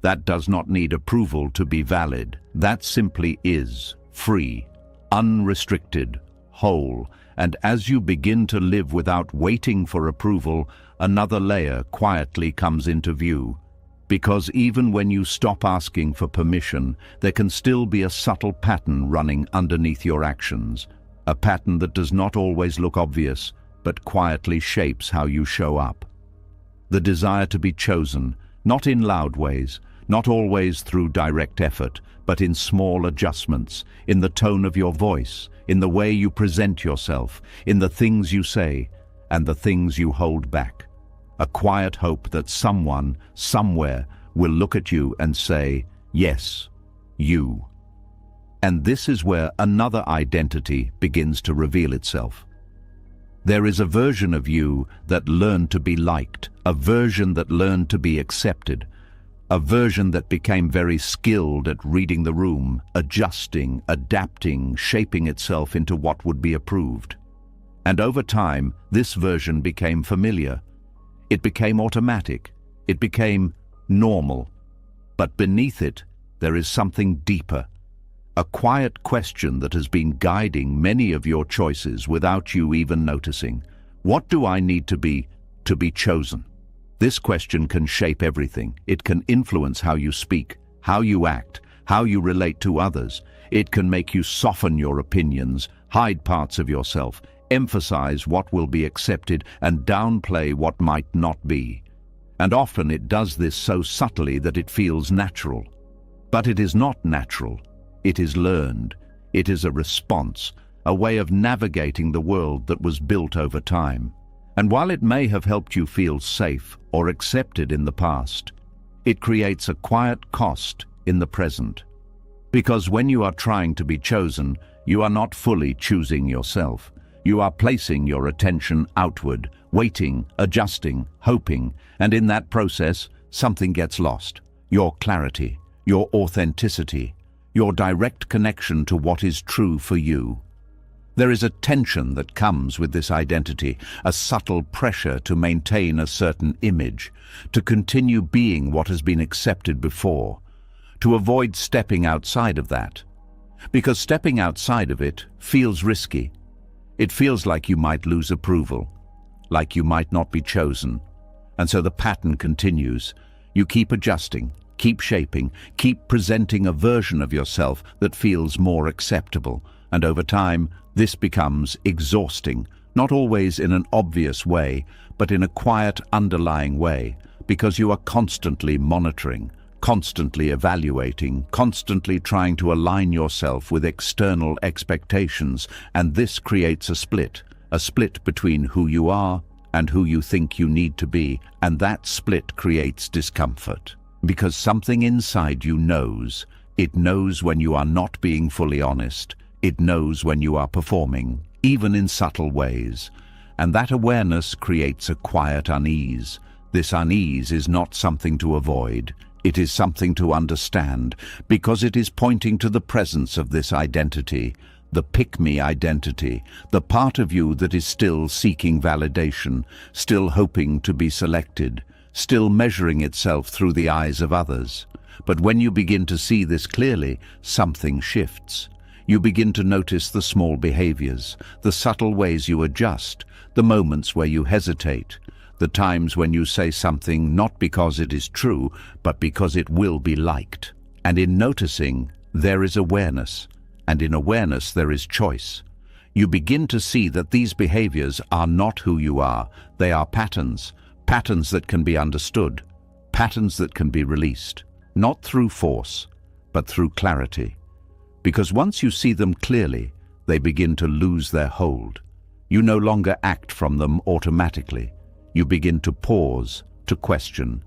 That does not need approval to be valid. That simply is, free, unrestricted, whole. And as you begin to live without waiting for approval, another layer quietly comes into view. Because even when you stop asking for permission, there can still be a subtle pattern running underneath your actions. A pattern that does not always look obvious, but quietly shapes how you show up. The desire to be chosen, not in loud ways, not always through direct effort, but in small adjustments, in the tone of your voice, in the way you present yourself, in the things you say, and the things you hold back. A quiet hope that someone, somewhere, will look at you and say, yes, you. And this is where another identity begins to reveal itself. There is a version of you that learned to be liked, a version that learned to be accepted, a version that became very skilled at reading the room, adjusting, adapting, shaping itself into what would be approved. And over time, this version became familiar. It became automatic. It became normal. But beneath it, there is something deeper. A quiet question that has been guiding many of your choices without you even noticing. What do I need to be chosen? This question can shape everything. It can influence how you speak, how you act, how you relate to others. It can make you soften your opinions, hide parts of yourself, emphasize what will be accepted, and downplay what might not be. And often it does this so subtly that it feels natural. But it is not natural. It is learned. It is a response, a way of navigating the world that was built over time. And while it may have helped you feel safe or accepted in the past, it creates a quiet cost in the present. Because when you are trying to be chosen, you are not fully choosing yourself. You are placing your attention outward, waiting, adjusting, hoping, and in that process, something gets lost. Your clarity, your authenticity, your direct connection to what is true for you. There is a tension that comes with this identity, a subtle pressure to maintain a certain image, to continue being what has been accepted before, to avoid stepping outside of that. Because stepping outside of it feels risky. It feels like you might lose approval, like you might not be chosen. And so the pattern continues. You keep adjusting, keep shaping, keep presenting a version of yourself that feels more acceptable. And over time, this becomes exhausting, not always in an obvious way, but in a quiet, underlying way, because you are constantly monitoring, constantly evaluating, constantly trying to align yourself with external expectations, and this creates a split between who you are and who you think you need to be, and that split creates discomfort. Because something inside you knows. It knows when you are not being fully honest. It knows when you are performing, even in subtle ways. And that awareness creates a quiet unease. This unease is not something to avoid. It is something to understand, because it is pointing to the presence of this identity, the pick-me identity, the part of you that is still seeking validation, still hoping to be selected, still measuring itself through the eyes of others. But when you begin to see this clearly, something shifts. You begin to notice the small behaviors, the subtle ways you adjust, the moments where you hesitate, the times when you say something not because it is true, but because it will be liked. And in noticing, there is awareness, and in awareness there is choice. You begin to see that these behaviors are not who you are. They are patterns, patterns that can be understood, patterns that can be released, not through force, but through clarity. Because once you see them clearly, they begin to lose their hold. You no longer act from them automatically. You begin to pause, to question,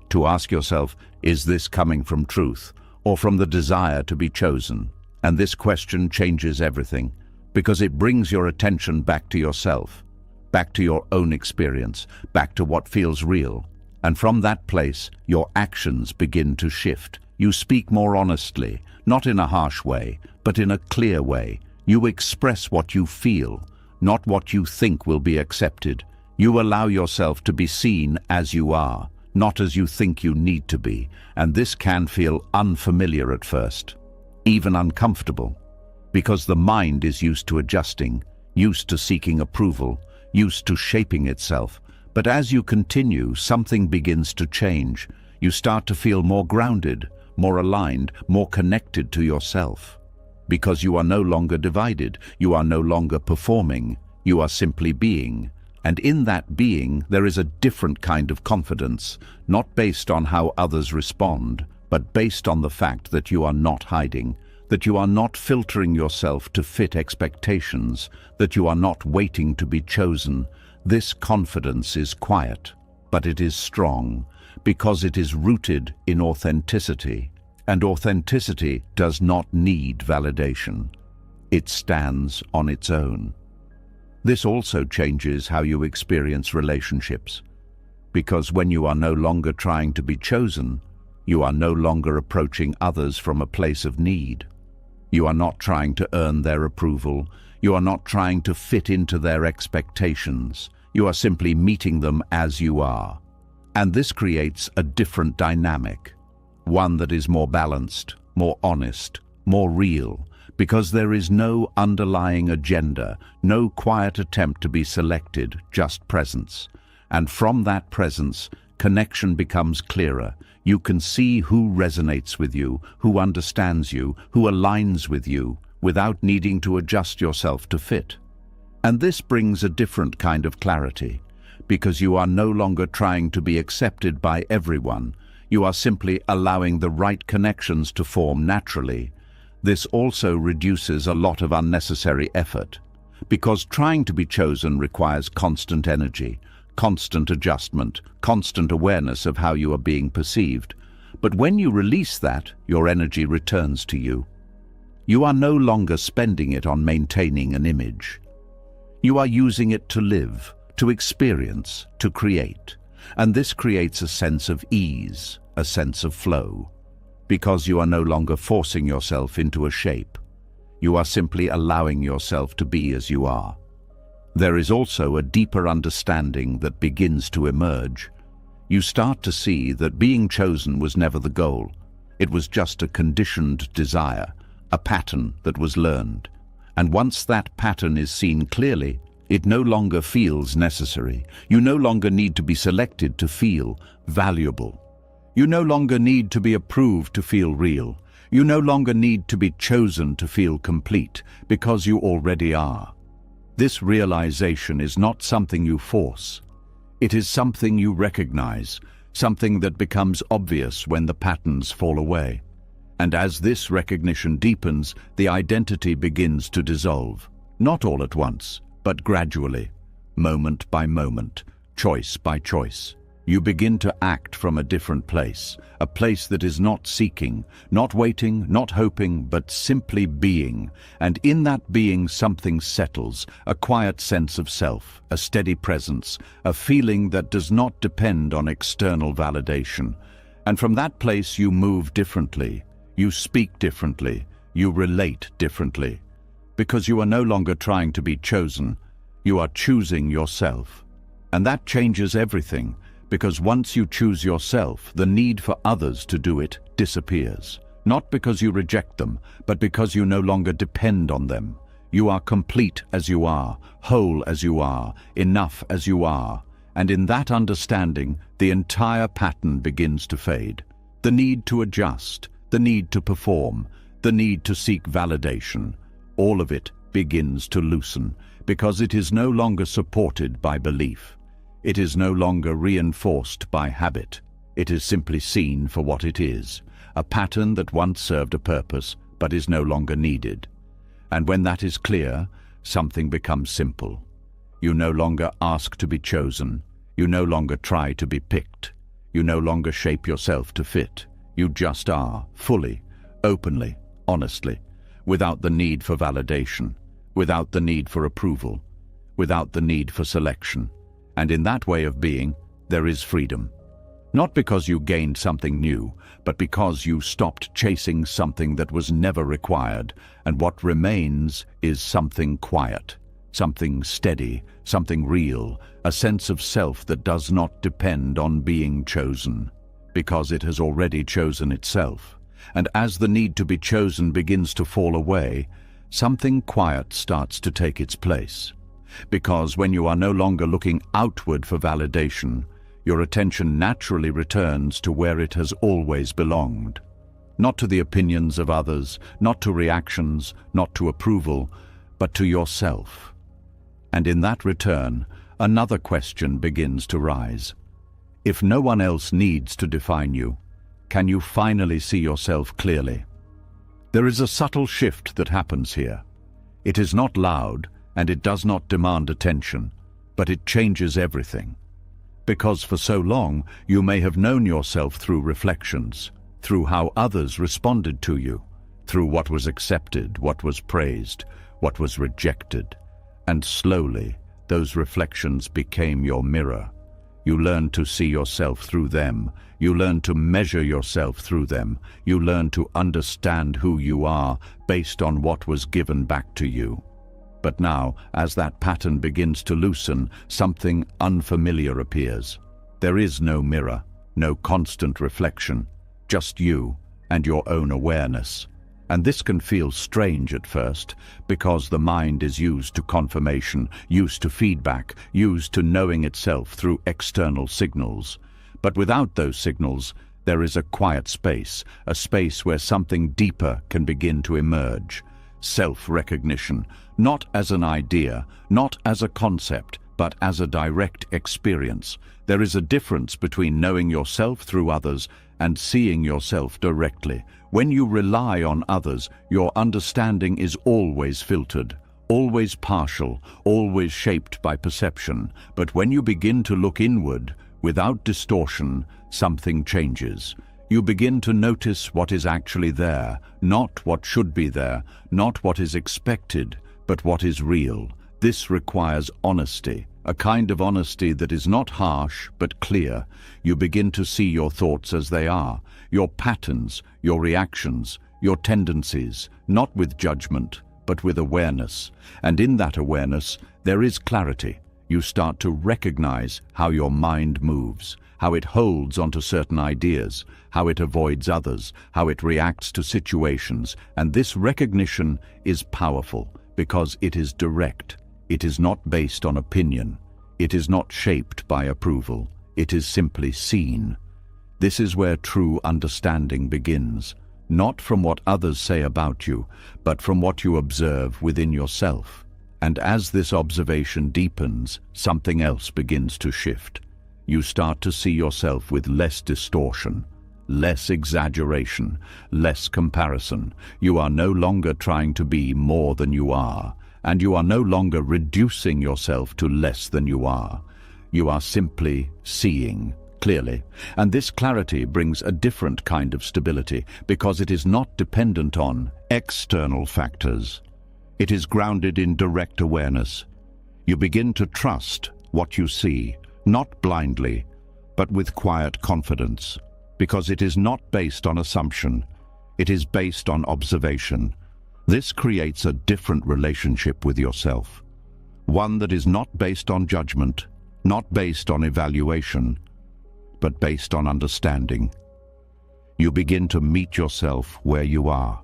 to ask yourself, is this coming from truth or from the desire to be chosen? And this question changes everything, because it brings your attention back to yourself, back to your own experience, back to what feels real. And from that place, your actions begin to shift. You speak more honestly, not in a harsh way, but in a clear way. You express what you feel, not what you think will be accepted. You allow yourself to be seen as you are, not as you think you need to be. And this can feel unfamiliar at first, even uncomfortable, because the mind is used to adjusting, used to seeking approval, used to shaping itself. But as you continue, something begins to change. You start to feel more grounded, more aligned, more connected to yourself. Because you are no longer divided, you are no longer performing, you are simply being. And in that being, there is a different kind of confidence, not based on how others respond, but based on the fact that you are not hiding, that you are not filtering yourself to fit expectations, that you are not waiting to be chosen. This confidence is quiet, but it is strong, because it is rooted in authenticity. And authenticity does not need validation. It stands on its own. This also changes how you experience relationships, because when you are no longer trying to be chosen, you are no longer approaching others from a place of need. You are not trying to earn their approval. You are not trying to fit into their expectations. You are simply meeting them as you are. And this creates a different dynamic, one that is more balanced, more honest, more real, because there is no underlying agenda, no quiet attempt to be selected, just presence. And from that presence, connection becomes clearer. You can see who resonates with you, who understands you, who aligns with you, without needing to adjust yourself to fit. And this brings a different kind of clarity, because you are no longer trying to be accepted by everyone. You are simply allowing the right connections to form naturally. This also reduces a lot of unnecessary effort, because trying to be chosen requires constant energy, constant adjustment, constant awareness of how you are being perceived. But when you release that, your energy returns to you. You are no longer spending it on maintaining an image. You are using it to live, to experience, to create. And this creates a sense of ease, a sense of flow, because you are no longer forcing yourself into a shape. You are simply allowing yourself to be as you are. There is also a deeper understanding that begins to emerge. You start to see that being chosen was never the goal. It was just a conditioned desire, a pattern that was learned. And once that pattern is seen clearly, it no longer feels necessary. You no longer need to be selected to feel valuable. You no longer need to be approved to feel real. You no longer need to be chosen to feel complete, because you already are. This realization is not something you force. It is something you recognize, something that becomes obvious when the patterns fall away. And as this recognition deepens, the identity begins to dissolve. Not all at once, but gradually, moment by moment, choice by choice. You begin to act from a different place, a place that is not seeking, not waiting, not hoping, but simply being. And in that being, something settles, a quiet sense of self, a steady presence, a feeling that does not depend on external validation. And from that place, you move differently, you speak differently, you relate differently. Because you are no longer trying to be chosen, you are choosing yourself. And that changes everything, because once you choose yourself, the need for others to do it disappears. Not because you reject them, but because you no longer depend on them. You are complete as you are, whole as you are, enough as you are. And in that understanding, the entire pattern begins to fade. The need to adjust, the need to perform, the need to seek validation, all of it begins to loosen, because it is no longer supported by belief. It is no longer reinforced by habit. It is simply seen for what it is, a pattern that once served a purpose but is no longer needed. And when that is clear, something becomes simple. You no longer ask to be chosen. You no longer try to be picked. You no longer shape yourself to fit. You just are, fully, openly, honestly, without the need for validation, without the need for approval, without the need for selection. And in that way of being, there is freedom. Not because you gained something new, but because you stopped chasing something that was never required, and what remains is something quiet, something steady, something real, a sense of self that does not depend on being chosen, because it has already chosen itself. And as the need to be chosen begins to fall away, something quiet starts to take its place. Because when you are no longer looking outward for validation, your attention naturally returns to where it has always belonged. Not to the opinions of others, not to reactions, not to approval, but to yourself. And in that return, another question begins to rise. If no one else needs to define you, can you finally see yourself clearly? There is a subtle shift that happens here. It is not loud, and it does not demand attention, but it changes everything. Because for so long, you may have known yourself through reflections, through how others responded to you, through what was accepted, what was praised, what was rejected. And slowly, those reflections became your mirror. You learned to see yourself through them. You learned to measure yourself through them. You learned to understand who you are based on what was given back to you. But now, as that pattern begins to loosen, something unfamiliar appears. There is no mirror, no constant reflection, just you and your own awareness. And this can feel strange at first, because the mind is used to confirmation, used to feedback, used to knowing itself through external signals. But without those signals, there is a quiet space, a space where something deeper can begin to emerge. Self-recognition, not as an idea, not as a concept, but as a direct experience. There is a difference between knowing yourself through others and seeing yourself directly. When you rely on others, your understanding is always filtered, always partial, always shaped by perception. But when you begin to look inward, without distortion, something changes. You begin to notice what is actually there, not what should be there, not what is expected, but what is real. This requires honesty, a kind of honesty that is not harsh but clear. You begin to see your thoughts as they are, your patterns, your reactions, your tendencies, not with judgment, but with awareness. And in that awareness, there is clarity. You start to recognize how your mind moves, how it holds onto certain ideas, how it avoids others, how it reacts to situations. And this recognition is powerful because it is direct. It is not based on opinion. It is not shaped by approval. It is simply seen. This is where true understanding begins, not from what others say about you, but from what you observe within yourself. And as this observation deepens, something else begins to shift. You start to see yourself with less distortion, less exaggeration, less comparison. You are no longer trying to be more than you are, and you are no longer reducing yourself to less than you are. You are simply seeing clearly, and this clarity brings a different kind of stability because it is not dependent on external factors. It is grounded in direct awareness. You begin to trust what you see, not blindly, but with quiet confidence, because it is not based on assumption. It is based on observation. This creates a different relationship with yourself, one that is not based on judgment, not based on evaluation, but based on understanding. You begin to meet yourself where you are,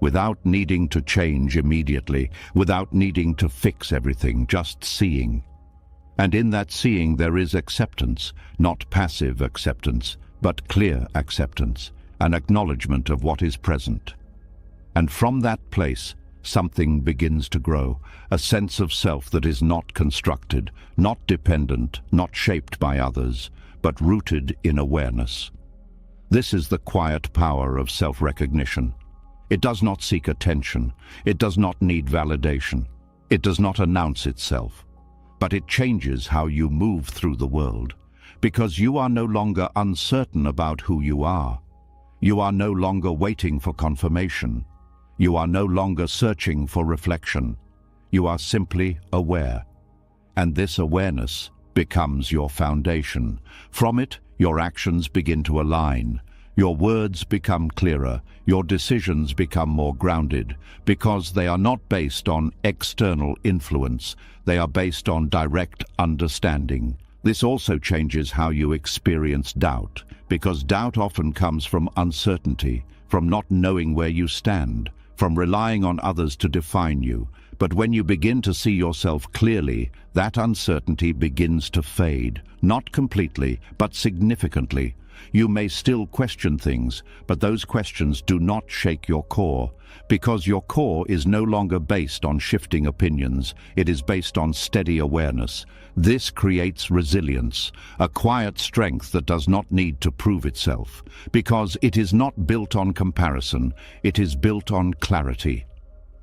without needing to change immediately, without needing to fix everything, just seeing. And in that seeing there is acceptance, not passive acceptance, but clear acceptance, an acknowledgement of what is present. And from that place, something begins to grow, a sense of self that is not constructed, not dependent, not shaped by others, but rooted in awareness. This is the quiet power of self-recognition. It does not seek attention. It does not need validation. It does not announce itself. But it changes how you move through the world, because you are no longer uncertain about who you are. You are no longer waiting for confirmation. You are no longer searching for reflection. You are simply aware. And this awareness becomes your foundation. From it, your actions begin to align. Your words become clearer. Your decisions become more grounded, because they are not based on external influence. They are based on direct understanding. This also changes how you experience doubt, because doubt often comes from uncertainty, from not knowing where you stand, from relying on others to define you. But when you begin to see yourself clearly, that uncertainty begins to fade, not completely, but significantly. You may still question things, but those questions do not shake your core, because your core is no longer based on shifting opinions. It is based on steady awareness. This creates resilience, a quiet strength that does not need to prove itself, because it is not built on comparison, it is built on clarity.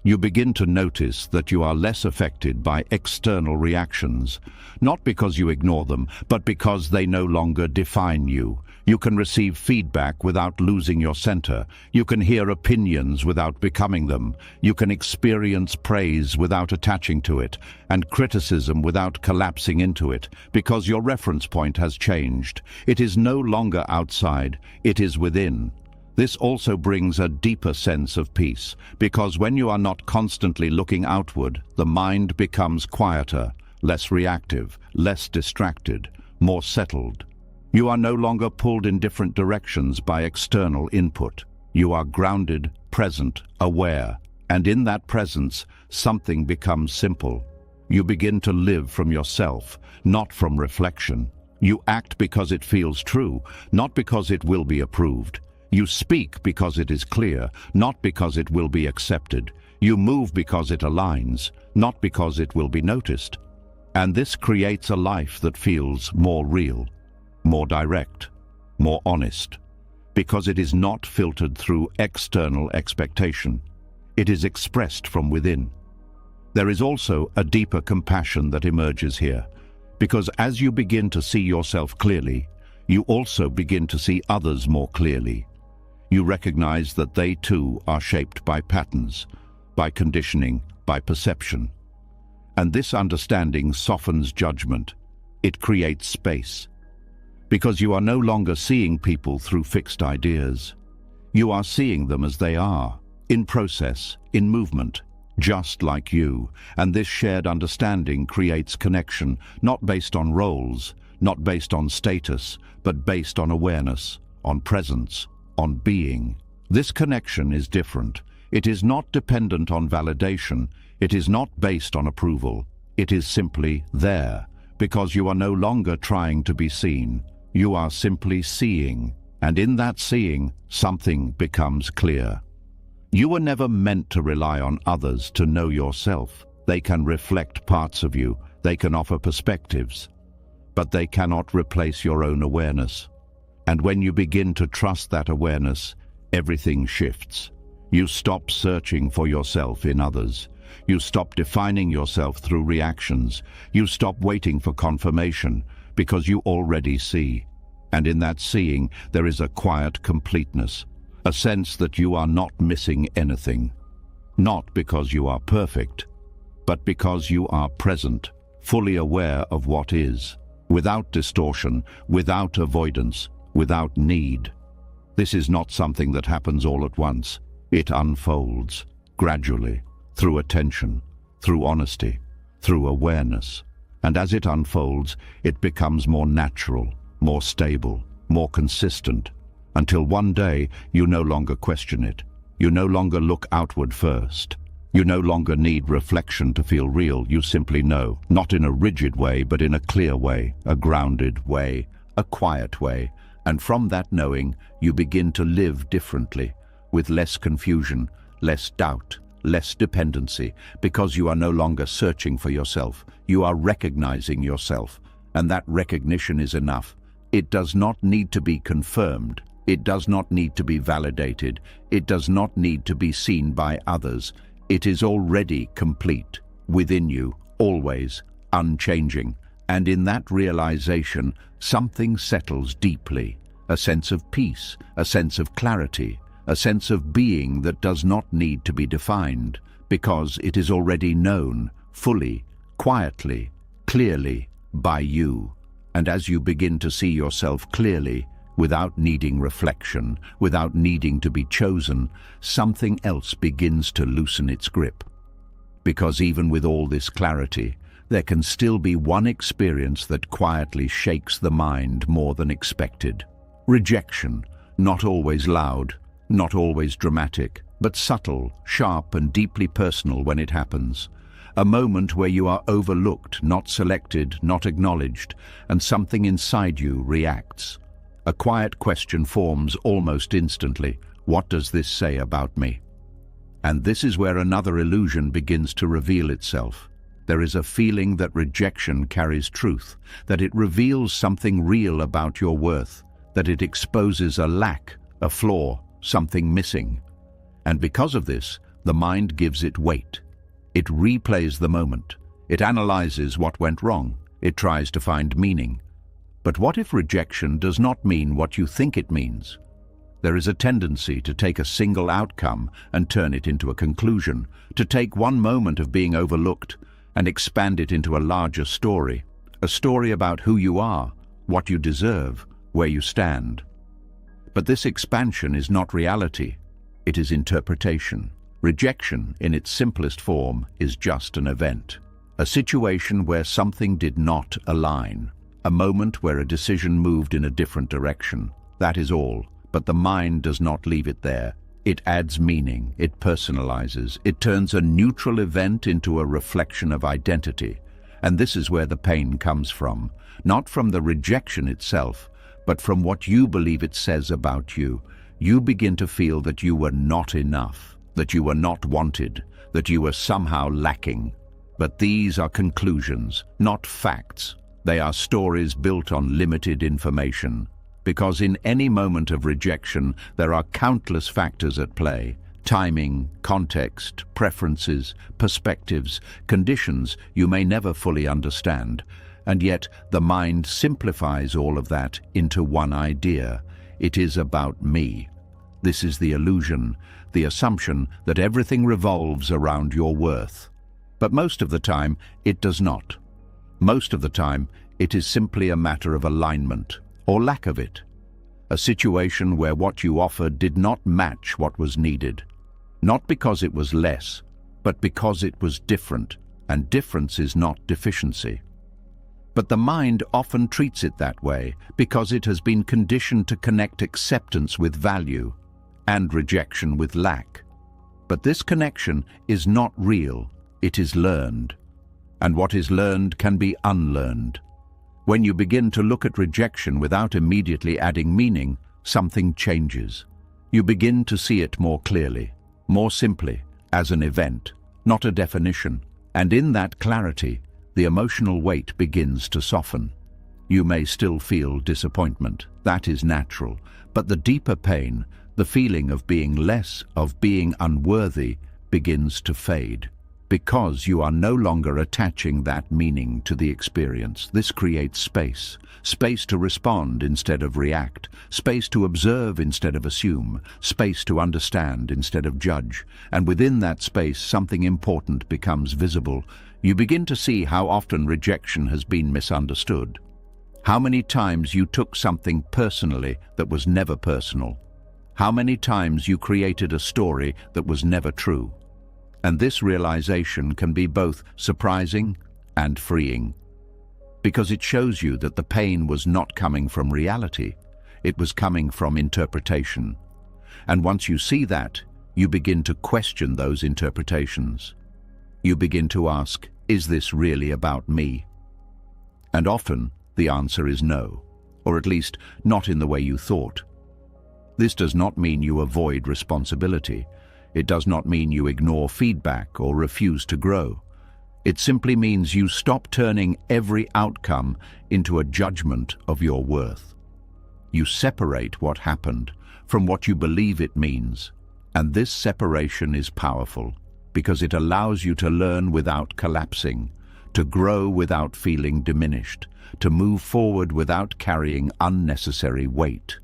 You begin to notice that you are less affected by external reactions, not because you ignore them, but because they no longer define you. You can receive feedback without losing your center. You can hear opinions without becoming them. You can experience praise without attaching to it, and criticism without collapsing into it, because your reference point has changed. It is no longer outside, it is within. This also brings a deeper sense of peace, because when you are not constantly looking outward, the mind becomes quieter, less reactive, less distracted, more settled. You are no longer pulled in different directions by external input. You are grounded, present, aware, and in that presence, something becomes simple. You begin to live from yourself, not from reflection. You act because it feels true, not because it will be approved. You speak because it is clear, not because it will be accepted. You move because it aligns, not because it will be noticed. And this creates a life that feels more real, more direct, more honest, because it is not filtered through external expectation. It is expressed from within. There is also a deeper compassion that emerges here, because as you begin to see yourself clearly, you also begin to see others more clearly. You recognize that they too are shaped by patterns, by conditioning, by perception. And this understanding softens judgment. It creates space. Because you are no longer seeing people through fixed ideas. You are seeing them as they are, in process, in movement, just like you. And this shared understanding creates connection, not based on roles, not based on status, but based on awareness, on presence, on being. This connection is different. It is not dependent on validation. It is not based on approval. It is simply there, because you are no longer trying to be seen. You are simply seeing, and in that seeing, something becomes clear. You were never meant to rely on others to know yourself. They can reflect parts of you. They can offer perspectives, but they cannot replace your own awareness. And when you begin to trust that awareness, everything shifts. You stop searching for yourself in others. You stop defining yourself through reactions. You stop waiting for confirmation, because you already see. And in that seeing, there is a quiet completeness, a sense that you are not missing anything. Not because you are perfect, but because you are present, fully aware of what is, without distortion, without avoidance, without need. This is not something that happens all at once. It unfolds, gradually, through attention, through honesty, through awareness. And as it unfolds, it becomes more natural, more stable, more consistent, until one day you no longer question it. You no longer look outward first. You no longer need reflection to feel real. You simply know, not in a rigid way, but in a clear way, a grounded way, a quiet way. And from that knowing, you begin to live differently, with less confusion, less doubt, less dependency, because you are no longer searching for yourself. You are recognizing yourself, and that recognition is enough. It does not need to be confirmed. It does not need to be validated. It does not need to be seen by others. It is already complete, within you, always, unchanging. And in that realization, something settles deeply, a sense of peace, a sense of clarity, a sense of being that does not need to be defined, because it is already known, fully, quietly, clearly, by you. And as you begin to see yourself clearly, without needing reflection, without needing to be chosen, something else begins to loosen its grip. Because even with all this clarity, there can still be one experience that quietly shakes the mind more than expected. Rejection, not always loud, not always dramatic, but subtle, sharp, and deeply personal when it happens. A moment where you are overlooked, not selected, not acknowledged, and something inside you reacts. A quiet question forms almost instantly. What does this say about me? And this is where another illusion begins to reveal itself. There is a feeling that rejection carries truth, that it reveals something real about your worth, that it exposes a lack, a flaw, something missing. And because of this, the mind gives it weight. It replays the moment. It analyzes what went wrong. It tries to find meaning. But what if rejection does not mean what you think it means? There is a tendency to take a single outcome and turn it into a conclusion, to take one moment of being overlooked and expand it into a larger story, a story about who you are, what you deserve, where you stand. But this expansion is not reality. It is interpretation. Rejection, in its simplest form, is just an event, a situation where something did not align, a moment where a decision moved in a different direction. That is all, but the mind does not leave it there. It adds meaning, it personalizes, it turns a neutral event into a reflection of identity. And this is where the pain comes from, not from the rejection itself, but from what you believe it says about you. You begin to feel that you were not enough, that you were not wanted, that you were somehow lacking. But these are conclusions, not facts. They are stories built on limited information. Because in any moment of rejection, there are countless factors at play. Timing, context, preferences, perspectives, conditions you may never fully understand. And yet, the mind simplifies all of that into one idea. It is about me. This is the illusion, the assumption that everything revolves around your worth. But most of the time, it does not. Most of the time, it is simply a matter of alignment, or lack of it. A situation where what you offered did not match what was needed. Not because it was less, but because it was different, and difference is not deficiency. But the mind often treats it that way because it has been conditioned to connect acceptance with value and rejection with lack. But this connection is not real, it is learned. And what is learned can be unlearned. When you begin to look at rejection without immediately adding meaning, something changes. You begin to see it more clearly, more simply, as an event, not a definition. And in that clarity, the emotional weight begins to soften. You may still feel disappointment. That is natural. But the deeper pain, the feeling of being less, of being unworthy, begins to fade. Because you are no longer attaching that meaning to the experience. This creates space. Space to respond instead of react. Space to observe instead of assume. Space to understand instead of judge. And within that space, something important becomes visible. You begin to see how often rejection has been misunderstood. How many times you took something personally that was never personal. How many times you created a story that was never true. And this realization can be both surprising and freeing, because it shows you that the pain was not coming from reality, it was coming from interpretation. And once you see that, you begin to question those interpretations. You begin to ask, is this really about me? And often, the answer is no, or at least not in the way you thought. This does not mean you avoid responsibility. It does not mean you ignore feedback or refuse to grow. It simply means you stop turning every outcome into a judgment of your worth. You separate what happened from what you believe it means. And this separation is powerful because it allows you to learn without collapsing, to grow without feeling diminished, to move forward without carrying unnecessary weight.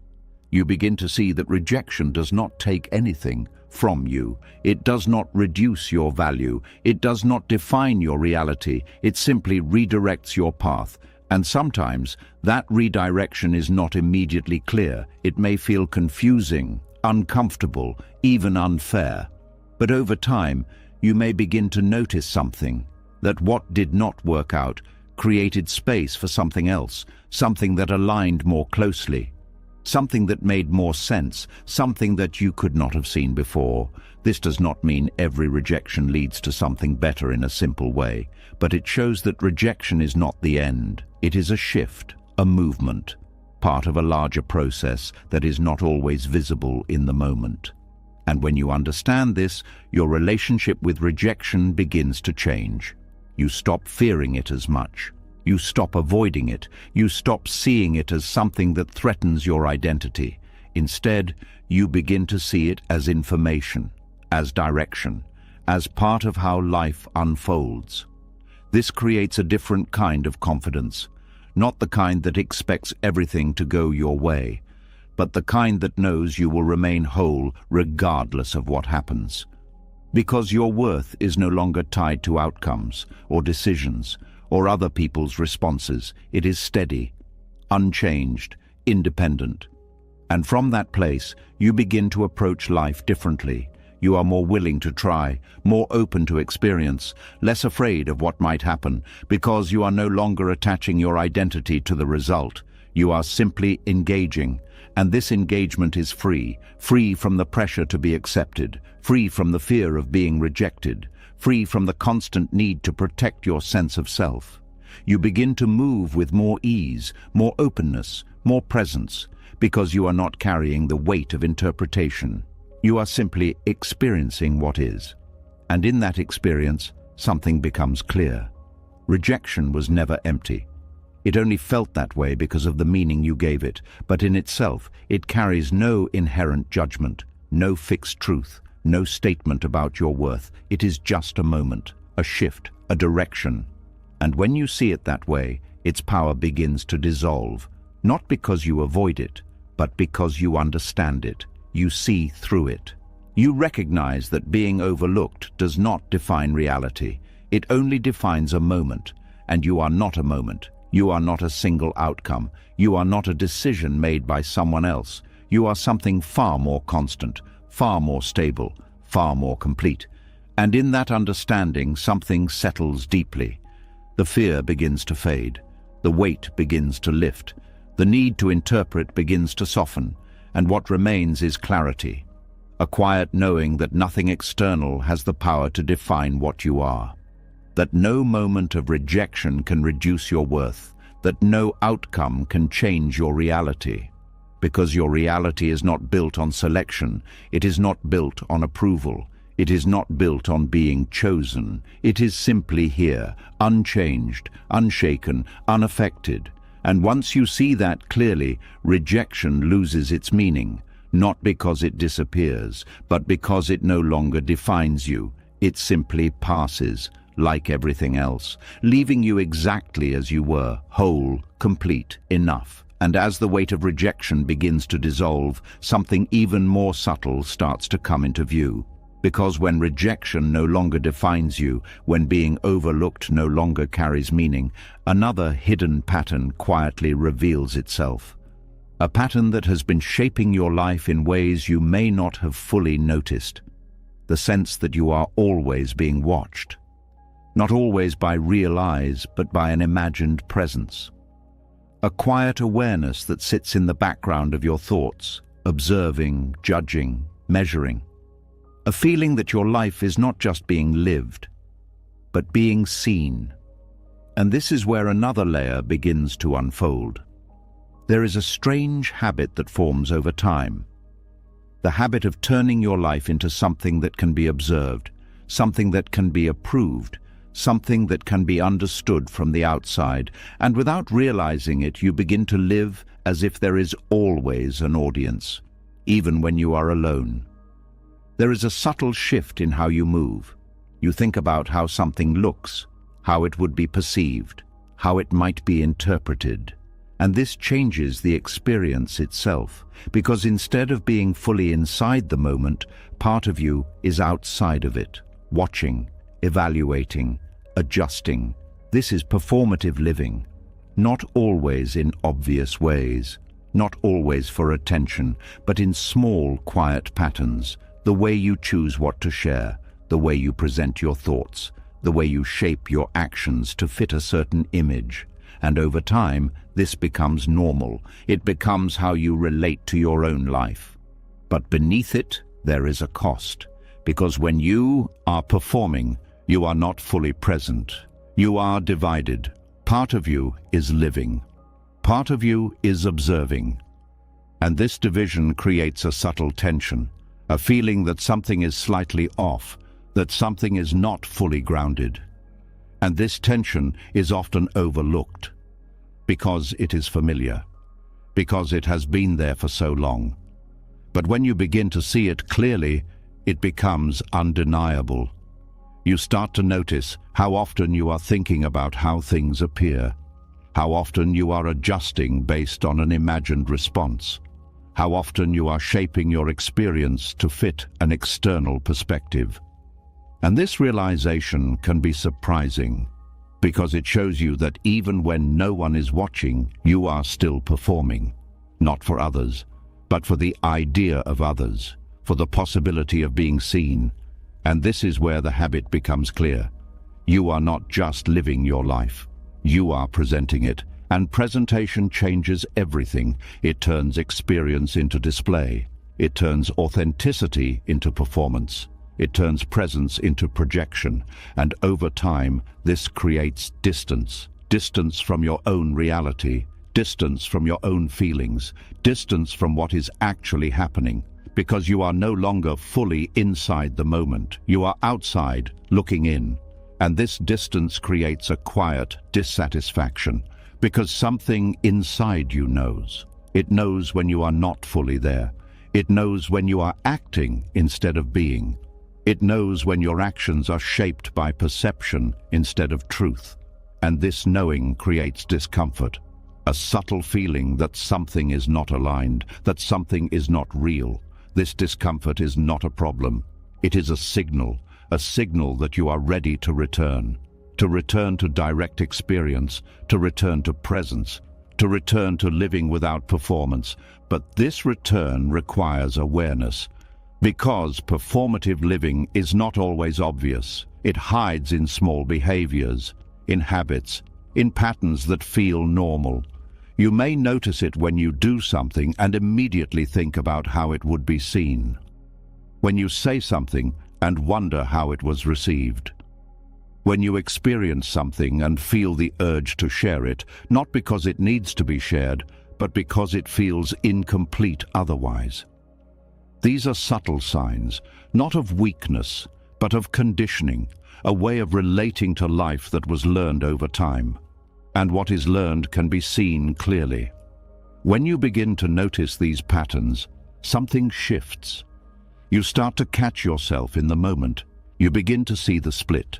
You begin to see that rejection does not take anything from you. It does not reduce your value. It does not define your reality. It simply redirects your path. And sometimes that redirection is not immediately clear. It may feel confusing, uncomfortable, even unfair. But over time, you may begin to notice something, that what did not work out created space for something else, something that aligned more closely, something that made more sense, something that you could not have seen before. This does not mean every rejection leads to something better in a simple way, but it shows that rejection is not the end. It is a shift, a movement, part of a larger process that is not always visible in the moment. And when you understand this, your relationship with rejection begins to change. You stop fearing it as much. You stop avoiding it. You stop seeing it as something that threatens your identity. Instead, you begin to see it as information, as direction, as part of how life unfolds. This creates a different kind of confidence, not the kind that expects everything to go your way, but the kind that knows you will remain whole regardless of what happens. Because your worth is no longer tied to outcomes or decisions or other people's responses. It is steady, unchanged, independent. And from that place, you begin to approach life differently. You are more willing to try, more open to experience, less afraid of what might happen, because you are no longer attaching your identity to the result. You are simply engaging, and this engagement is free from the pressure to be accepted, free from the fear of being rejected, free from the constant need to protect your sense of self. You begin to move with more ease, more openness, more presence, because you are not carrying the weight of interpretation. You are simply experiencing what is. And in that experience, something becomes clear. Rejection was never empty. It only felt that way because of the meaning you gave it, but in itself, it carries no inherent judgment, no fixed truth, no statement about your worth. It is just a moment, a shift, a direction. And when you see it that way, its power begins to dissolve, not because you avoid it, but because you understand it. You see through it. You recognize that being overlooked does not define reality. It only defines a moment, and you are not a moment. You are not a single outcome. You are not a decision made by someone else. You are something far more constant, far more stable, far more complete. And in that understanding, something settles deeply. The fear begins to fade. The weight begins to lift. The need to interpret begins to soften. And what remains is clarity, a quiet knowing that nothing external has the power to define what you are, that no moment of rejection can reduce your worth, that no outcome can change your reality, because your reality is not built on selection, it is not built on approval, it is not built on being chosen. It is simply here, unchanged, unshaken, unaffected. And once you see that clearly, rejection loses its meaning, not because it disappears, but because it no longer defines you. It simply passes, like everything else, leaving you exactly as you were, whole, complete, enough. And as the weight of rejection begins to dissolve, something even more subtle starts to come into view. Because when rejection no longer defines you, when being overlooked no longer carries meaning, another hidden pattern quietly reveals itself. A pattern that has been shaping your life in ways you may not have fully noticed. the sense that you are always being watched. Not always by real eyes, but by an imagined presence. A quiet awareness that sits in the background of your thoughts, observing, judging, measuring. A feeling that your life is not just being lived, but being seen. And this is where another layer begins to unfold. There is a strange habit that forms over time. The habit of turning your life into something that can be observed, something that can be approved, something that can be understood from the outside, and without realizing it, you begin to live as if there is always an audience, even when you are alone. There is a subtle shift in how you move. You think about how something looks, how it would be perceived, how it might be interpreted. And this changes the experience itself, because instead of being fully inside the moment, part of you is outside of it, watching, evaluating, adjusting. This is performative living, not always in obvious ways, not always for attention, but in small, quiet patterns, the way you choose what to share, the way you present your thoughts, the way you shape your actions to fit a certain image. And over time, this becomes normal. It becomes how you relate to your own life. But beneath it, there is a cost, because when you are performing, you are not fully present. You are divided. Part of you is living. Part of you is observing. And this division creates a subtle tension, a feeling that something is slightly off, that something is not fully grounded. And this tension is often overlooked because it is familiar, because it has been there for so long. But when you begin to see it clearly, it becomes undeniable. You start to notice how often you are thinking about how things appear, how often you are adjusting based on an imagined response, how often you are shaping your experience to fit an external perspective. And this realization can be surprising, because it shows you that even when no one is watching, you are still performing, not for others, but for the idea of others, for the possibility of being seen. And this is where the habit becomes clear. You are not just living your life, you are presenting it, and presentation changes everything. It turns experience into display. It turns authenticity into performance. It turns presence into projection, and over time, this creates distance. Distance from your own reality, distance from your own feelings, distance from what is actually happening. Because you are no longer fully inside the moment. You are outside, looking in. And this distance creates a quiet dissatisfaction, because something inside you knows. It knows when you are not fully there. It knows when you are acting instead of being. It knows when your actions are shaped by perception instead of truth. And this knowing creates discomfort, a subtle feeling that something is not aligned, that something is not real. This discomfort is not a problem. It is a signal that you are ready to return to direct experience, to return to presence, to return to living without performance. But this return requires awareness, because performative living is not always obvious. It hides in small behaviors, in habits, in patterns that feel normal. You may notice it when you do something and immediately think about how it would be seen. When you say something and wonder how it was received. When you experience something and feel the urge to share it, not because it needs to be shared, but because it feels incomplete otherwise. These are subtle signs, not of weakness, but of conditioning, a way of relating to life that was learned over time. And what is learned can be seen clearly. When you begin to notice these patterns, something shifts. You start to catch yourself in the moment. You begin to see the split.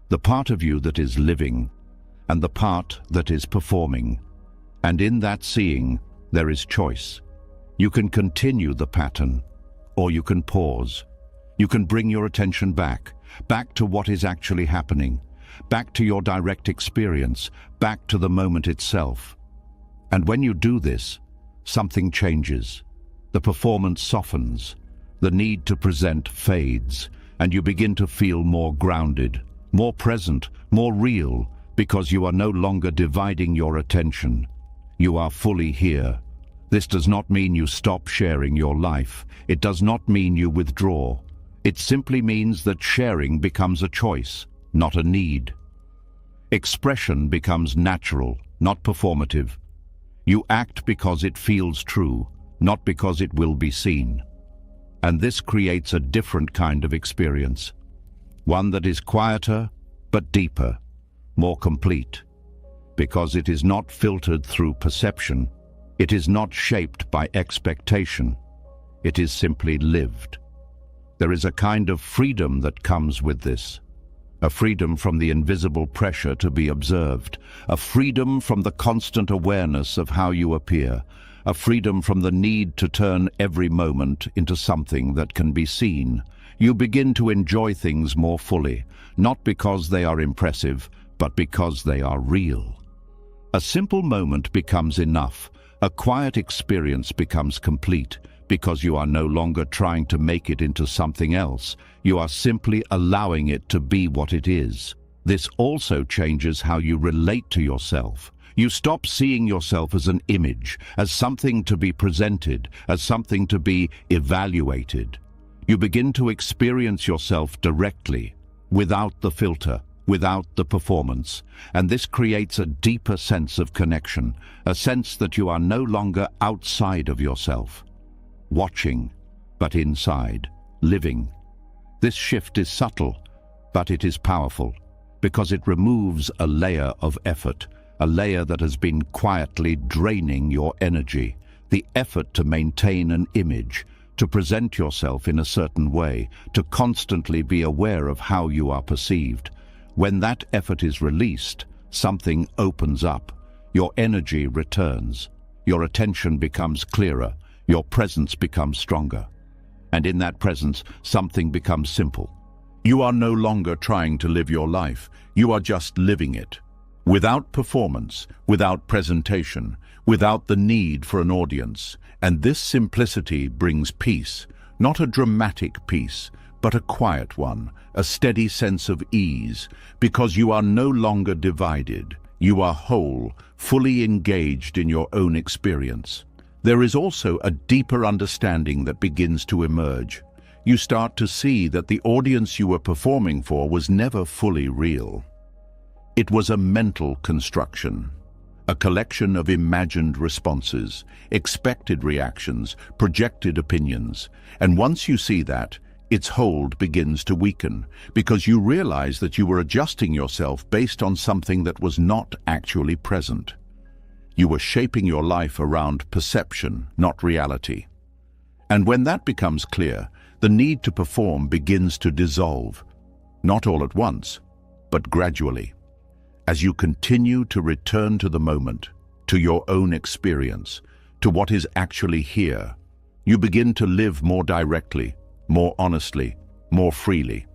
The part of you that is living, and the part that is performing. And in that seeing, there is choice. You can continue the pattern, or you can pause. You can bring your attention back to what is actually happening, back to your direct experience, back to the moment itself. And when you do this, something changes. The performance softens. The need to present fades, and you begin to feel more grounded, more present, more real, because you are no longer dividing your attention. You are fully here. This does not mean you stop sharing your life. It does not mean you withdraw. It simply means that sharing becomes a choice, not a need. Expression becomes natural, not performative. You act because it feels true, not because it will be seen. And this creates a different kind of experience. One that is quieter, but deeper, more complete. Because it is not filtered through perception. It is not shaped by expectation. It is simply lived. There is a kind of freedom that comes with this. A freedom from the invisible pressure to be observed. A freedom from the constant awareness of how you appear. A freedom from the need to turn every moment into something that can be seen. You begin to enjoy things more fully, not because they are impressive, but because they are real. A simple moment becomes enough. A quiet experience becomes complete, because you are no longer trying to make it into something else. You are simply allowing it to be what it is. This also changes how you relate to yourself. You stop seeing yourself as an image, as something to be presented, as something to be evaluated. You begin to experience yourself directly, without the filter, without the performance, and this creates a deeper sense of connection, a sense that you are no longer outside of yourself, watching, but inside, living. This shift is subtle, but it is powerful, because it removes a layer of effort, a layer that has been quietly draining your energy, the effort to maintain an image, to present yourself in a certain way, to constantly be aware of how you are perceived. When that effort is released, something opens up. Your energy returns. Your attention becomes clearer. Your presence becomes stronger. And in that presence, something becomes simple. You are no longer trying to live your life. You are just living it. Without performance, without presentation, without the need for an audience. And this simplicity brings peace, not a dramatic peace, but a quiet one, a steady sense of ease, because you are no longer divided. You are whole, fully engaged in your own experience. There is also a deeper understanding that begins to emerge. You start to see that the audience you were performing for was never fully real. It was a mental construction, a collection of imagined responses, expected reactions, projected opinions. And once you see that, its hold begins to weaken, because you realize that you were adjusting yourself based on something that was not actually present. You were shaping your life around perception, not reality. And when that becomes clear, the need to perform begins to dissolve, not all at once, but gradually. As you continue to return to the moment, to your own experience, to what is actually here, you begin to live more directly, more honestly, more freely.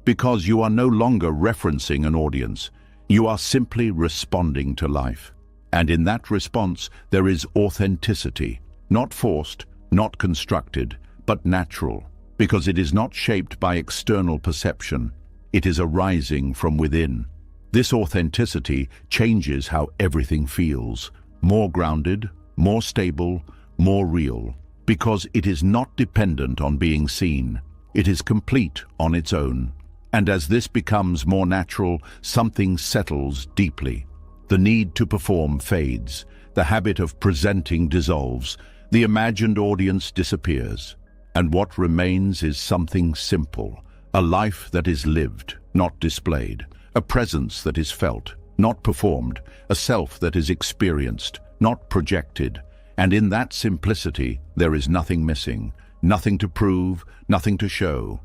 Because you are no longer referencing an audience, you are simply responding to life. And in that response, there is authenticity, not forced, not constructed, but natural, because it is not shaped by external perception. It is arising from within. This authenticity changes how everything feels, more grounded, more stable, more real, because it is not dependent on being seen. It is complete on its own. And as this becomes more natural, something settles deeply. The need to perform fades, the habit of presenting dissolves, the imagined audience disappears. And what remains is something simple, a life that is lived, not displayed. A presence that is felt, not performed, a self that is experienced, not projected. And in that simplicity, there is nothing missing, nothing to prove, nothing to show,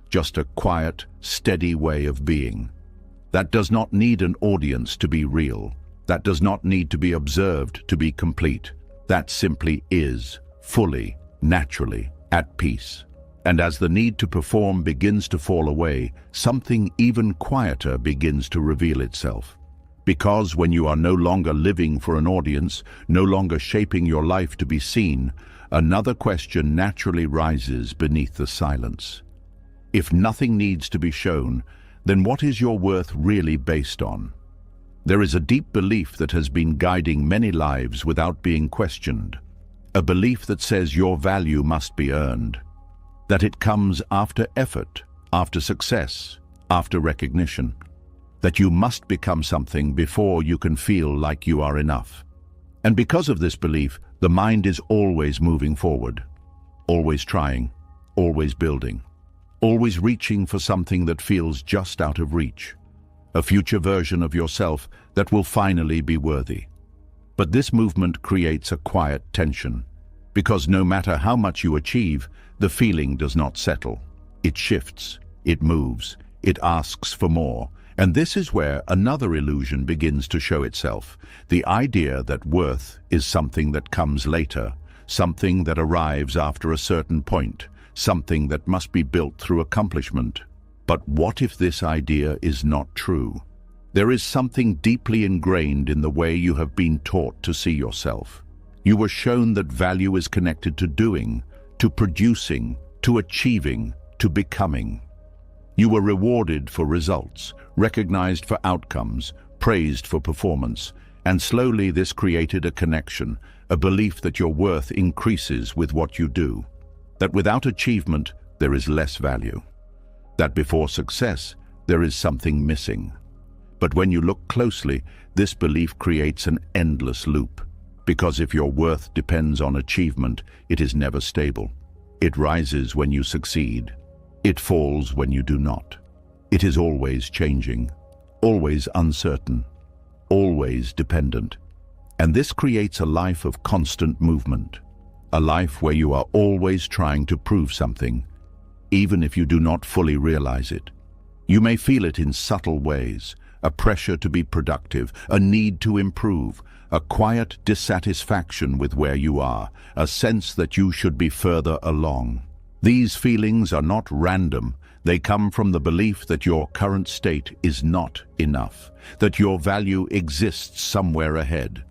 just a quiet, steady way of being. That does not need an audience to be real. That does not need to be observed to be complete. That simply is, fully, naturally, at peace. And as the need to perform begins to fall away, something even quieter begins to reveal itself. Because when you are no longer living for an audience, no longer shaping your life to be seen, another question naturally rises beneath the silence. If nothing needs to be shown, then what is your worth really based on? There is a deep belief that has been guiding many lives without being questioned. A belief that says your value must be earned, that it comes after effort, after success, after recognition, that you must become something before you can feel like you are enough. And because of this belief, the mind is always moving forward, always trying, always building, always reaching for something that feels just out of reach, a future version of yourself that will finally be worthy. But this movement creates a quiet tension, because no matter how much you achieve, the feeling does not settle. It shifts, it moves, it asks for more. And this is where another illusion begins to show itself, the idea that worth is something that comes later, something that arrives after a certain point, something that must be built through accomplishment. But what if this idea is not true? There is something deeply ingrained in the way you have been taught to see yourself. You were shown that value is connected to doing, to producing, to achieving, to becoming. You were rewarded for results, recognized for outcomes, praised for performance, and slowly this created a connection, a belief that your worth increases with what you do, that without achievement there is less value, that before success there is something missing. But when you look closely, this belief creates an endless loop, because if your worth depends on achievement, it is never stable. It rises when you succeed. It falls when you do not. It is always changing, always uncertain, always dependent. And this creates a life of constant movement, a life where you are always trying to prove something, even if you do not fully realize it. You may feel it in subtle ways, a pressure to be productive, a need to improve, a quiet dissatisfaction with where you are, a sense that you should be further along. These feelings are not random. They come from the belief that your current state is not enough, that your value exists somewhere ahead.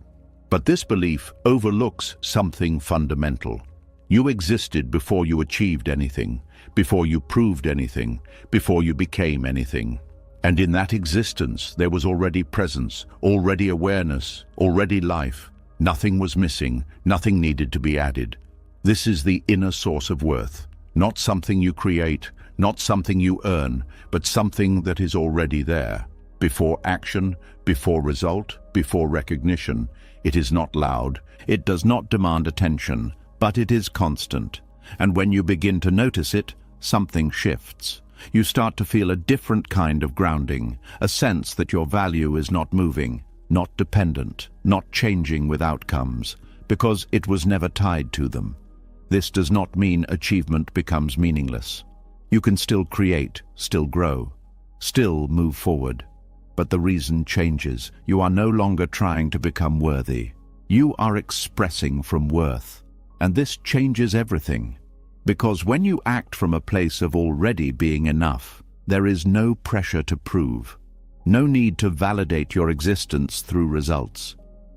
But this belief overlooks something fundamental. You existed before you achieved anything, before you proved anything, before you became anything. And in that existence, there was already presence, already awareness, already life. Nothing was missing, nothing needed to be added. This is the inner source of worth. Not something you create, not something you earn, but something that is already there. Before action, before result, before recognition. It is not loud, it does not demand attention, but it is constant. And when you begin to notice it, something shifts. You start to feel a different kind of grounding, a sense that your value is not moving, not dependent, not changing with outcomes, because it was never tied to them. This does not mean achievement becomes meaningless. You can still create, still grow, still move forward. But the reason changes. You are no longer trying to become worthy. You are expressing from worth. And this changes everything. Because when you act from a place of already being enough, there is no pressure to prove. No need to validate your existence through results.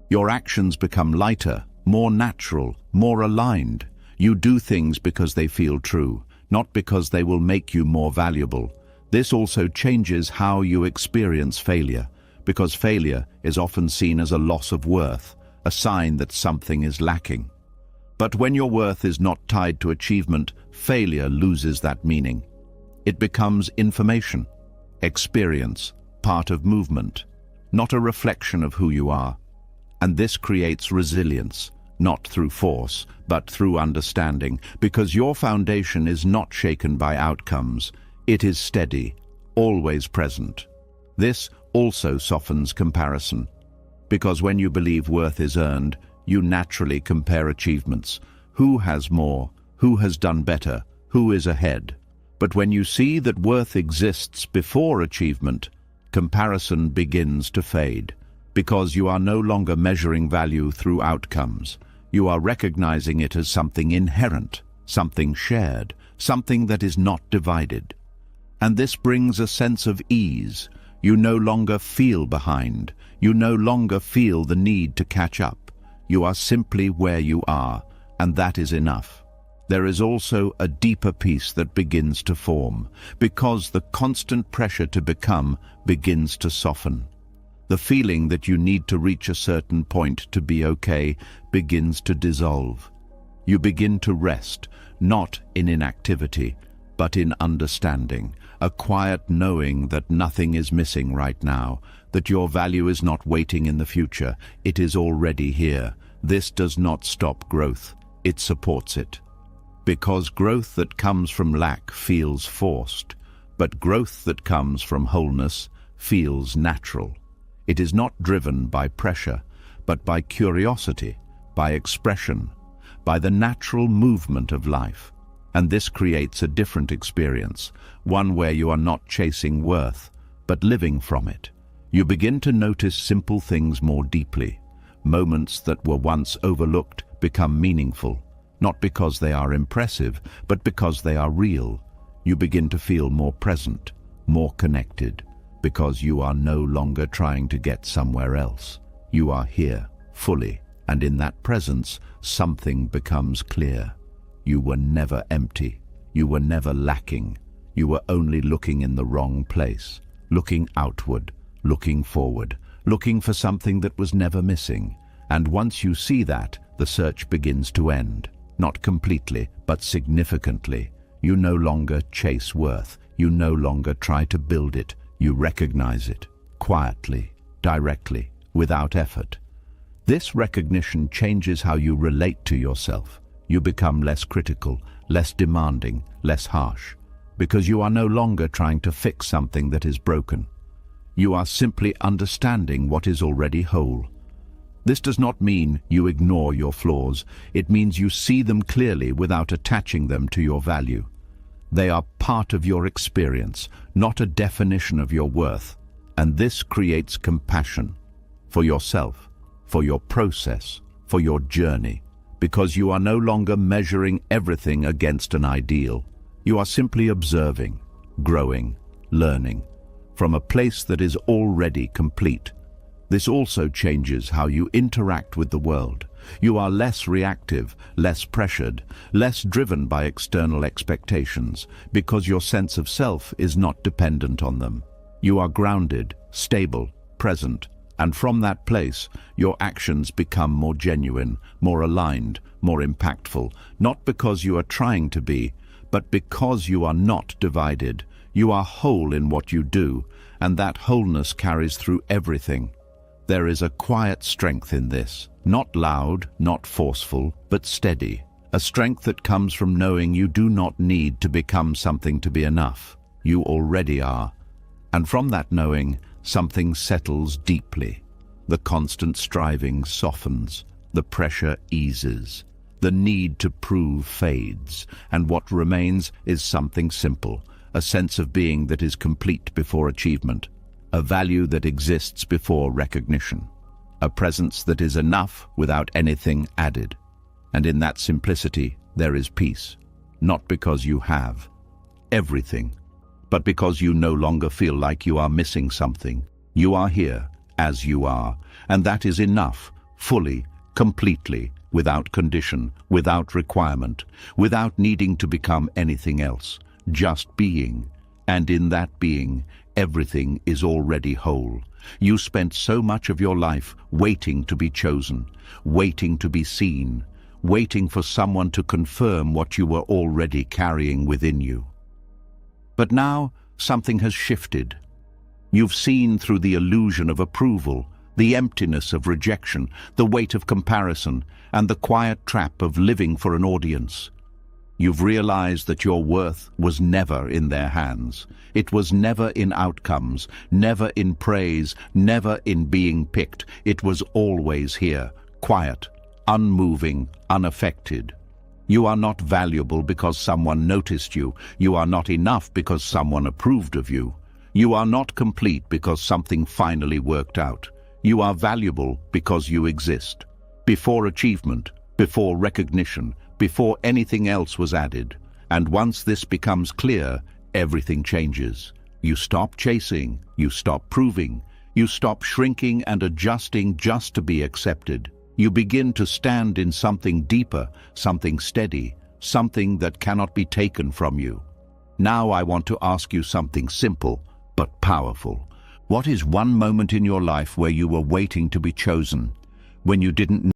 Your actions become lighter, more natural, more aligned. You do things because they feel true, not because they will make you more valuable. This also changes how you experience failure, because failure is often seen as a loss of worth, a sign that something is lacking. But when your worth is not tied to achievement, failure loses that meaning. It becomes information, experience, part of movement, not a reflection of who you are. And this creates resilience, not through force, but through understanding, because your foundation is not shaken by outcomes. It is steady, always present. This also softens comparison, because when you believe worth is earned, you naturally compare achievements. Who has more? Who has done better? Who is ahead? But when you see that worth exists before achievement, comparison begins to fade, because you are no longer measuring value through outcomes. You are recognizing it as something inherent, something shared, something that is not divided. And this brings a sense of ease. You no longer feel behind. You no longer feel the need to catch up. You are simply where you are, and that is enough. There is also a deeper peace that begins to form, because the constant pressure to become begins to soften. The feeling that you need to reach a certain point to be okay begins to dissolve. You begin to rest, not in inactivity, but in understanding, a quiet knowing that nothing is missing right now, that your value is not waiting in the future, it is already here. This does not stop growth, it supports it. Because growth that comes from lack feels forced, but growth that comes from wholeness feels natural. It is not driven by pressure, but by curiosity, by expression, by the natural movement of life. And this creates a different experience, one where you are not chasing worth, but living from it. You begin to notice simple things more deeply. Moments that were once overlooked become meaningful, not because they are impressive, but because they are real. You begin to feel more present, more connected, because you are no longer trying to get somewhere else. You are here, fully, and in that presence, something becomes clear. You were never empty. You were never lacking. You were only looking in the wrong place, looking outward, looking forward, looking for something that was never missing. And once you see that, the search begins to end. Not completely, but significantly. You no longer chase worth. You no longer try to build it. You recognize it, quietly, directly, without effort. This recognition changes how you relate to yourself. You become less critical, less demanding, less harsh, because you are no longer trying to fix something that is broken. You are simply understanding what is already whole. This does not mean you ignore your flaws. It means you see them clearly without attaching them to your value. They are part of your experience, not a definition of your worth. And this creates compassion for yourself, for your process, for your journey, because you are no longer measuring everything against an ideal. You are simply observing, growing, learning, from a place that is already complete. This also changes how you interact with the world. You are less reactive, less pressured, less driven by external expectations, because your sense of self is not dependent on them. You are grounded, stable, present, and from that place, your actions become more genuine, more aligned, more impactful, not because you are trying to be, but because you are not divided. You are whole in what you do, and that wholeness carries through everything. There is a quiet strength in this, not loud, not forceful, but steady. A strength that comes from knowing you do not need to become something to be enough. You already are. And from that knowing, something settles deeply. The constant striving softens, the pressure eases, the need to prove fades, and what remains is something simple, a sense of being that is complete before achievement, a value that exists before recognition, a presence that is enough without anything added. And in that simplicity, there is peace, not because you have everything, but because you no longer feel like you are missing something. You are here, as you are, and that is enough, fully, completely, without condition, without requirement, without needing to become anything else, just being. And in that being, everything is already whole. You spent so much of your life waiting to be chosen, waiting to be seen, waiting for someone to confirm what you were already carrying within you. But now, something has shifted. You've seen through the illusion of approval, the emptiness of rejection, the weight of comparison, and the quiet trap of living for an audience. You've realized that your worth was never in their hands. It was never in outcomes, never in praise, never in being picked. It was always here, quiet, unmoving, unaffected. You are not valuable because someone noticed you. You are not enough because someone approved of you. You are not complete because something finally worked out. You are valuable because you exist. Before achievement, before recognition, before anything else was added. And once this becomes clear, everything changes. You stop chasing, you stop proving, you stop shrinking and adjusting just to be accepted. You begin to stand in something deeper, something steady, something that cannot be taken from you. Now I want to ask you something simple but powerful. What is one moment in your life where you were waiting to be chosen, when you didn't